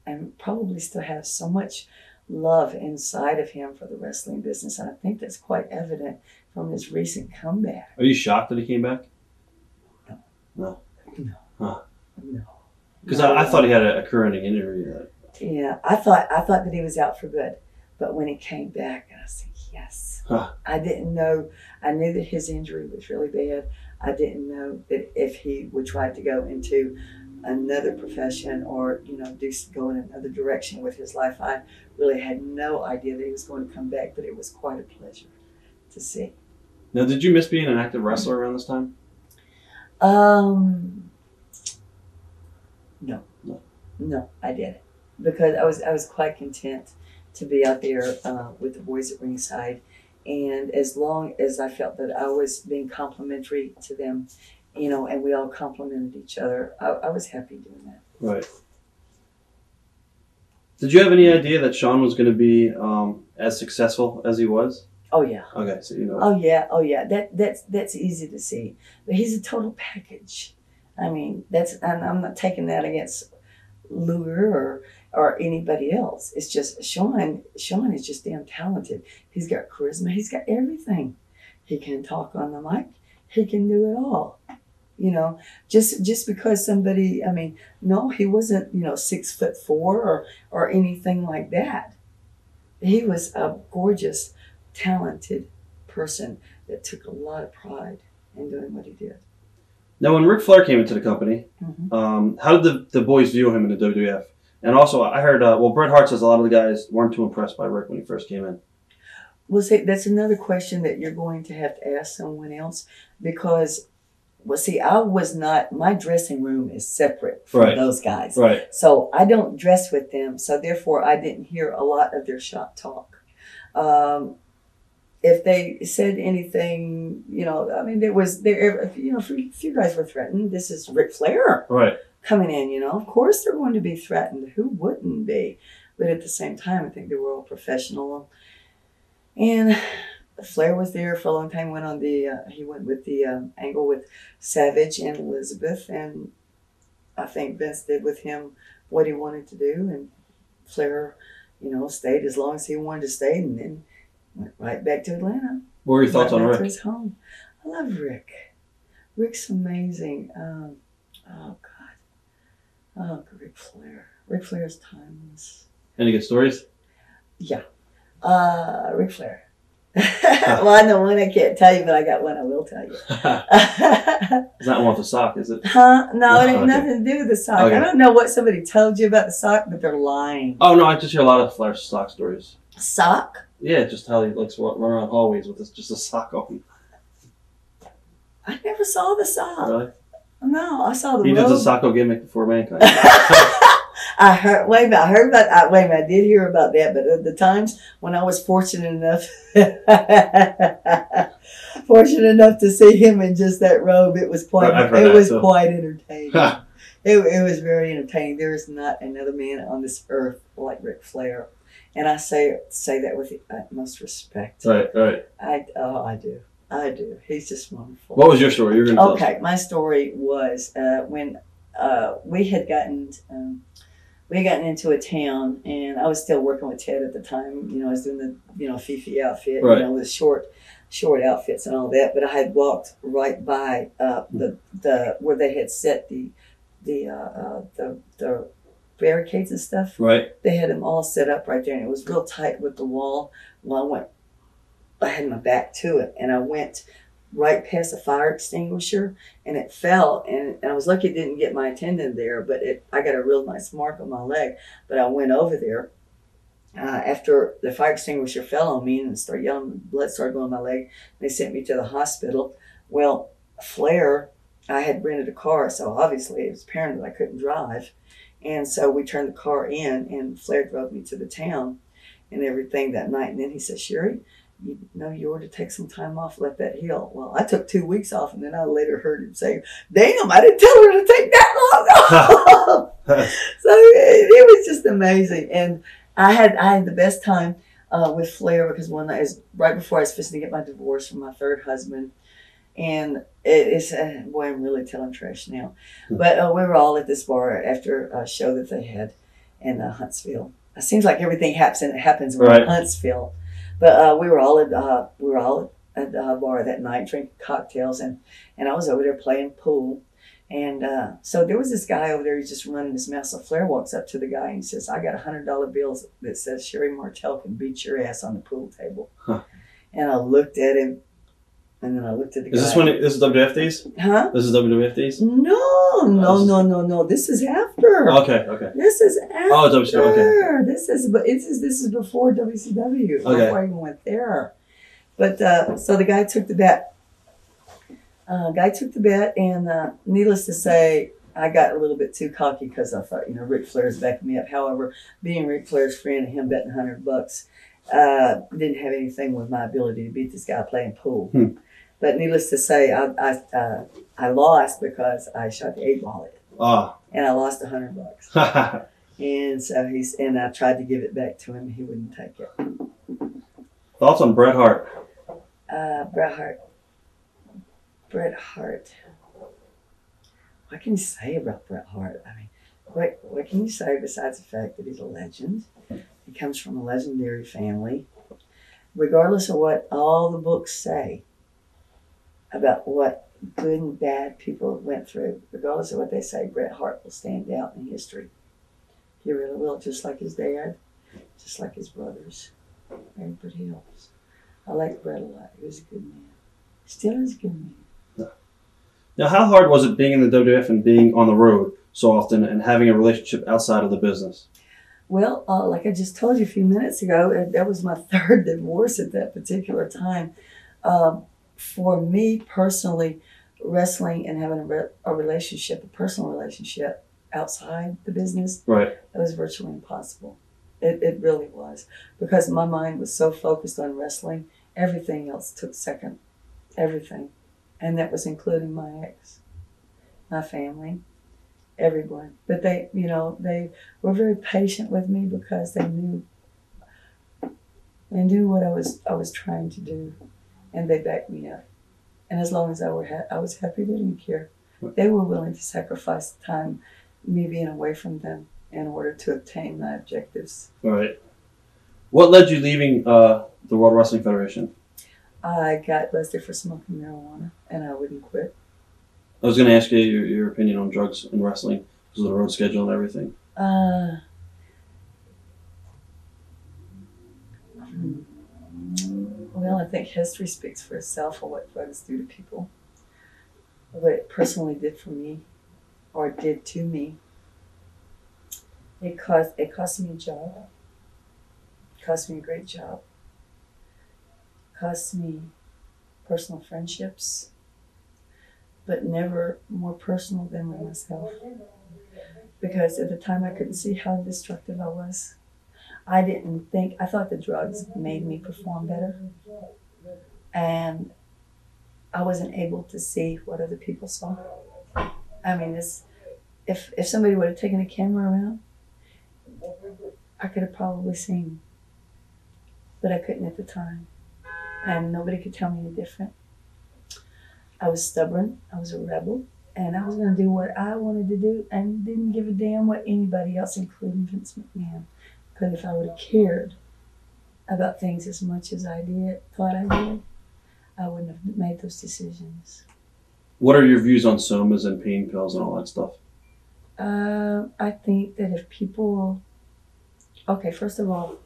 and probably still has so much love inside of him for the wrestling business, and I think that's quite evident from his recent comeback. Are you shocked that he came back? No. Huh. No. Because I thought he had a career-ending injury. Yeah, I thought that he was out for good, but when he came back, I said yes. I didn't know. I knew that his injury was really bad. I didn't know that if he would try to go into another profession or go in another direction with his life. I really had no idea that he was going to come back, but it was quite a pleasure to see. Now, did you miss being an active wrestler around this time? No, I didn't, because I was quite content to be out there with the boys at ringside, and as long as I felt that I was being complimentary to them, and we all complimented each other, I was happy doing that. Right. Did you have any idea that Shawn was going to be as successful as he was? Oh yeah. Okay, so you know. Oh yeah. Oh yeah. That's easy to see. But he's a total package. I mean, and I'm not taking that against Luger or anybody else. It's just Shawn. Shawn is just damn talented. He's got charisma. He's got everything. He can talk on the mic. He can do it all. You know, just because somebody. I mean, no, he wasn't 6'4" or anything like that. He was a gorgeous, talented person that took a lot of pride in doing what he did. Now, when Ric Flair came into the company, how did the boys view him in the WWF? And also, I heard, Bret Hart says a lot of the guys weren't too impressed by Ric when he first came in. Well, see, that's another question that you're going to have to ask someone else because, well, see, my dressing room is separate from those guys. Right. So I don't dress with them. So therefore, I didn't hear a lot of their shop talk. If they said anything, I mean, there, if you guys were threatened, this is Ric Flair coming in, of course they're going to be threatened. Who wouldn't be? But at the same time, I think they were all professional. And Flair was there for a long time, he went with the angle with Savage and Elizabeth. And I think Vince did with him what he wanted to do. And Flair, stayed as long as he wanted to stay. And then went right back to Atlanta. What were your thoughts on Ric? His home. I love Ric. Ric's amazing. Oh God. Oh, Ric Flair. Ric Flair's timeless. Any good stories? Yeah. Ric Flair. Well, I know one I can't tell you, but I got one I will tell you. It's not one with the sock, is it? Huh? No, it ain't nothing to do with the sock. Okay. I don't know what somebody told you about the sock, but they're lying. Oh no, I just hear a lot of Flair sock stories. Sock? Yeah, just how he likes to run around hallways with just a sock on. I never saw the sock. Really? No, I saw the He robe. did the Socko gimmick before Mankind. I heard about. Wait a minute, I did hear about that, but at the times when I was fortunate enough to see him in just that robe, it was quite entertaining. It was very entertaining. There is not another man on this earth like Ric Flair, and I say that with the utmost respect. Right. I do. He's just wonderful. What was your story? You're gonna tell us. My story was when we had gotten into a town, and I was still working with Ted at the time. I was doing the Fifi outfit, with short outfits and all that. But I had walked right by the where they had set the barricades and stuff. Right. They had them all set up right there, and it was real tight with the wall. Well, I had my back to it, and I went right past a fire extinguisher, and it fell, and I was lucky it didn't get my tendon there, but I got a real nice mark on my leg. But I went over there after the fire extinguisher fell on me and started yelling, blood started going on my leg. They sent me to the hospital. Well, Flair, I had rented a car, so obviously it was apparent that I couldn't drive, and so we turned the car in, and Flair drove me to the town and everything that night. And then he said, "Sherri, you ought to take some time off, let that heal." Well, I took 2 weeks off, and then I later heard him say, "Damn, I didn't tell her to take that long off." So it was just amazing. And I had the best time with Flair because one night is right before I was fixing to get my divorce from my third husband. And it's, boy, I'm really telling trash now. But we were all at this bar after a show that they had in Huntsville. It seems like everything happens in Huntsville. But we were all at the bar that night drinking cocktails, and I was over there playing pool. And so there was this guy over there, he's just running his mouth. So Flair walks up to the guy and he says, "I got $100 bills that says Sherri Martel can beat your ass on the pool table." And I looked at him, and then I looked at the guy. This is WWF days? Huh? This is WWF days? No. This is after. Okay. This is after. Oh, WCW. Okay. This is before WCW. Before I even went there. But so the guy took the bet. And needless to say, I got a little bit too cocky because I thought, Ric Flair's backing me up. However, being Ric Flair's friend and him betting $100, didn't have anything with my ability to beat this guy playing pool. But needless to say, I lost because I shot the 8-ball in. And I lost $100. And so I tried to give it back to him. He wouldn't take it. Thoughts on Bret Hart? Bret Hart. Bret Hart. What can you say about Bret Hart? I mean, what can you say besides the fact that he's a legend? He comes from a legendary family. Regardless of what all the books say about what good and bad people went through, regardless of what they say, Bret Hart will stand out in history. He really will, just like his dad, just like his brothers, everybody else. I like Bret a lot. He was a good man. Still is a good man. Now, how hard was it being in the WWF and being on the road so often and having a relationship outside of the business? Well, like I just told you a few minutes ago, that was my third divorce at that particular time. For me personally, wrestling and having a relationship, a personal relationship outside the business, right, that was virtually impossible. It really was. Because my mind was so focused on wrestling, everything else took second. Everything. And that was including my ex, my family, everyone. But they were very patient with me because they knew what I was trying to do, and they backed me up. And as long as I was happy, they didn't care. They were willing to sacrifice the time, me being away from them, in order to obtain my objectives. All right. What led you leaving the World Wrestling Federation? I got busted for smoking marijuana, and I wouldn't quit. I was going to ask you your opinion on drugs and wrestling because of the road schedule and everything. Well, I think history speaks for itself on what drugs do to people. What it personally did for me, or did to me. It cost me a job. It cost me a great job. It cost me personal friendships, but never more personal than with myself. Because at the time I couldn't see how destructive I was. I thought the drugs made me perform better. And I wasn't able to see what other people saw. I mean, if somebody would have taken a camera around, I could have probably seen. But I couldn't at the time. And nobody could tell me any different. I was stubborn, I was a rebel, and I was going to do what I wanted to do and didn't give a damn what anybody else, including Vince McMahon. Because if I would have cared about things as much as I thought I did, I wouldn't have made those decisions. What are your views on somas and pain pills and all that stuff? I think that if people... Okay, first of all,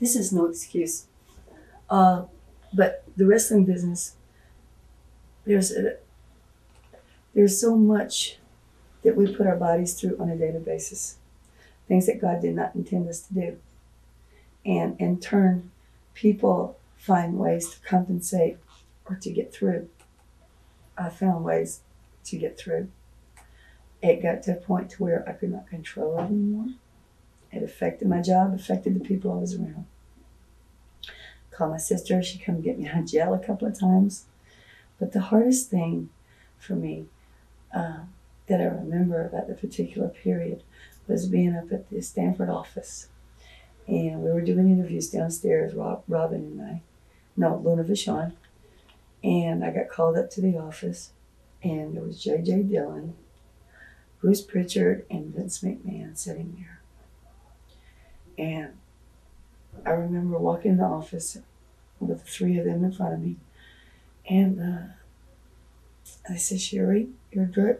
this is no excuse. But the wrestling business, there's so much that we put our bodies through on a daily basis. Things that God did not intend us to do. And in turn, people find ways to compensate or to get through. I found ways to get through. It got to a point to where I could not control it anymore. It affected my job, affected the people I was around. Called my sister, she come get me out of jail a couple of times. But the hardest thing for me that I remember about the particular period was being up at the Stanford office. And we were doing interviews downstairs, Robin and I. No, Luna Vachon. And I got called up to the office, and there was J.J. Dillon, Bruce Pritchard, and Vince McMahon sitting there. And I remember walking in the office with the three of them in front of me. And I said, Sherri, your drug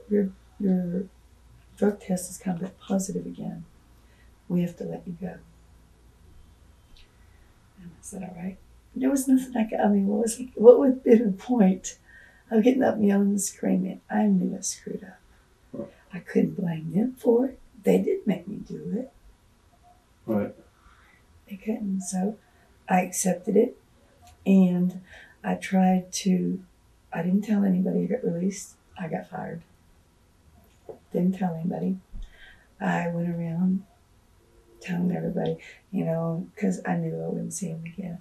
test has come back positive again. We have to let you go. And I said, all right. There was nothing what would be the point of getting up and yelling and screaming? I knew I screwed up. Right. I couldn't blame them for it. They did make me do it. Right. They couldn't. So I accepted it, and I didn't tell anybody I got released. I got fired. Didn't tell anybody. I went around telling everybody, because I knew I wouldn't see him again.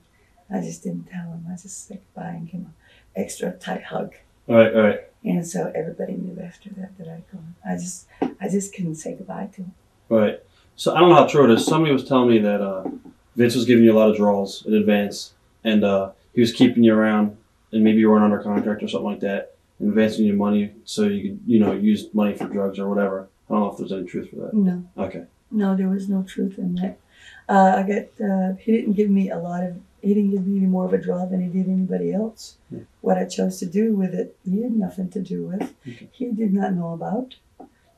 I just didn't tell him. I just said goodbye and gave him an extra tight hug. Right. And so everybody knew after that I'd gone. I just couldn't say goodbye to him. Right. So I don't know how true it is. Somebody was telling me that Vince was giving you a lot of draws in advance, and he was keeping you around, and maybe you weren't under contract or something like that, and advancing you money so you could, use money for drugs or whatever. I don't know if there's any truth for that. No. Okay. No, there was no truth in that. He didn't give me he didn't give me any more of a draw than he did anybody else. Yeah. What I chose to do with it, he had nothing to do with. Okay. He did not know about.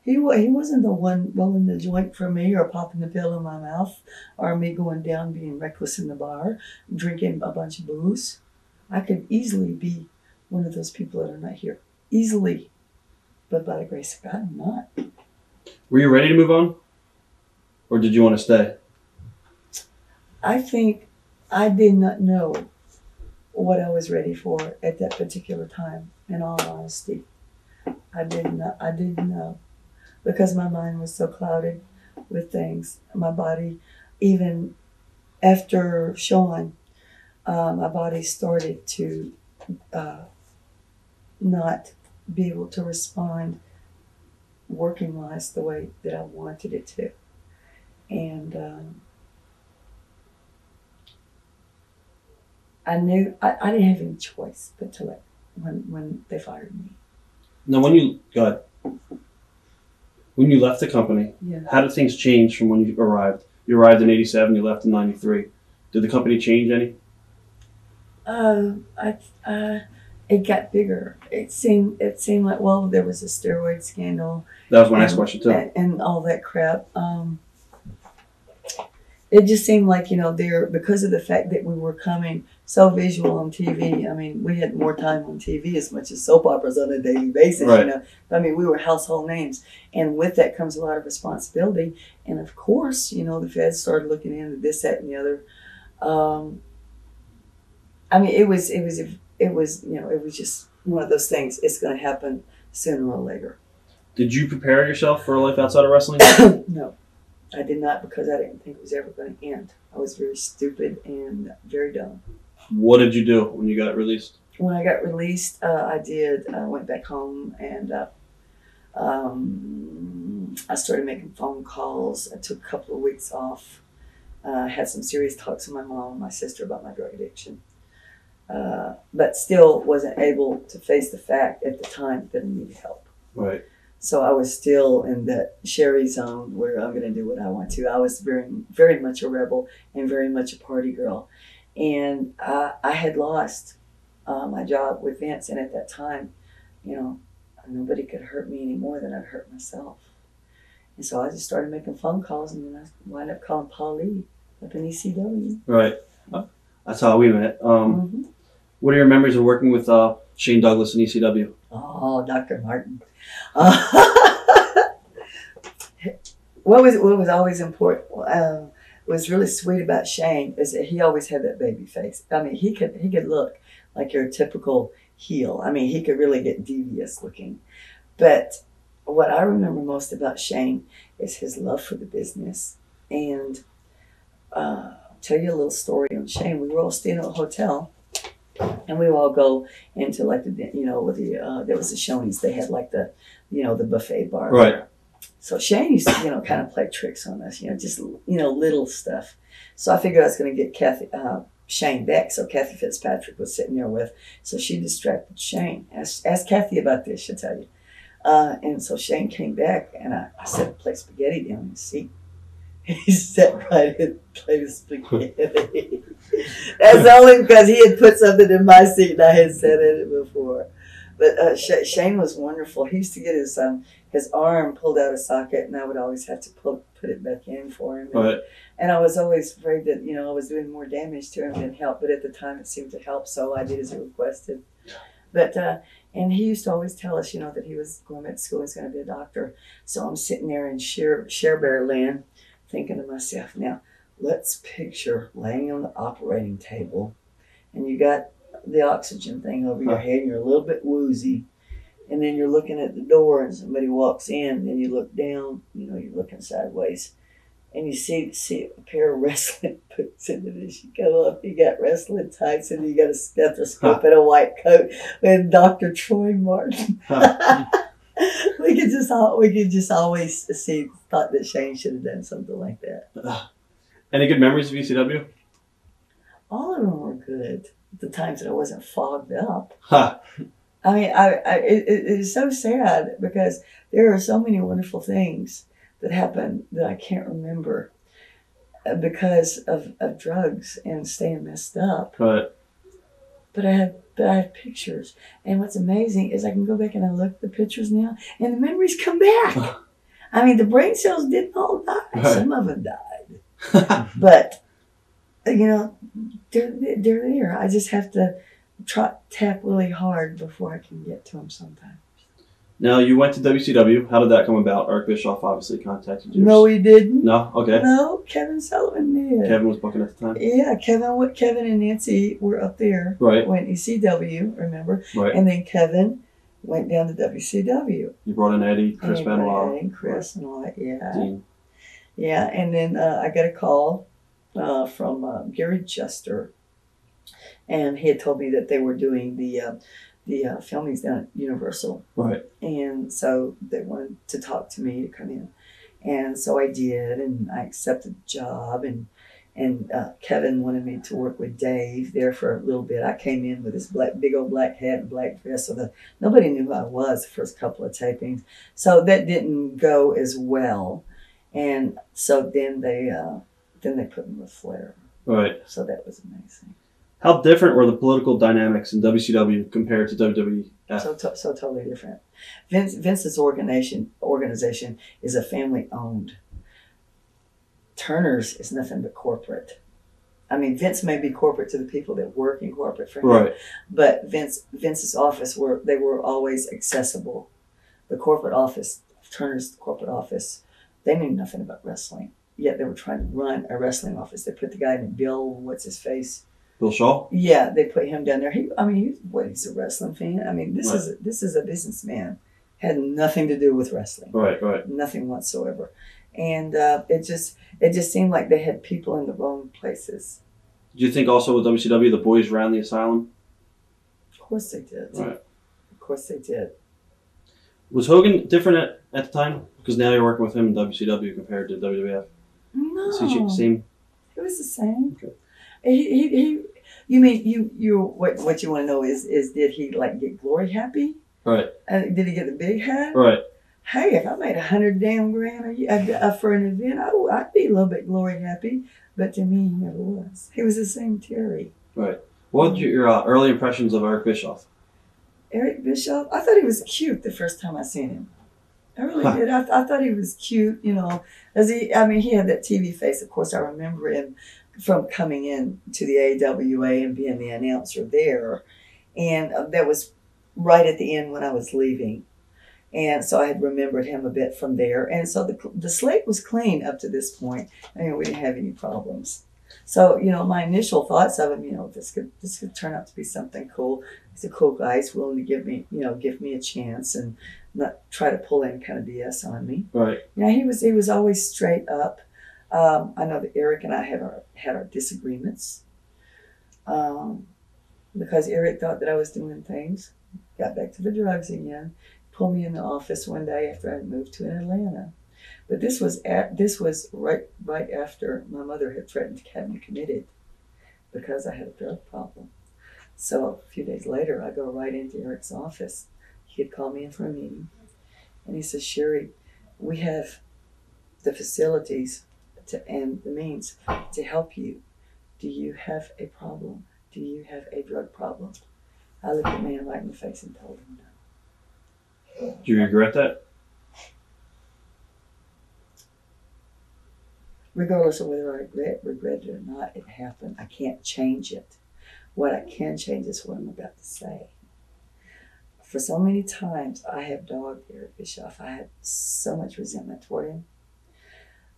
He wasn't the one rolling the joint for me or popping the pill in my mouth or me going down being reckless in the bar, drinking a bunch of booze. I could easily be one of those people that are not here. Easily. But by the grace of God, I'm not. Were you ready to move on? Or did you want to stay? I think I did not know what I was ready for at that particular time, in all honesty. I didn't know. Because my mind was so clouded with things. My body, even after Shawn, my body started to not be able to respond working-wise the way that I wanted it to. And I knew I didn't have any choice but to let when they fired me. Now, when you left the company, Yeah. how did things change from when you arrived? You arrived in '87. You left in '93. Did the company change any? It got bigger. It seemed like, well, there was a steroid scandal. That was my next question too. And all that crap. It just seemed like, because of the fact that we were coming so visual on TV. I mean, we had more time on TV as much as soap operas on a daily basis, Right. I mean, we were household names. And with that comes a lot of responsibility. And of course, the feds started looking into this, that, and the other. I mean, it was just one of those things. It's going to happen sooner or later. Did you prepare yourself for a life outside of wrestling? No, I did not, because I didn't think it was ever going to end. I was very stupid and very dumb. What did you do when you got released? When I got released, I went back home and I started making phone calls. I took a couple of weeks off. Had some serious talks with my mom and my sister about my drug addiction. But still wasn't able to face the fact at the time that I needed help. Right. So I was still in that Sherri zone where I'm going to do what I want to. I was very, very much a rebel and very much a party girl. And I had lost my job with Vince. And at that time, nobody could hurt me any more than I'd hurt myself. And so I just started making phone calls, and then I wound up calling Paul Lee up in ECW. Right. That's how we met. What are your memories of working with Shane Douglas in ECW? Oh, Dr. Martin. What was always important, was really sweet about Shane is that he always had that baby face. I mean, he could look like your typical heel. I mean, he could really get devious looking. But what I remember most about Shane is his love for the business. And I'll tell you a little story on Shane. We were all staying at a hotel. And we would all go into like there was the Shoney's. They had like the buffet bar. Right. So Shane used to, kind of play tricks on us, just, little stuff. So I figured I was going to get Shane back. So Kathy Fitzpatrick was sitting there with, so she distracted Shane. Ask Kathy about this, she'll tell you. And so Shane came back, and I set a plate of spaghetti down in his seat. He sat right in the plate of spaghetti. That's only because he had put something in my seat and I had sat in it before. But Shane was wonderful. He used to get his arm pulled out of socket, and I would always have to put it back in for him. Right. And I was always afraid that, I was doing more damage to him than help. But at the time, it seemed to help, so I did as he requested. But and he used to always tell us, that he was going back to school, he's going to be a doctor. So I'm sitting there in Share Bear land, thinking to myself, now let's picture laying on the operating table, and you got the oxygen thing over your head, and you're a little bit woozy, and then you're looking at the door, and somebody walks in, and you look down, you're looking sideways, and you see a pair of wrestling boots, and then as you go up, you got wrestling tights, and you got a stethoscope and a white coat with Dr. Troy Martin. We could just always thought that Shane should have done something like that. Any good memories of ECW? All of them were good. the times that I wasn't fogged up. Ha. I mean, it is so sad because there are so many wonderful things that happen that I can't remember because of drugs and staying messed up. Right. But I have pictures, and what's amazing is I can go back and I look at the pictures now, and the memories come back. I mean, the brain cells didn't all die; Right. some of them died, but you know, they're there. I just have to tap really hard before I can get to them sometimes. Now, you went to WCW. How did that come about? Eric Bischoff obviously contacted you. No, he didn't. No? Okay. No, Kevin Sullivan did. Kevin was booking at the time? Yeah, Kevin and Nancy were up there. Right. Went ECW, remember? Right. And then Kevin went down to WCW. You brought in Eddie, Chris Benoit. And Chris and all that, yeah. Dean. Yeah, and then I got a call from Gary Juster, and he had told me that they were doing the filmings down at Universal. Right. And so they wanted to talk to me to come in. And so I did, and I accepted the job, and Kevin wanted me to work with Dave there for a little bit. I came in with this big old black hat and black dress, so nobody knew who I was the first couple of tapings. So that didn't go as well. And so then they put me with Flair. Right. So that was amazing. How different were the political dynamics in WCW compared to WWF? So totally different. Vince's organization is a family owned. Turner's is nothing but corporate. I mean, Vince may be corporate to the people that work in corporate for him, right. But Vince's office they were always accessible. The corporate office, Turner's corporate office, they knew nothing about wrestling. Yet they were trying to run a wrestling office. They put the guy in Bill, what's his face? Bill Shaw? Yeah, they put him down there. He's a wrestling fan. I mean, this is a businessman. Had nothing to do with wrestling. Right, right. Nothing whatsoever. And it just seemed like they had people in the wrong places. Do you think also with WCW the boys ran the asylum? Of course they did. Right. Of course they did. Was Hogan different at the time? Because now you're working with him in WCW compared to WWF. No. Same? It was the same. Okay. You mean what you want to know is did he like get glory happy? Right. Did he get the big hat? Right. Hey, if I made $100 damn grand for an event, I'd be a little bit glory happy. But to me, he never was. He was the same Terry. Right. What were your early impressions of Eric Bischoff? Eric Bischoff, I thought he was cute the first time I seen him. I really did. I thought he was cute, you know. He had that TV face. Of course, I remember him from coming in to the AWA and being the announcer there. And that was right at the end when I was leaving. And so I had remembered him a bit from there. And so the slate was clean up to this point. I mean, we didn't have any problems. So, you know, my initial thoughts of him, you know, this could turn out to be something cool. He's a cool guy. He's willing to give me a chance and not try to pull any kind of BS on me. Right. Yeah, he was always straight up. I know that Eric and I had our disagreements because Eric thought that I was doing things. Got back to the drugs again. Pulled me in the office one day after I had moved to Atlanta. But this was right after my mother had threatened to have me committed because I had a drug problem. So a few days later, I go right into Eric's office. He had called me in for a meeting, and he says, "Sherri, we have the facilities and the means to help you. Do you have a problem? Do you have a drug problem?" I looked at the man right in the face and told him no. Do you regret that? Regardless of whether I regret it or not, it happened. I can't change it. What I can change is what I'm about to say. For so many times, I have dogged Eric Bischoff. I had so much resentment toward him.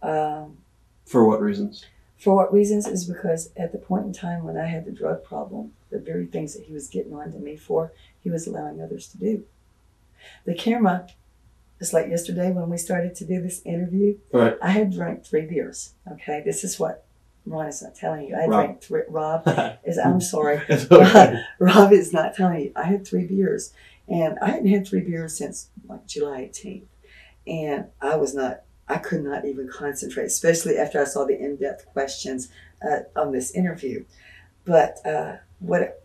For what reasons? For what reasons is because at the point in time when I had the drug problem, the very things that he was getting on to me for, he was allowing others to do. The camera, just like yesterday when we started to do this interview, right. I had drank 3 beers. Okay, this is what Ron is not telling you. I drank 3. I'm sorry. Okay. Rob is not telling you. I had 3 beers, and I hadn't had 3 beers since like July 18th, and I could not even concentrate, especially after I saw the in-depth questions on this interview. But what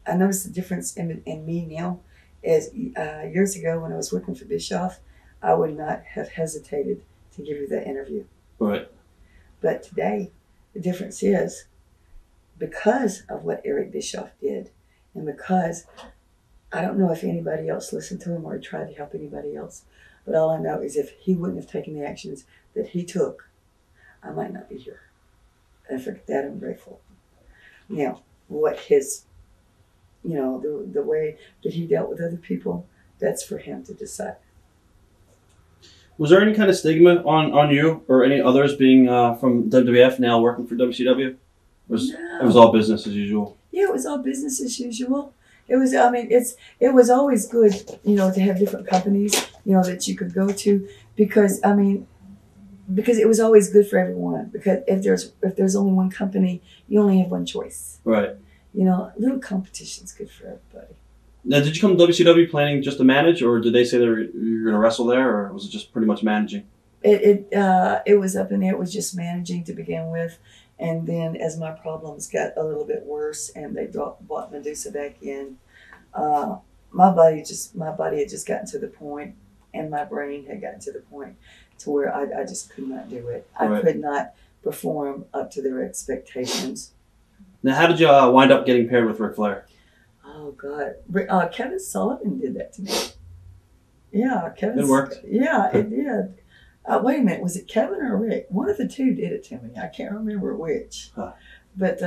I noticed the difference in me now is years ago when I was working for Bischoff, I would not have hesitated to give you that interview. Right. But today, the difference is because of what Eric Bischoff did, and because I don't know if anybody else listened to him or tried to help anybody else, but all I know is if he wouldn't have taken the actions that he took, I might not be here. And for that, I'm grateful. Now, what his, the way that he dealt with other people, that's for him to decide. Was there any kind of stigma on you or any others being from WWF now working for WCW? No. It was all business as usual? Yeah, it was all business as usual. It was, it was always good, to have different companies, that you could go to because it was always good for everyone. Because if there's only one company, you only have one choice. Right. Little competition's good for everybody. Now, did you come to WCW planning just to manage, or did they say you're going to wrestle there, or was it just pretty much managing? It was up in there. It was just managing to begin with, and then as my problems got a little bit worse, and they brought Medusa back in, my body had just gotten to the point, and my brain had gotten to the point to where I just could not do it. Right. I could not perform up to their expectations. Now, how did you wind up getting paired with Ric Flair? Oh God, Kevin Sullivan did that to me. Yeah, Kevin. It worked. Yeah, it did. Wait a minute, was it Kevin or Rick? One of the two did it to me. I can't remember which. Huh. But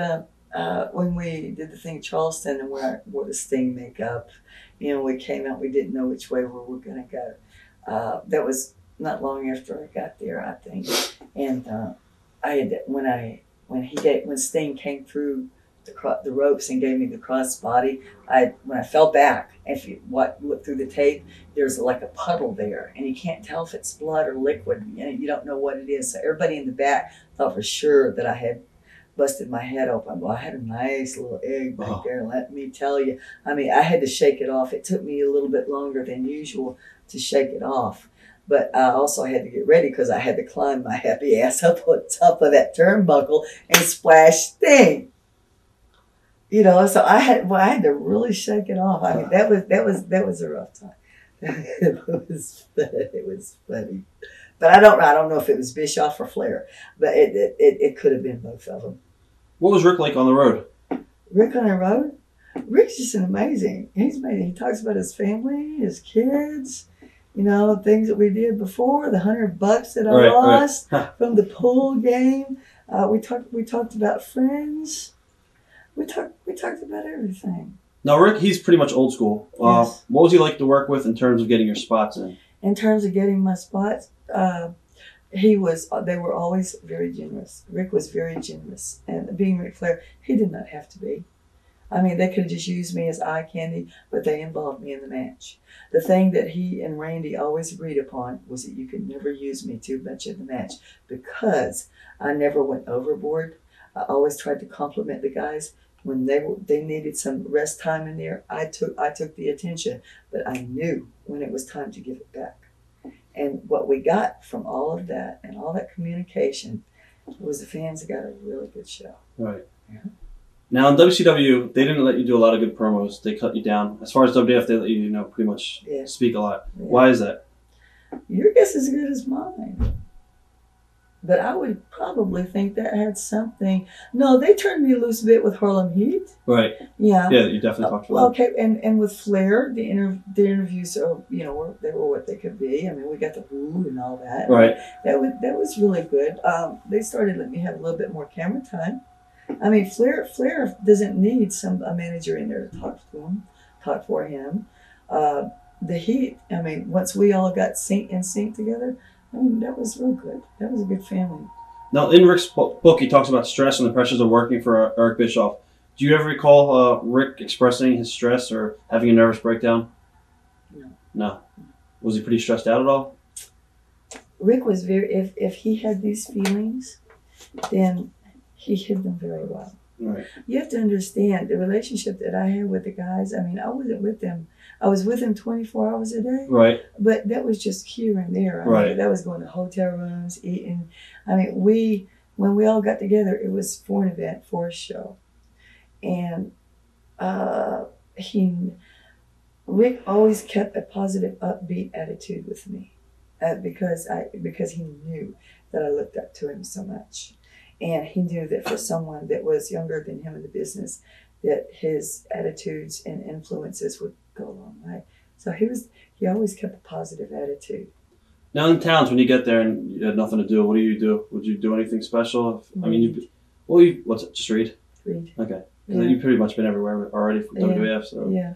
when we did the thing in Charleston and where I wore the Sting makeup, we came out. We didn't know which way we were going to go. That was not long after I got there, I think. And I had when Sting came through the ropes and gave me the crossbody, when I fell back, if you look through the tape, there's like a puddle there, and you can't tell if it's blood or liquid. You don't know what it is. So everybody in the back thought for sure that I had busted my head open. Well, I had a nice little egg back there, let me tell you. I had to shake it off. It took me a little bit longer than usual to shake it off. But I also had to get ready because I had to climb my happy ass up on top of that turnbuckle and splash Sting. So I had to really shake it off. That was a rough time. It was funny, but I don't know if it was Bischoff or Flair, but it could have been both of them. What was Rick like on the road? Rick on the road? Rick's just an amazing. He's amazing. He talks about his family, his kids, things that we did before, the $100 that I lost from the pool game. We talked about friends. We talked about everything. Now, Rick, he's pretty much old school. Yes. What was he like to work with in terms of getting your spots in? In terms of getting my spots, they were always very generous. Rick was very generous. And being Ric Flair, he did not have to be. They could have just used me as eye candy, but they involved me in the match. The thing that he and Randy always agreed upon was that you could never use me too much in the match because I never went overboard. I always tried to compliment the guys. When they needed some rest time in there, I took the attention, but I knew when it was time to give it back. And what we got from all of that and all that communication was the fans got a really good show. Right. Yeah. Now in WCW, they didn't let you do a lot of good promos. They cut you down. As far as WWF, they let you, pretty much speak a lot. Yeah. Why is that? Your guess is as good as mine. But I would probably think that had something. No, they turned me loose a bit with Harlem Heat. Right. Yeah. Yeah, you definitely talked about. Okay, and with Flair, the interviews, they were what they could be. We got the Who and all that. Right. That was really good. They started letting me have a little bit more camera time. Flair doesn't need a manager in there to talk for him. The Heat. Once we all got in sync together. That was real good. That was a good family. Now, in Rick's book, he talks about stress and the pressures of working for Eric Bischoff. Do you ever recall Rick expressing his stress or having a nervous breakdown? No. Was he pretty stressed out at all? Rick was if he had these feelings, then he hid them very well. Right. You have to understand the relationship that I had with the guys. I wasn't with them. I was with them 24 hours a day. Right. But that was just here and there. That was going to hotel rooms, eating. When we all got together, it was for an event, for a show. and Rick always kept a positive, upbeat attitude with me, because he knew that I looked up to him so much, and he knew that for someone that was younger than him in the business, that his attitudes and influences would go a long way. So he always kept a positive attitude. Now in towns, when you get there and you had nothing to do, what do you do? Would you do anything special? I mean, what's it? Just read? Read. Okay. Yeah. You've pretty much been everywhere already from WWF. So. Yeah.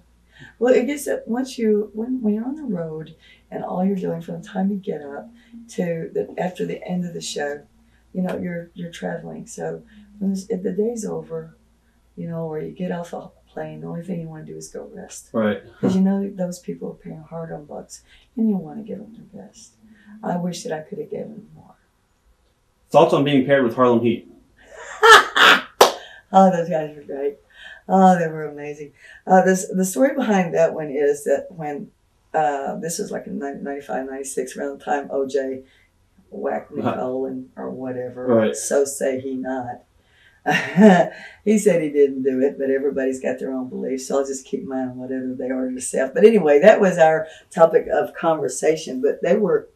Well, it gets that when you're on the road and all you're doing from the time you get up to after the end of the show, you're traveling. So if the day's over, or you get off a plane, the only thing you want to do is go rest. Right. Because those people are paying hard-earned bucks, and you want to give them their best. I wish that I could have given them more. Thoughts on being paired with Harlem Heat? Oh, those guys were great. Oh, they were amazing. The story behind that one is that when this was like in 95, 96, around the time OJ whacked Nicole or whatever, right. So say he not. He said he didn't do it, but everybody's got their own beliefs, so I'll just keep mine on whatever they are themselves. But anyway, that was our topic of conversation. But they were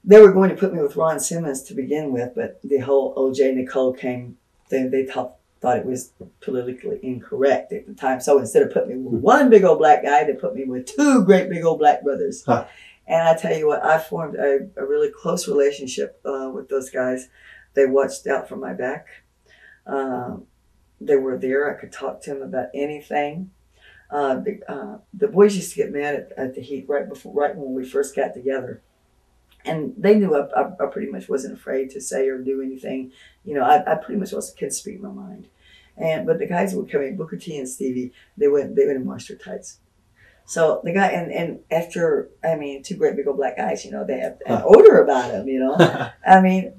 going to put me with Ron Simmons to begin with, but the whole OJ Nicole came. They thought it was politically incorrect at the time. So instead of putting me with one big old black guy, they put me with two great big old black brothers. Huh. And I tell you what, I formed a really close relationship with those guys. They watched out for my back. They were there. I could talk to them about anything. The boys used to get mad at the Heat right when we first got together. And they knew I pretty much wasn't afraid to say or do anything. I pretty much also could speak my mind. But the guys would come in, Booker T and Stevie, they went in monster tights. So the guy, and after, two great big old black guys, they have an odor about them, I mean,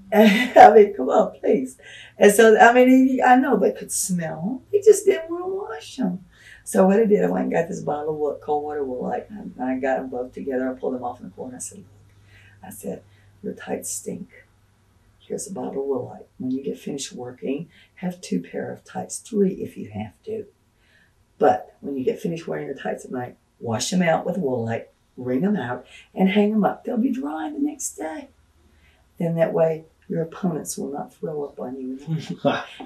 come on, please. And so, I know they could smell them. They just didn't want to wash them. So what I did, I went and got this bottle of cold water Woolite, and I got them both together. I pulled them off in the corner. I said, your tights stink. Here's a bottle of Woolite. When you get finished working, have 2 pair of tights, 3 if you have to. But when you get finished wearing your tights at night, wash them out with Woolite, wring them out, and hang them up. They'll be dry the next day. Then that way, your opponents will not throw up on you.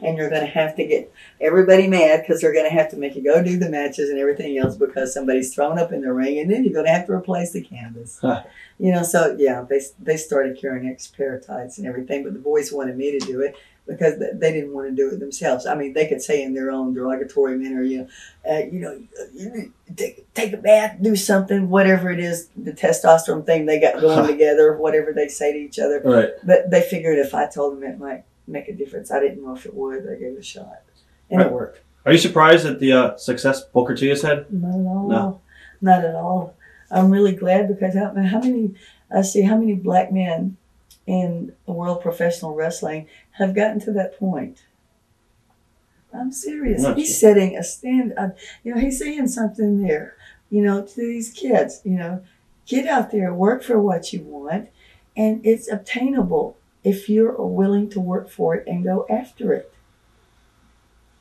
And you're going to have to get everybody mad because they're going to have to make you go do the matches and everything else because somebody's thrown up in the ring, and then you're going to have to replace the canvas. So yeah, they started carrying extra pair of tights and everything, but the boys wanted me to do it because they didn't want to do it themselves. They could say in their own derogatory manner, take a bath, do something, whatever it is, the testosterone thing they got going together, whatever they say to each other. Right. But they figured if I told them it might make a difference. I didn't know if it would, but I gave it a shot. And It worked. Are you surprised at the success Booker T has had? Not at all. No. Not at all. I'm really glad because I see how many black men in the world of professional wrestling have gotten to that point. I'm serious. He's setting a standard. He's saying something there, to these kids, get out there, work for what you want, and it's obtainable if you're willing to work for it and go after it.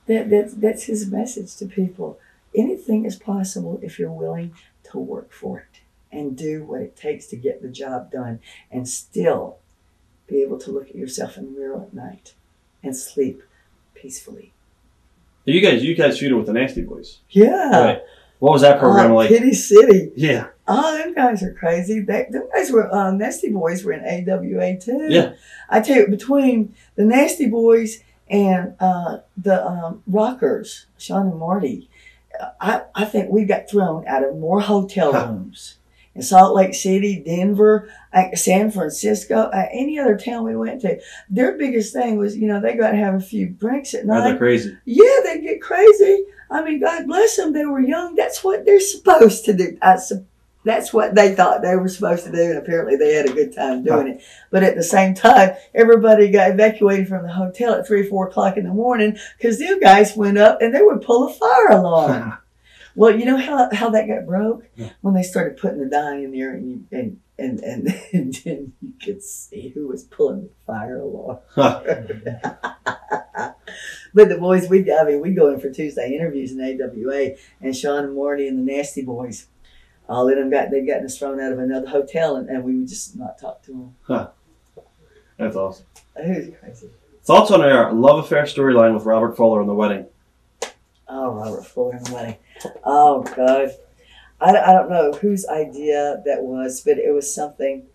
That's his message to people. Anything is possible if you're willing to work for it and do what it takes to get the job done and still be able to look at yourself in the mirror at night and sleep peacefully. You guys feuded with the Nasty Boys. Yeah. Right. What was that program like? Pity City. Yeah. Oh, them guys are crazy. Them guys were, Nasty Boys were in AWA too. Yeah. I tell you, between the Nasty Boys and the Rockers, Shawn and Marty, I think we got thrown out of more hotel rooms in Salt Lake City, Denver, San Francisco, any other town we went to. Their biggest thing was, they got to have a few drinks at night. They're crazy. Yeah, they get crazy. God bless them. They were young. That's what they're supposed to do. That's what they thought they were supposed to do, and apparently they had a good time doing it. But at the same time, everybody got evacuated from the hotel at 3 or 4 o'clock in the morning because them guys went up and they would pull a fire alarm. Well, you know how that got broke? Yeah. When they started putting the dye in there and then you could see who was pulling the fire alarm. But the boys, we go in for Tuesday interviews in AWA, and Shawn and Marty and the Nasty Boys, all of them they'd gotten us thrown out of another hotel, and we would just not talk to them. Huh. That's awesome. It was crazy. Thoughts on our love affair storyline with Robert Fuller and the wedding? Oh, Robert Fuller and the wedding. Oh, God. I don't know whose idea that was, but it was something.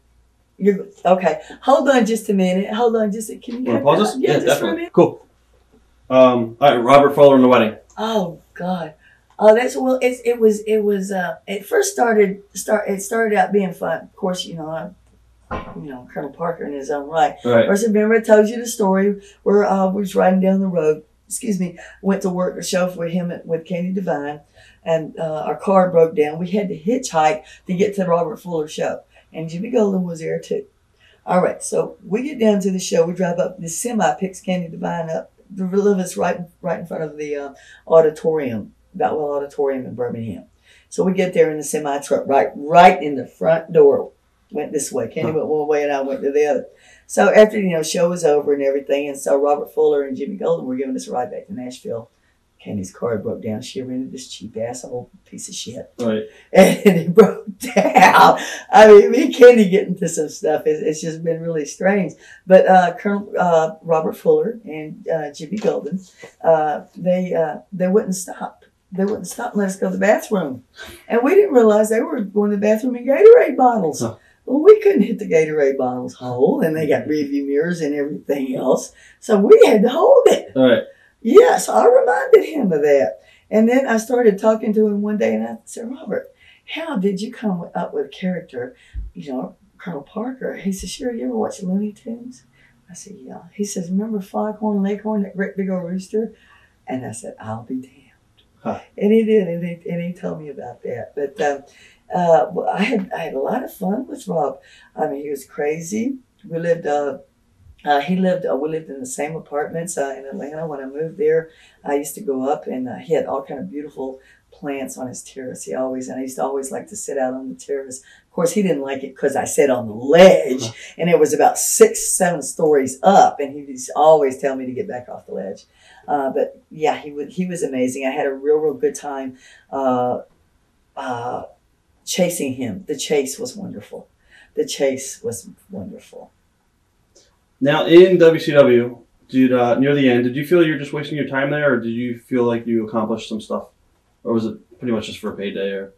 Okay, hold on just a minute. Hold on just a minute. Can you pause this? Yeah, just definitely. for a minute. Cool. All right, Robert Fuller and the wedding. Oh, God. Oh, that's it first started out being fun. Of course, Colonel Parker in his own right. Right. First, remember I told you the story where we was riding down the road. Went to work the show with him with Candy Devine, and our car broke down. We had to hitchhike to get to the Robert Fuller show, and Jimmy Golden was there too. All right, so we get down to the show. We drive up. The semi picks Candy Devine up. The us right in front of the auditorium, Boutwell Auditorium in Birmingham. So we get there in the semi truck, right in the front door. Went this way. Candy went one way, and I went to the other. So after, show was over and everything, and so Robert Fuller and Jimmy Golden were giving us a ride back to Nashville. Candy's car broke down. She rented this cheap ass old piece of shit. Right. And it broke down. I mean, me and Candy get into some stuff. It's just been really strange. But Colonel Robert Fuller and Jimmy Golden, they wouldn't stop. They wouldn't stop and let us go to the bathroom. And we didn't realize they were going to the bathroom in Gatorade bottles. Huh. Well, we couldn't hit the Gatorade bottles whole, and they got review mirrors and everything else. So we had to hold it. All right. Yes, I reminded him of that. And then I started talking to him one day, and I said, Robert, how did you come up with character, Colonel Parker? He said, sure, you ever watch Looney Tunes? I said, yeah. He says, remember Foghorn Leghorn, that great big old rooster? And I said, I'll be damned. Huh. And he did, and he told me about that. But I had a lot of fun with Rob. I mean, he was crazy. We lived we lived in the same apartments in Atlanta. When I moved there, I used to go up, and he had all kind of beautiful plants on his terrace. And I used to always like to sit out on the terrace. Of course, he didn't like it because I sat on the ledge, and it was about 6-7 stories up, and he would always tell me to get back off the ledge. But yeah, he was amazing. I had a real good time chasing him. The chase was wonderful. Now in WCW, near the end, did you feel you were just wasting your time there, or did you feel like you accomplished some stuff, or was it pretty much just for a payday? Or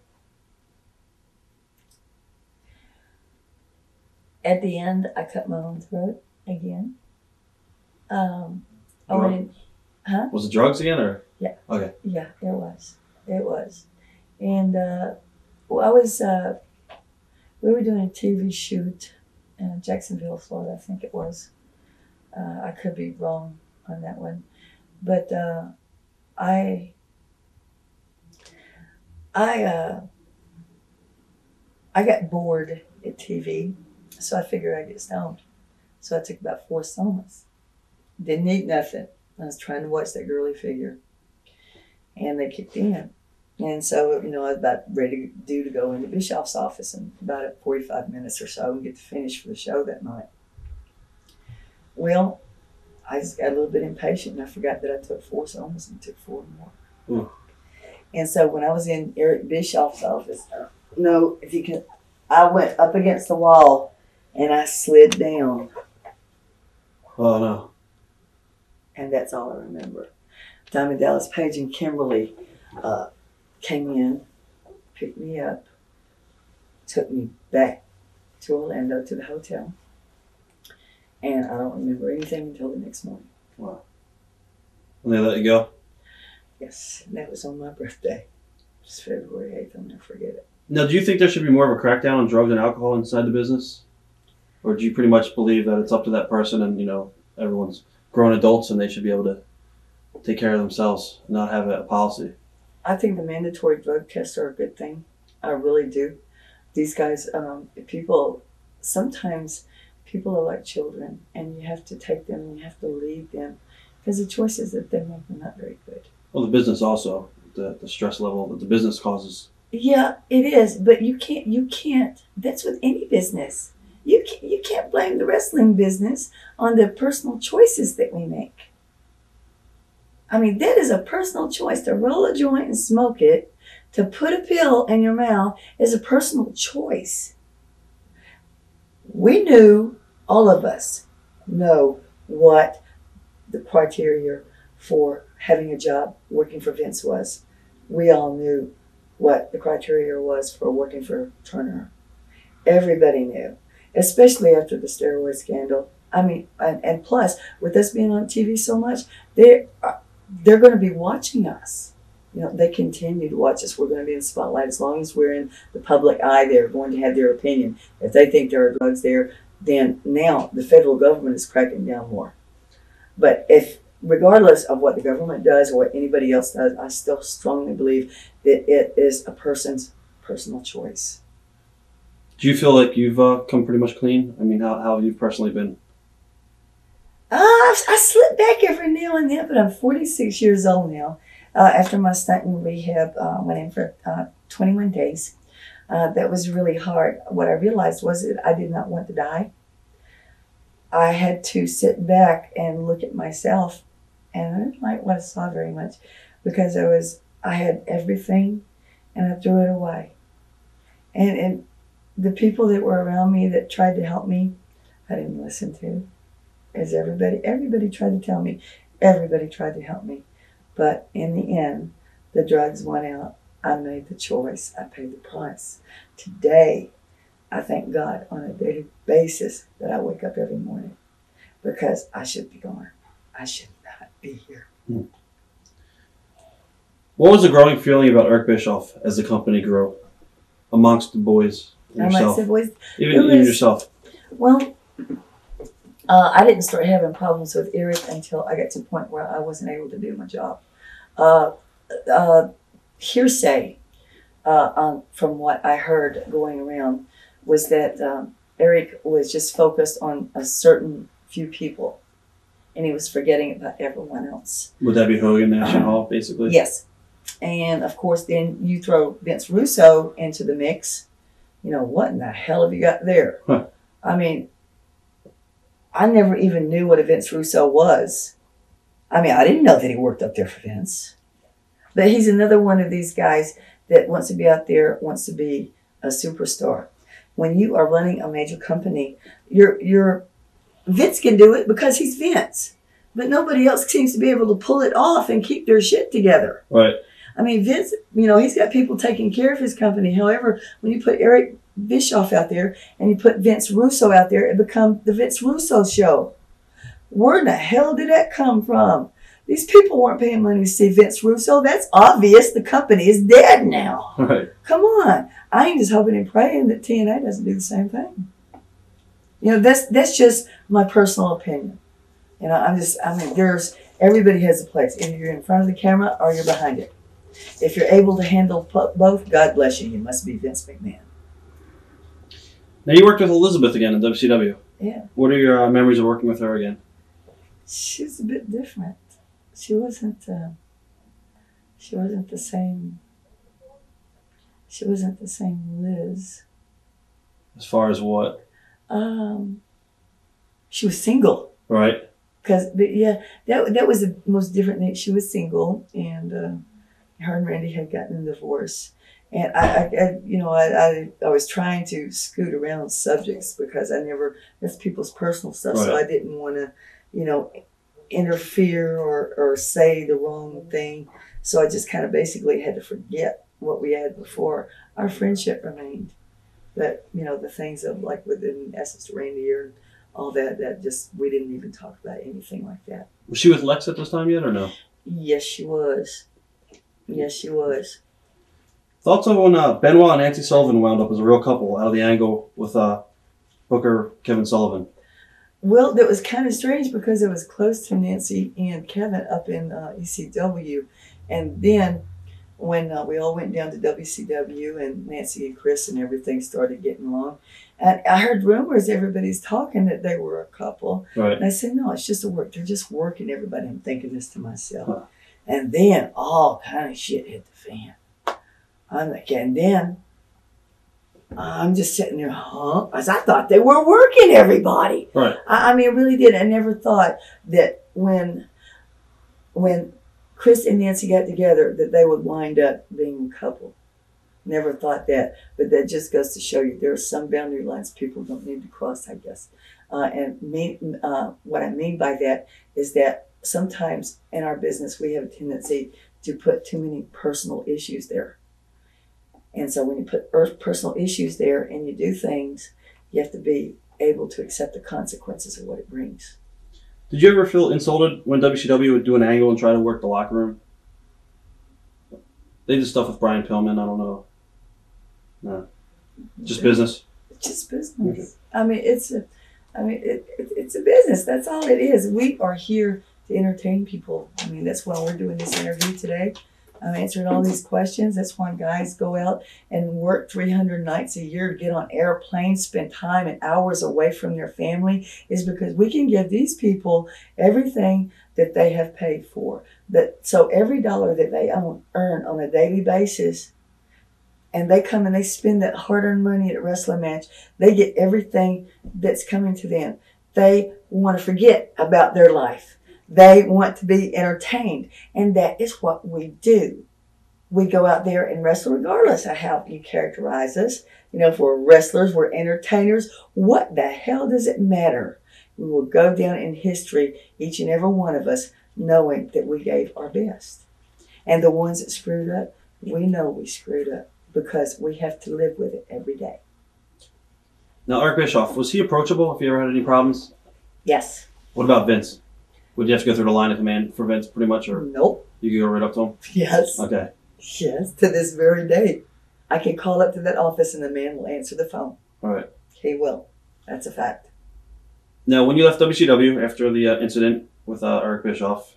at the end, I cut my own throat again. Was it drugs again, or? Yeah. Okay. Yeah, it was. And we were doing a TV shoot in Jacksonville, Florida, I think it was. I could be wrong on that one, but I got bored at TV, so I figured I'd get stoned. So I took about 4 somas. Didn't eat nothing. I was trying to watch that girly figure, and they kicked in. And so, I was about ready to go into Bischoff's office in about 45 minutes or so and get to finish for the show that night. Well, I just got a little bit impatient, and I forgot that I took 4 somas and took 4 more. And so when I was in Eric Bischoff's office, I went up against the wall, and I slid down. Oh, no. And that's all I remember. Diamond Dallas Page and Kimberly came in, picked me up, took me back to Orlando to the hotel. And I don't remember anything until the next morning. Wow. And they let you go? Yes, and that was on my birthday. It's February 8th, I'll never forget it. Now, do you think there should be more of a crackdown on drugs and alcohol inside the business? Or do you pretty much believe that it's up to that person and, everyone's grown adults and they should be able to take care of themselves and not have a policy? I think the mandatory drug tests are a good thing. I really do. These guys, sometimes people are like children, and you have to take them and you have to lead them because the choices that they make are not very good. Well, the business also, the stress level that the business causes. Yeah, it is, but you can't, that's with any business. You can't blame the wrestling business on the personal choices that we make. I mean, that is a personal choice. To roll a joint and smoke it, to put a pill in your mouth is a personal choice. We knew, all of us know what the criteria for having a job working for Vince was. We all knew what the criteria was for working for Turner. Everybody knew, especially after the steroid scandal. I mean, and plus, with us being on TV so much, they're going to be watching us. You know, they continue to watch us. We're going to be in the spotlight as long as we're in the public eye. They're going to have their opinion. If they think there are drugs there, then now the federal government is cracking down more. But regardless of what the government does or what anybody else does, I still strongly believe that it is a person's personal choice. Do you feel like you've come pretty much clean? I mean, how have you personally been? I slip back every now and then, but I'm 46 years old now. After my stint in rehab, went in for 21 days. That was really hard. What I realized was that I did not want to die. I had to sit back and look at myself, and I didn't like what I saw very much, because I had everything, and I threw it away. And the people that were around me that tried to help me, I didn't listen to. As everybody tried to tell me, everybody tried to help me. But in the end, the drugs went out. I made the choice. I paid the price. Today, I thank God on a daily basis that I wake up every morning, because I should be gone. I should not be here. What was the growing feeling about Eric Bischoff as the company grew amongst the boys and yourself? Amongst the boys? Even yourself. Well, I didn't start having problems with Eric until I got to the point where I wasn't able to do my job. Hearsay, from what I heard going around, was that Eric was just focused on a certain few people, and he was forgetting about everyone else. Would that be Hogan, Nash, and Hall, basically? Yes. And, of course, then you throw Vince Russo into the mix. You know, what in the hell have you got there? Huh. I mean, I never even knew what a Vince Russo was. I mean, I didn't know that he worked up there for Vince. But he's another one of these guys that wants to be out there, wants to be a superstar. When you are running a major company, Vince can do it because he's Vince. But nobody else seems to be able to pull it off and keep their shit together. Right. I mean, Vince, you know, he's got people taking care of his company. However, when you put Eric Bischoff out there and you put Vince Russo out there, it becomes the Vince Russo show. Where in the hell did that come from? These people weren't paying money to see Vince Russo. That's obvious. The company is dead now. Right. Come on. I ain't just hoping and praying that TNA doesn't do the same thing. You know, that's just my personal opinion. You know, everybody has a place. Either you're in front of the camera or you're behind it. If you're able to handle both, God bless you. You must be Vince McMahon. Now, you worked with Elizabeth again in WCW. Yeah. What are your memories of working with her again? She was a bit different. She wasn't the same. She wasn't the same Liz. As far as what? She was single. Right. That was the most different thing. She was single, and her and Randy had gotten a divorce. And I was trying to scoot around subjects because that's people's personal stuff. Right. So I didn't want to, interfere or say the wrong thing. So I just kind of basically had to forget what we had before. Our friendship remained. But, the things of like within essence Randy or all that we didn't even talk about anything like that. Was she with Lex at this time yet or no? Yes, she was. Yes, she was. Thoughts on when Benoit and Nancy Sullivan wound up as a real couple out of the angle with Booker, Kevin Sullivan? Well, that was kind of strange because it was close to Nancy and Kevin up in ECW. And then when we all went down to WCW and Nancy and Chris and everything started getting along, and I heard rumors, everybody's talking that they were a couple. Right. And I said, no, it's just a work. They're just working everybody. I'm thinking this to myself. Huh. And then all kind of shit hit the fan. And then I'm just sitting there, because I thought they were working everybody. Right. I really did. I never thought that when Chris and Nancy got together that they would wind up being a couple. Never thought that, but that just goes to show you there are some boundary lines people don't need to cross, I guess. What I mean by that is that sometimes in our business we have a tendency to put too many personal issues there. And so when you put personal issues there and you do things, you have to be able to accept the consequences of what it brings. Did you ever feel insulted when WCW would do an angle and try to work the locker room? They did stuff with Brian Pillman, I don't know. No. Just business? Just business. Okay. I mean, it's a business. That's all it is. We are here to entertain people. I mean, that's why we're doing this interview today. I'm answering all these questions. That's why guys go out and work 300 nights a year to get on airplanes, spend time and hours away from their family, is because we can give these people everything that they have paid for. So every dollar that they earn on a daily basis, and they come and they spend that hard-earned money at a wrestling match, they get everything that's coming to them. They want to forget about their life. They want to be entertained. And that is what we do. We go out there and wrestle regardless of how you characterize us. You know, if we're wrestlers, we're entertainers. What the hell does it matter? We will go down in history, each and every one of us, knowing that we gave our best. And the ones that screwed up, we know we screwed up because we have to live with it every day. Now, Eric Bischoff, was he approachable if you ever had any problems? Yes. What about Vince? Would you have to go through the line of command for Vince pretty much? Or nope. You could go right up to him? Yes. Okay. Yes, to this very day. I can call up to that office and the man will answer the phone. All right. He will. That's a fact. Now, when you left WCW after the incident with Eric Bischoff,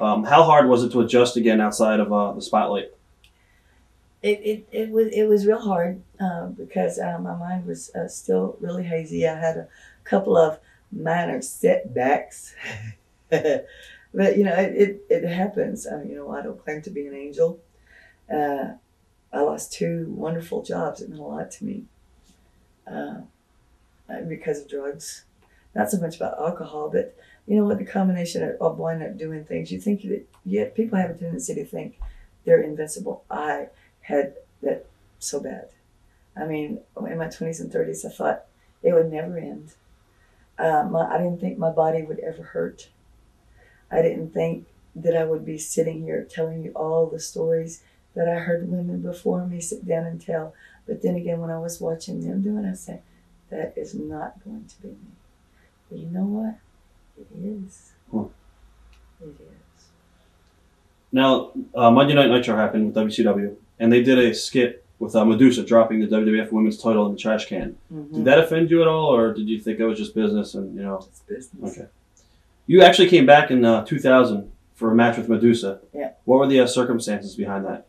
how hard was it to adjust again outside of the spotlight? It was real hard because my mind was still really hazy. I had a couple of minor setbacks, but you know it happens. You know, I don't claim to be an angel. I lost 2 wonderful jobs. It meant a lot to me because of drugs. Not so much about alcohol, but you know what, the combination of winding up doing things. You think that people have a tendency to think they're invincible. I had that so bad. I mean, in my 20s and 30s, I thought it would never end. I didn't think my body would ever hurt. I didn't think that I would be sitting here telling you all the stories that I heard women before me sit down and tell. But then again, when I was watching them do it, I said, that is not going to be me. But you know what? It is. It is. Now, Monday Night Nitro happened with WCW, and they did a skit with Medusa dropping the WWF Women's title in the trash can. Did that offend you at all, or did you think it was just business? And you know, it's business. Okay. You actually came back in 2000 for a match with Medusa. Yeah. What were the circumstances behind that?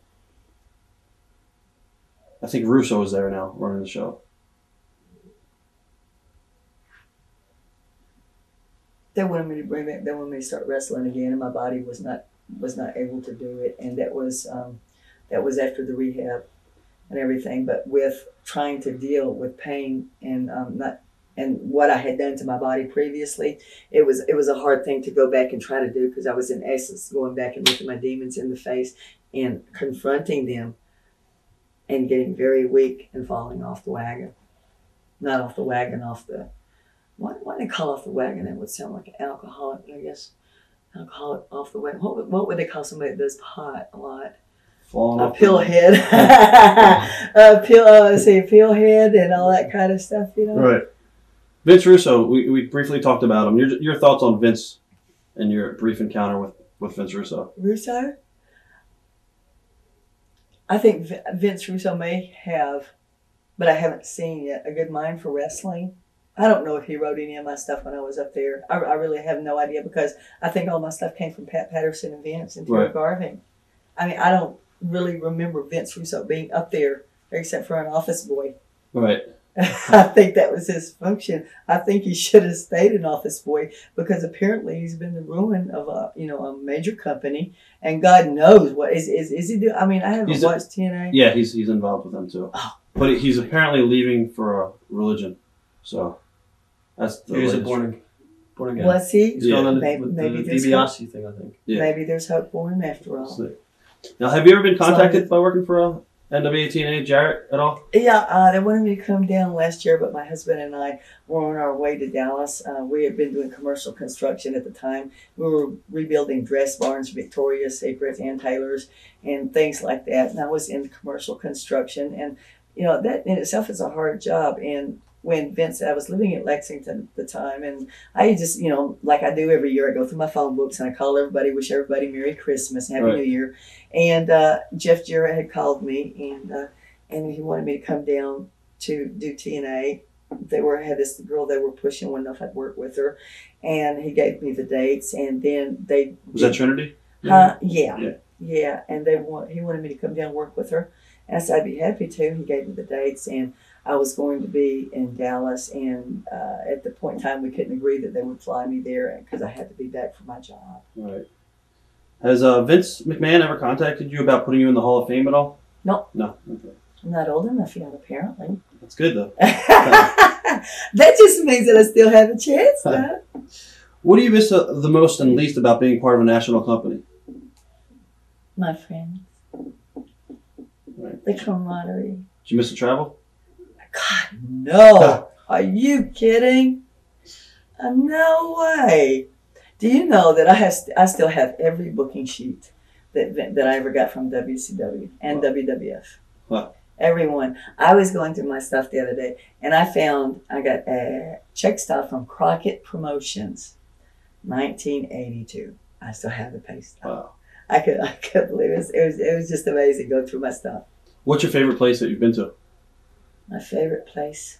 I think Russo is there now running the show. They wanted me to bring back. They wanted me to start wrestling again, and my body was not able to do it. And that was after the rehab and everything. But with trying to deal with pain and what I had done to my body previously, it was a hard thing to go back and try to do, because I was in essence going back and looking my demons in the face and confronting them and getting very weak and falling off the wagon. Not off the wagon, off the... What do they call off the wagon? That would sound like an alcoholic, I guess. Alcoholic off the wagon. What would they call somebody that does pot a lot? A pill head. a pill head and all that kind of stuff, you know? Right. Vince Russo, we briefly talked about him. Your thoughts on Vince and your brief encounter with Vince Russo? Russo? I think Vince Russo may have, but I haven't seen yet, a good mind for wrestling. I don't know if he wrote any of my stuff when I was up there. I really have no idea, because I think all my stuff came from Pat Patterson and Vince and Terry Garvin. I mean, I don't really remember Vince Russo being up there except for an office boy. Right. I think that was his function. I think he should have stayed an office boy, because apparently he's been the ruin of a major company, and God knows what is he doing. I mean, I haven't watched TNA. Yeah, he's involved with them too. Oh. But he's apparently leaving for a religion. So that's the he was a born born again. Was he? He's going on Maybe the there's DiBiase thing, I think. Yeah. Maybe there's hope for him after all. Now, have you ever been contacted by working for NWA TNA, Jarrett, at all? Yeah, they wanted me to come down last year, but my husband and I were on our way to Dallas. We had been doing commercial construction at the time. We were rebuilding dress barns, Victoria's Secret, and Taylor's, and things like that. And I was in commercial construction, and that in itself is a hard job. And when I was living in Lexington at the time, and I just, like I do every year, I go through my phone books and I call everybody, wish everybody Merry Christmas, Happy New Year. And Jeff Jarrett had called me, and he wanted me to come down to do TNA. They had this girl they were pushing, wanted to know if I'd work with her, and he gave me the dates, and then Was that Trinity? Yeah. And he wanted me to come down and work with her, and I said I'd be happy to. He gave me the dates, and I was going to be in Dallas, and at the point in time we couldn't agree that they would fly me there because I had to be back for my job. Right. Has Vince McMahon ever contacted you about putting you in the Hall of Fame at all? No. No. Okay. I'm not old enough yet, apparently. That's good, though. That just means that I still have a chance, though. What do you miss the most and least about being part of a national company? My friends. Right. The camaraderie. Did you miss the travel? God, no. Are you kidding? No way. Do you know that I still have every booking sheet that I ever got from WCW and WWF? Wow. Everyone. I was going through my stuff the other day, and I got a check stub from Crockett Promotions, 1982. I still have the pay stub. Wow. I couldn't believe it. It was just amazing going through my stuff. What's your favorite place that you've been to? My favorite place.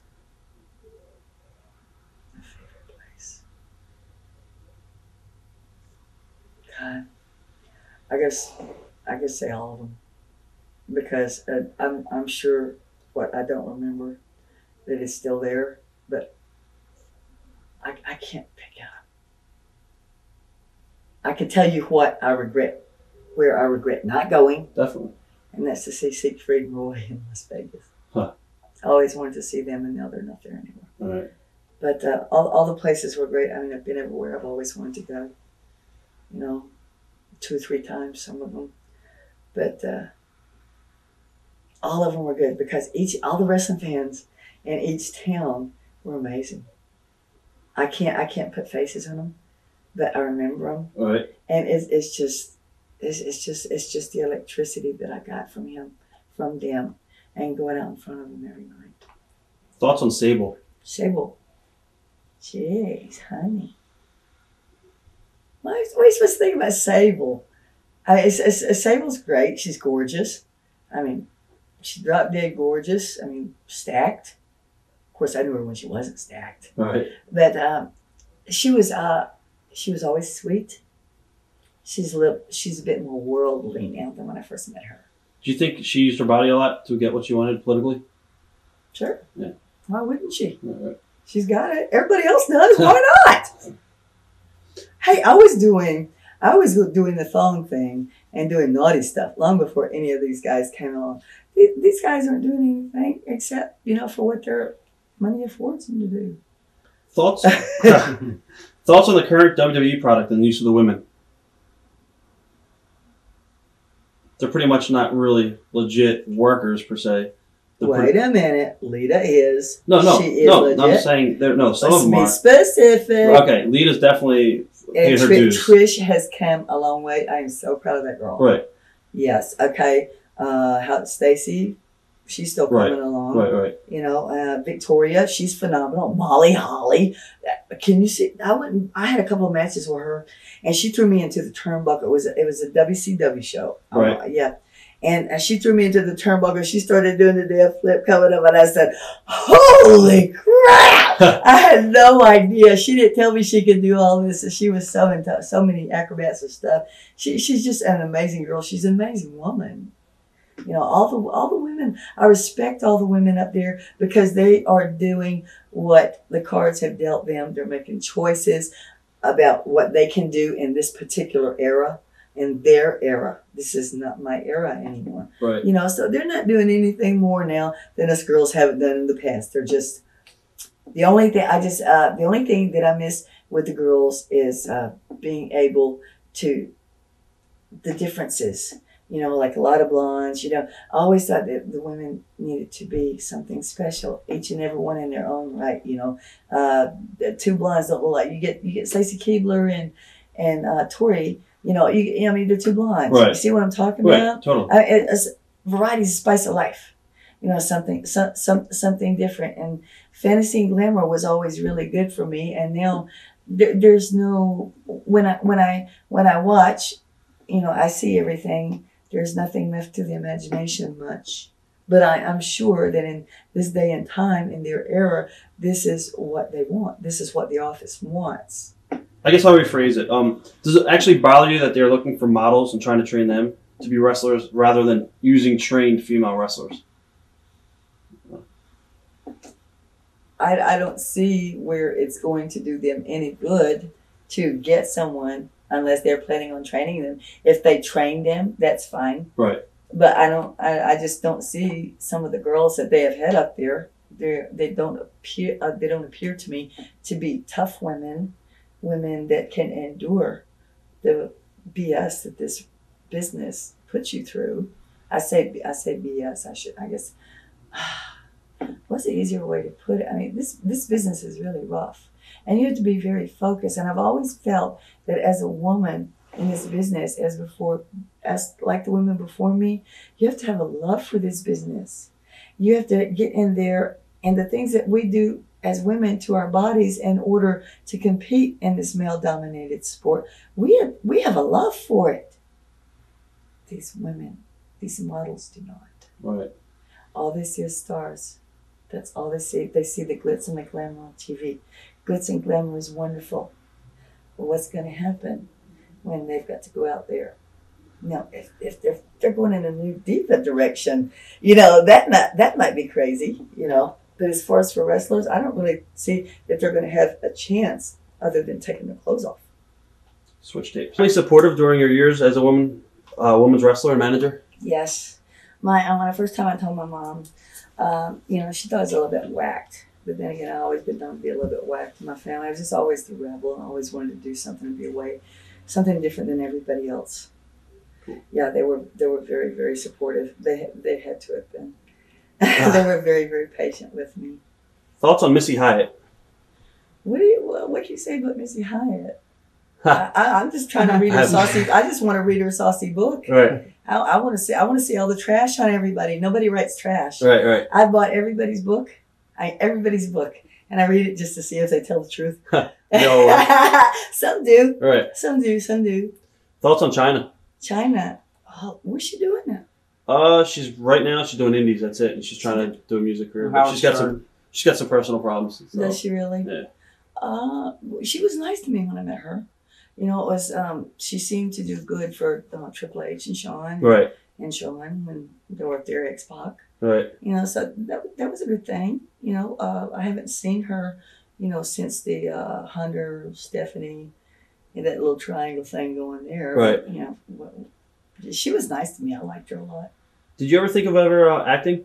God, I guess say all of them, because I'm sure what I don't remember that is still there, but I can't pick out. I can tell you what I regret, where I regret not going. Definitely. And that's to see Siegfried and Roy in Las Vegas. Huh. I always wanted to see them, and now they're not there anymore. All right. But all the places were great. I mean, I've been everywhere I've always wanted to go. 2 or 3 times, some of them. But all of them were good because all the wrestling fans in each town were amazing. I can't put faces on them, but I remember them. All right. And it's just the electricity that I got from them, and going out in front of them every night. Thoughts on Sable? Sable. Jeez, honey. What are you supposed to think about Sable? Sable's great. She's gorgeous. I mean, she's drop dead gorgeous. I mean, stacked. Of course, I knew her when she wasn't stacked. Right. But she was always sweet. She's a bit more worldly now than when I first met her. Do you think she used her body a lot to get what she wanted politically? Sure. Yeah. Why wouldn't she? Right. She's got it. Everybody else does. Why not? Hey, I was doing the thong thing and doing naughty stuff long before any of these guys came along. These guys aren't doing anything except, for what their money affords them to do. Thoughts? Thoughts on the current WWE product and the use of the women? They're pretty much not really legit workers per se. Wait a minute, Lita is. No, she is legit. I'm saying some of them are. Let's be specific. Okay, Lita's definitely paid And her dues. Trish has come a long way. I am so proud of that girl. Right. Yes. Okay. Stacy, she's still coming along. Right. Victoria, she's phenomenal. Molly Holly, can you see? I had a couple of matches with her, and she threw me into the turnbuckle. It was a WCW show. Right. Yeah. And she threw me into the turnbuckle. She started doing the death flip coming up, and I said, "Holy crap!" I had no idea. She didn't tell me she could do all this. She was so into so many acrobats and stuff. She's just an amazing girl. She's an amazing woman. All the women. I respect all the women up there because they are doing what the cards have dealt them. They're making choices about what they can do in this particular era. In their era. This is not my era anymore. Right. So they're not doing anything more now than us girls haven't done in the past. They're just the only thing that I miss with the girls is being able to, the differences. You know, like a lot of blondes, you know, I always thought that the women needed to be something special, each and every one in their own right, you know. The two blondes don't look like, you get Stacey Keebler and Tori, you know, I mean, they're two blondes. Right. You see what I'm talking Right, about? totally. It's variety is the spice of life. You know, something different. And fantasy and glamour was always really good for me. And now there's no, when I watch, you know, I see everything. There's nothing left to the imagination much. But I'm sure that in this day and time, in their era, this is what they want. This is what the office wants. I guess I'll rephrase it. Does it actually bother you that they're looking for models and trying to train them to be wrestlers rather than using trained female wrestlers? I don't see where it's going to do them any good to get someone unless they're planning on training them. If they train them, that's fine. Right. But I just don't see some of the girls that they have had up there. They don't appear to me to be tough women that can endure the BS that this business puts you through. I say BS. I guess. What's the easier way to put it? I mean, this business is really rough, and you have to be very focused. And I've always felt that as a woman in this business, as like the women before me, you have to have a love for this business. You have to get in there, and the things that we do as women to our bodies in order to compete in this male-dominated sport, we have a love for it. These women, these models do not. Right. All they see is stars. That's all they see. They see the glitz and the glamour on TV. Glitz and glamour is wonderful. But what's going to happen when they've got to go out there? Now, if they're going in a new diva direction, you know, that might be crazy, you know. But as far as for wrestlers, I don't really see that they're going to have a chance other than taking their clothes off. Switch tapes. Really supportive during your years as a woman's wrestler and manager? Yes. When the first time I told my mom, you know, she thought I was a little bit whacked. But then again, I've always been known to be a little bit whacked in my family. I was just always the rebel and always wanted to do something and be away, something different than everybody else. Cool. Yeah, they were very, very supportive. They had to have been. They were very, very patient with me. Thoughts on Missy Hyatt? What do you say about Missy Hyatt? I'm just trying to read her saucy. I just want to read her saucy book. Right. I want to see all the trash on everybody. Nobody writes trash. Right. Right. I bought everybody's book. Everybody's book, and I read it just to see if they tell the truth. No. Some do. Right. Some do. Thoughts on China? China. Oh, what's she doing now? She's doing indies. That's it, and she's trying to do a music career. Howard But she's got some personal problems. So. Does she really? Yeah. She was nice to me when I met her. You know, it was she seemed to do good for Triple H and Shawn. Right. And Shawn when they were up there, X-Pac. Right. You know, so that was a good thing. You know, I haven't seen her, you know, since the Hunter, Stephanie, and that little triangle thing going there. Right. But, you know, she was nice to me. I liked her a lot. Did you ever think of ever acting?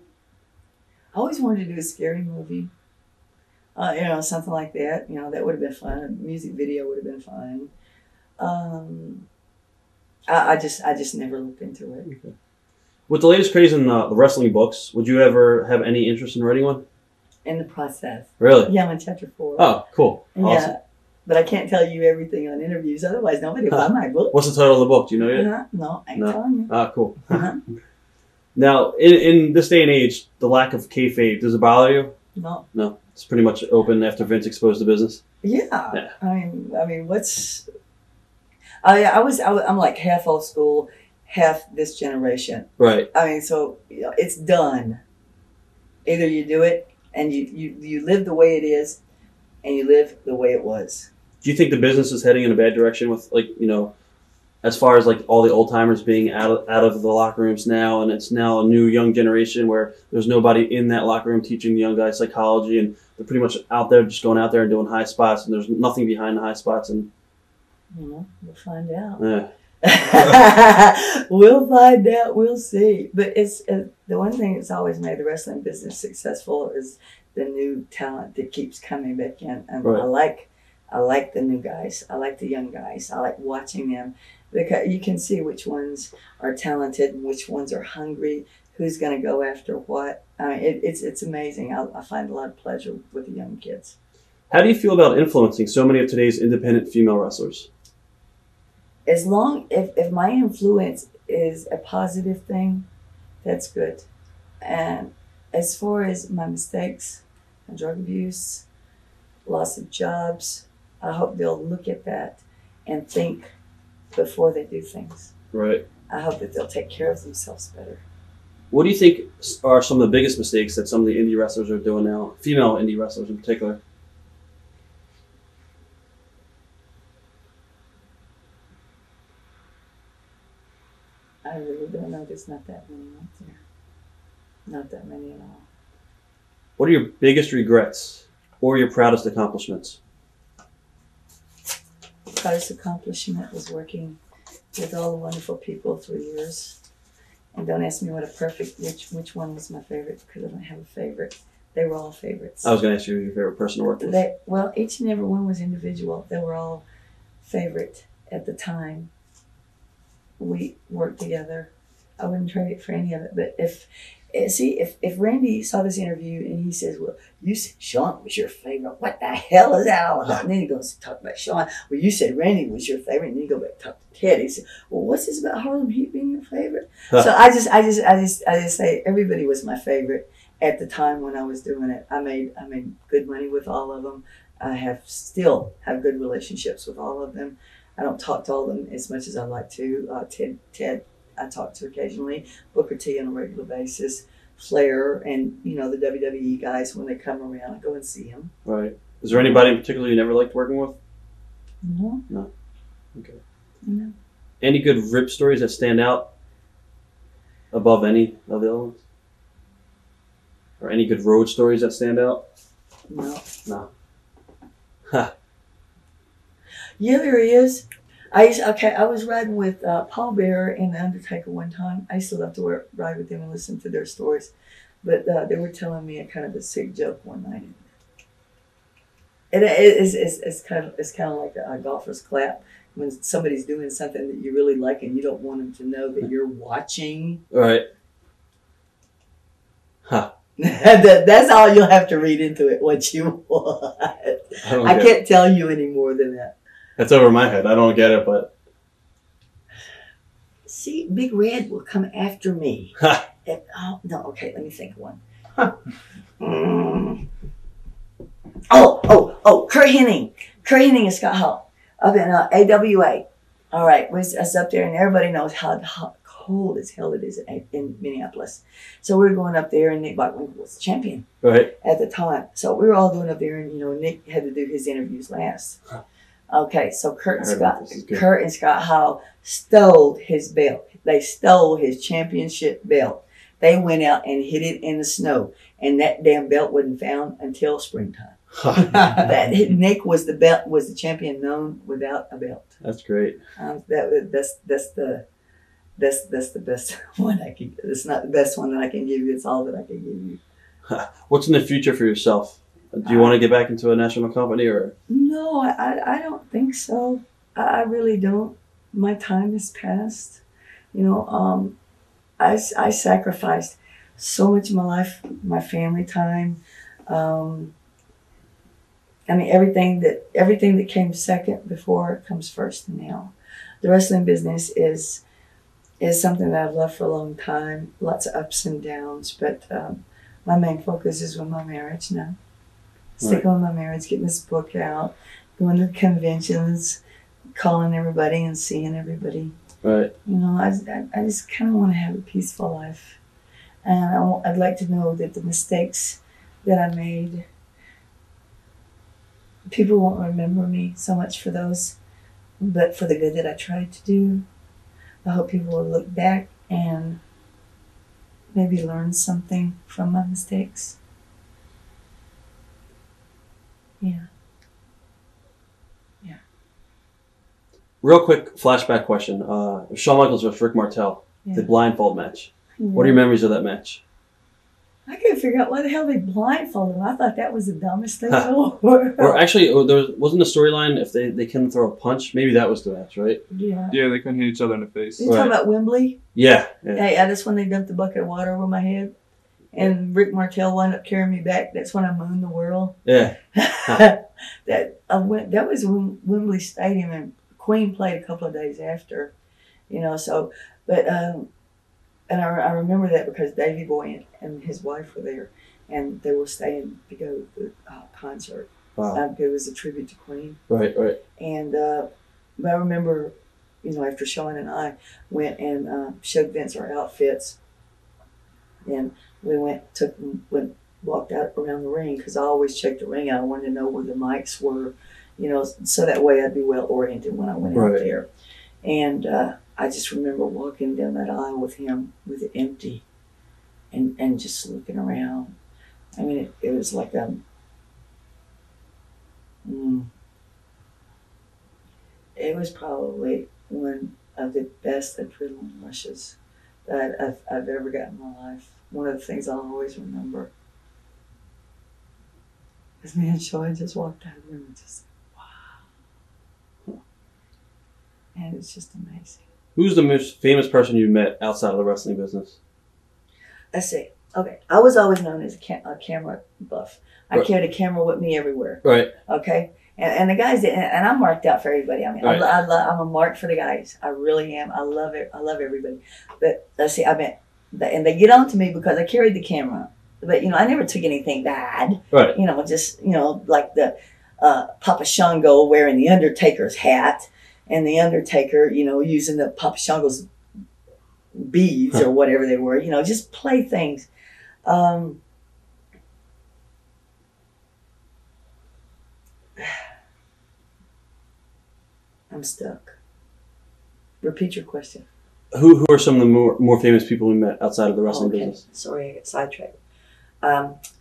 I always wanted to do a scary movie. You know, something like that. You know, that would have been fun. A music video would have been fun. I just never looked into it. Okay. With the latest craze in the wrestling books, would you ever have any interest in writing one? In the process. Really? Yeah, I'm in chapter 4. Oh, cool. Awesome. Yeah, but I can't tell you everything on interviews. Otherwise, nobody will buy my book. What's the title of the book? Do you know yet? No, I ain't telling you. Ah, cool. Now, in this day and age, the lack of kayfabe, does it bother you? No. No. It's pretty much open after Vince exposed the business. Yeah. I mean, what's? I'm like half old school, half this generation. Right. I mean, so you know, it's done. Either you do it and you live the way it is, and you live the way it was. Do you think the business is heading in a bad direction with, like, you know, as far as like all the old timers being out of the locker rooms now, and it's now a new young generation where there's nobody in that locker room teaching the young guys psychology, and they're pretty much out there just going out there and doing high spots, and there's nothing behind the high spots, and we'll find out. Yeah. We'll find out. We'll see. But it's the one thing that's always made the wrestling business successful is the new talent that keeps coming back in, and right. I like the new guys. I like the young guys. I like watching them because you can see which ones are talented and which ones are hungry, who's going to go after what. I mean, it's amazing. I find a lot of pleasure with the young kids. How do you feel about influencing so many of today's independent female wrestlers? As long if my influence is a positive thing, that's good. And as far as my mistakes, drug abuse, loss of jobs, I hope they'll look at that and think before they do things. Right. I hope that they'll take care of themselves better. What do you think are some of the biggest mistakes that some of the indie wrestlers are doing now, female indie wrestlers in particular? I really don't know. There's not that many out there. Not that many at all. What are your biggest regrets or your proudest accomplishments? Proudest accomplishment was working with all the wonderful people for years. And don't ask me which one was my favorite, because I don't have a favorite. They were all favorites. I was going to ask you your favorite person to work with. Well, each and every one was individual. They were all favorite at the time. We worked together. I wouldn't trade it for any of it. But if Randy saw this interview and he says, well, you said Shawn was your favorite. What the hell is that all about? And then he goes to talk about Shawn. Well, you said Randy was your favorite. And then you go back to talk to Ted. He said, well, what's this about Harlem Heat being your favorite? So I just say everybody was my favorite at the time when I was doing it. I made good money with all of them. I still have good relationships with all of them. I don't talk to all of them as much as I'd like to. Ted I talk to occasionally, Booker T on a regular basis, Flair, and the WWE guys when they come around, I go and see them. Right. Is there anybody in particular you never liked working with? No. No. Okay. No. Any good rip stories that stand out above any of the other ones? Or any good road stories that stand out? No. No. Ha. Yeah, there is. I was riding with Paul Bearer and The Undertaker one time. I used to love to ride with them and listen to their stories. But they were telling me a kind of a sick joke one night. And it's kind of like a golfer's clap when somebody's doing something that you really like and you don't want them to know that you're watching. Right. Huh. That's all you'll have to read into it, what you want. I can't tell you any more than that. That's over my head. I don't get it, but... See, Big Red will come after me. Oh, no, okay, let me think of one. Oh, Kurt Hennig. Kurt Hennig and Scott Hall up in AWA. All right, we're up there, and everybody knows how cold as hell it is in Minneapolis. So we were going up there, and Nick Bockwinkel was the champion at the time. So we were all going up there, and Nick had to do his interviews last. Okay, so Kurt and Scott Hall stole his belt. They stole his championship belt. They went out and hid it in the snow, and that damn belt wasn't found until springtime. Nick was the champion known without a belt. That's great. That's the best one I can. It's not the best one that I can give you. It's all that I can give you. What's in the future for yourself? Do you want to get back into a national company or? No, I don't think so. I really don't. My time has passed. I sacrificed so much of my life, my family time. Everything that came second before comes first now. The wrestling business is something that I've loved for a long time. Lots of ups and downs, but my main focus is with my marriage now. Sticking with my marriage, getting this book out, going to conventions, calling everybody and seeing everybody. Right. I just kind of want to have a peaceful life. And I'd like to know that the mistakes that I made, people won't remember me so much for those, but for the good that I tried to do. I hope people will look back and maybe learn something from my mistakes. Yeah. Real quick flashback question. Shawn Michaels versus Ric Martel, the blindfold match. Yeah. What are your memories of that match? I couldn't figure out why the hell they blindfolded him. I thought that was the dumbest thing in the world. Or actually, there wasn't a storyline if they couldn't throw a punch. Maybe that was the match, right? Yeah. Yeah, they couldn't hit each other in the face. You talking about Wembley? Yeah. Yeah, that's when they dumped the bucket of water over my head. And Ric Martel wound up carrying me back. That's when I mooned the world. Yeah. That was Wembley Stadium, and Queen played a couple of days after, so, but, and I remember that because Davey Boy and his wife were there, and they were staying to go to the concert. Wow. It was a tribute to Queen. Right. And, but I remember, after Shawn and I went and showed Vince our outfits, and we walked out around the ring, because I always checked the ring out. I wanted to know where the mics were, so that way I'd be well oriented when I went out there. And I just remember walking down that aisle with him with it empty, and just looking around. I mean, it was like it was probably one of the best adrenaline rushes that I've ever got in my life. One of the things I'll always remember. Because me and Shawn just walked out of the room and just, wow. And it's just amazing. Who's the most famous person you met outside of the wrestling business? Let's see. Okay. I was always known as a camera buff. I carried a camera with me everywhere. Right. Okay. And the guys, and I'm marked out for everybody. I mean, right. I'm a mark for the guys. I really am. I love it. I love everybody. But let's see, and they get on to me because I carried the camera. But, I never took anything bad. Right. Just, like the Papa Shango wearing the Undertaker's hat, and the Undertaker, using the Papa Shango's beads or whatever they were, just play things. I'm stuck. Repeat your question. Who are some of the more famous people we met outside of the wrestling business? Sorry, I got sidetracked.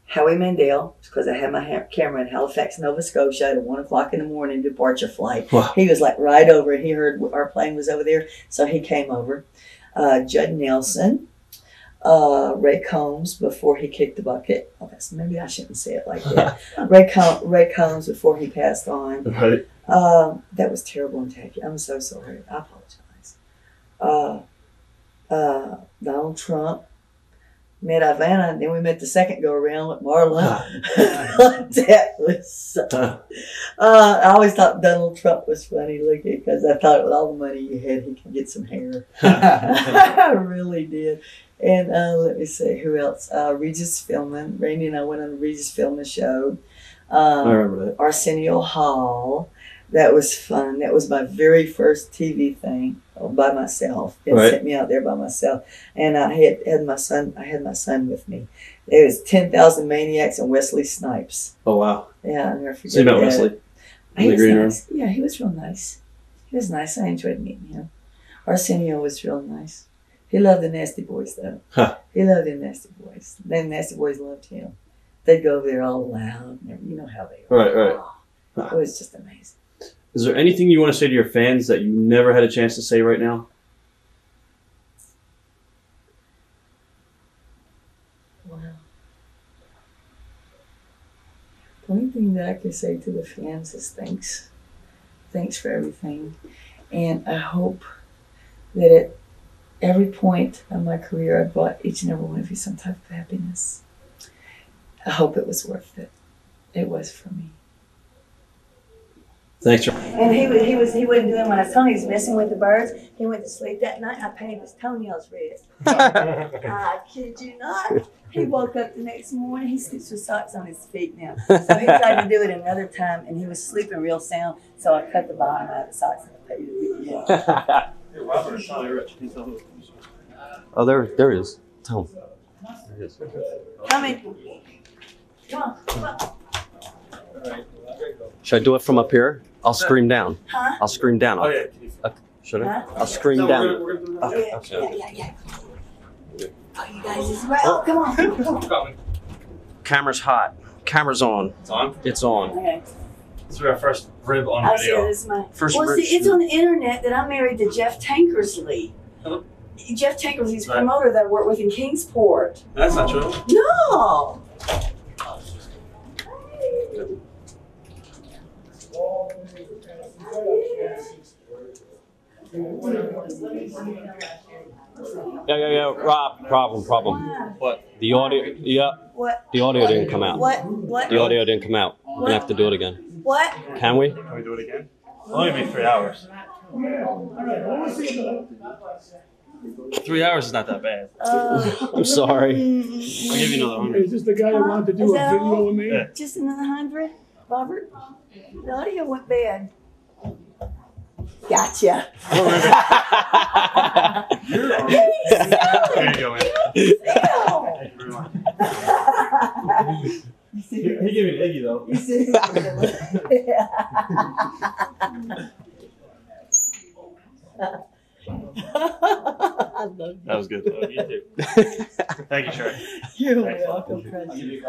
Howie Mandel, because I had my camera in Halifax, Nova Scotia at a 1 o'clock in the morning departure flight. Wow. He was like right over. He heard our plane was over there, so he came over. Judd Nelson, Ray Combs before he kicked the bucket. Oh, maybe I shouldn't say it like that. Ray Combs before he passed on. Right. That was terrible and tacky. I'm so sorry. I apologize. Donald Trump. Met Ivana, and then we met the second go around with Marla. That was I always thought Donald Trump was funny looking, because I thought with all the money he had, he could get some hair. I really did. And let me see, who else? Regis Philbin. Randy and I went on the Regis Philbin show. I remember that. Arsenio Hall. That was fun. That was my very first TV thing by myself. It sent me out there by myself, and I had my son. I had my son with me. There was 10,000 Maniacs and Wesley Snipes. Oh wow! Yeah, I never forget. So you met Wesley in the green room? Yeah, he was real nice. He was nice. I enjoyed meeting him. Arsenio was real nice. He loved the Nasty Boys though. Huh. He loved the Nasty Boys. The Nasty Boys loved him. They'd go over there all loud. You know how they are. Right. Oh, it was just amazing. Is there anything you want to say to your fans that you never had a chance to say right now? Wow. The only thing that I can say to the fans is thanks. Thanks for everything. And I hope that at every point of my career, I brought each and every one of you some type of happiness. I hope it was worth it. It was for me. Thanks. And he wouldn't do it when I was telling him he was messing with the birds. He went to sleep that night. I painted his toenails red. I kid you not. He woke up the next morning. He sleeps with socks on his feet now. So he tried to do it another time, and he was sleeping real sound. So I cut the bottom out of the socks and painted it. Yeah. Hey, Robert, Shawnee Rich. Oh, there he is. Tell him. There he is. Come in. Come on. Should I do it from up here? I'll scream down. Huh? I'll scream down. Oh, yeah. Should I? Huh? I'll scream down. We're gonna do that. Yeah. Oh, you guys as well. Come on. Camera's hot. Camera's on. It's on? It's on. Okay. This is our first rib on I'll video. this is my First well, rib. see, it's on the internet that I'm married to Jeff Tankersley. Jeff Tanker's his promoter that I worked with in Kingsport. That's not true. No. Yeah. Rob, problem. What? The audio, What? the audio didn't come out. What? The audio didn't come out. We're gonna have to do it again. What? Can we? Can we do it again? It'll only be 3 hours. 3 hours is not that bad. I'm sorry. I'll give you another 100. Is this the guy that wanted to do a video with me? Yeah. Just another 100, Robert? The audio went bad. Gotcha. There you go, man. Thank you very much. He gave me an Iggy, though. That was good. Thank you, Sherri. You're welcome, President.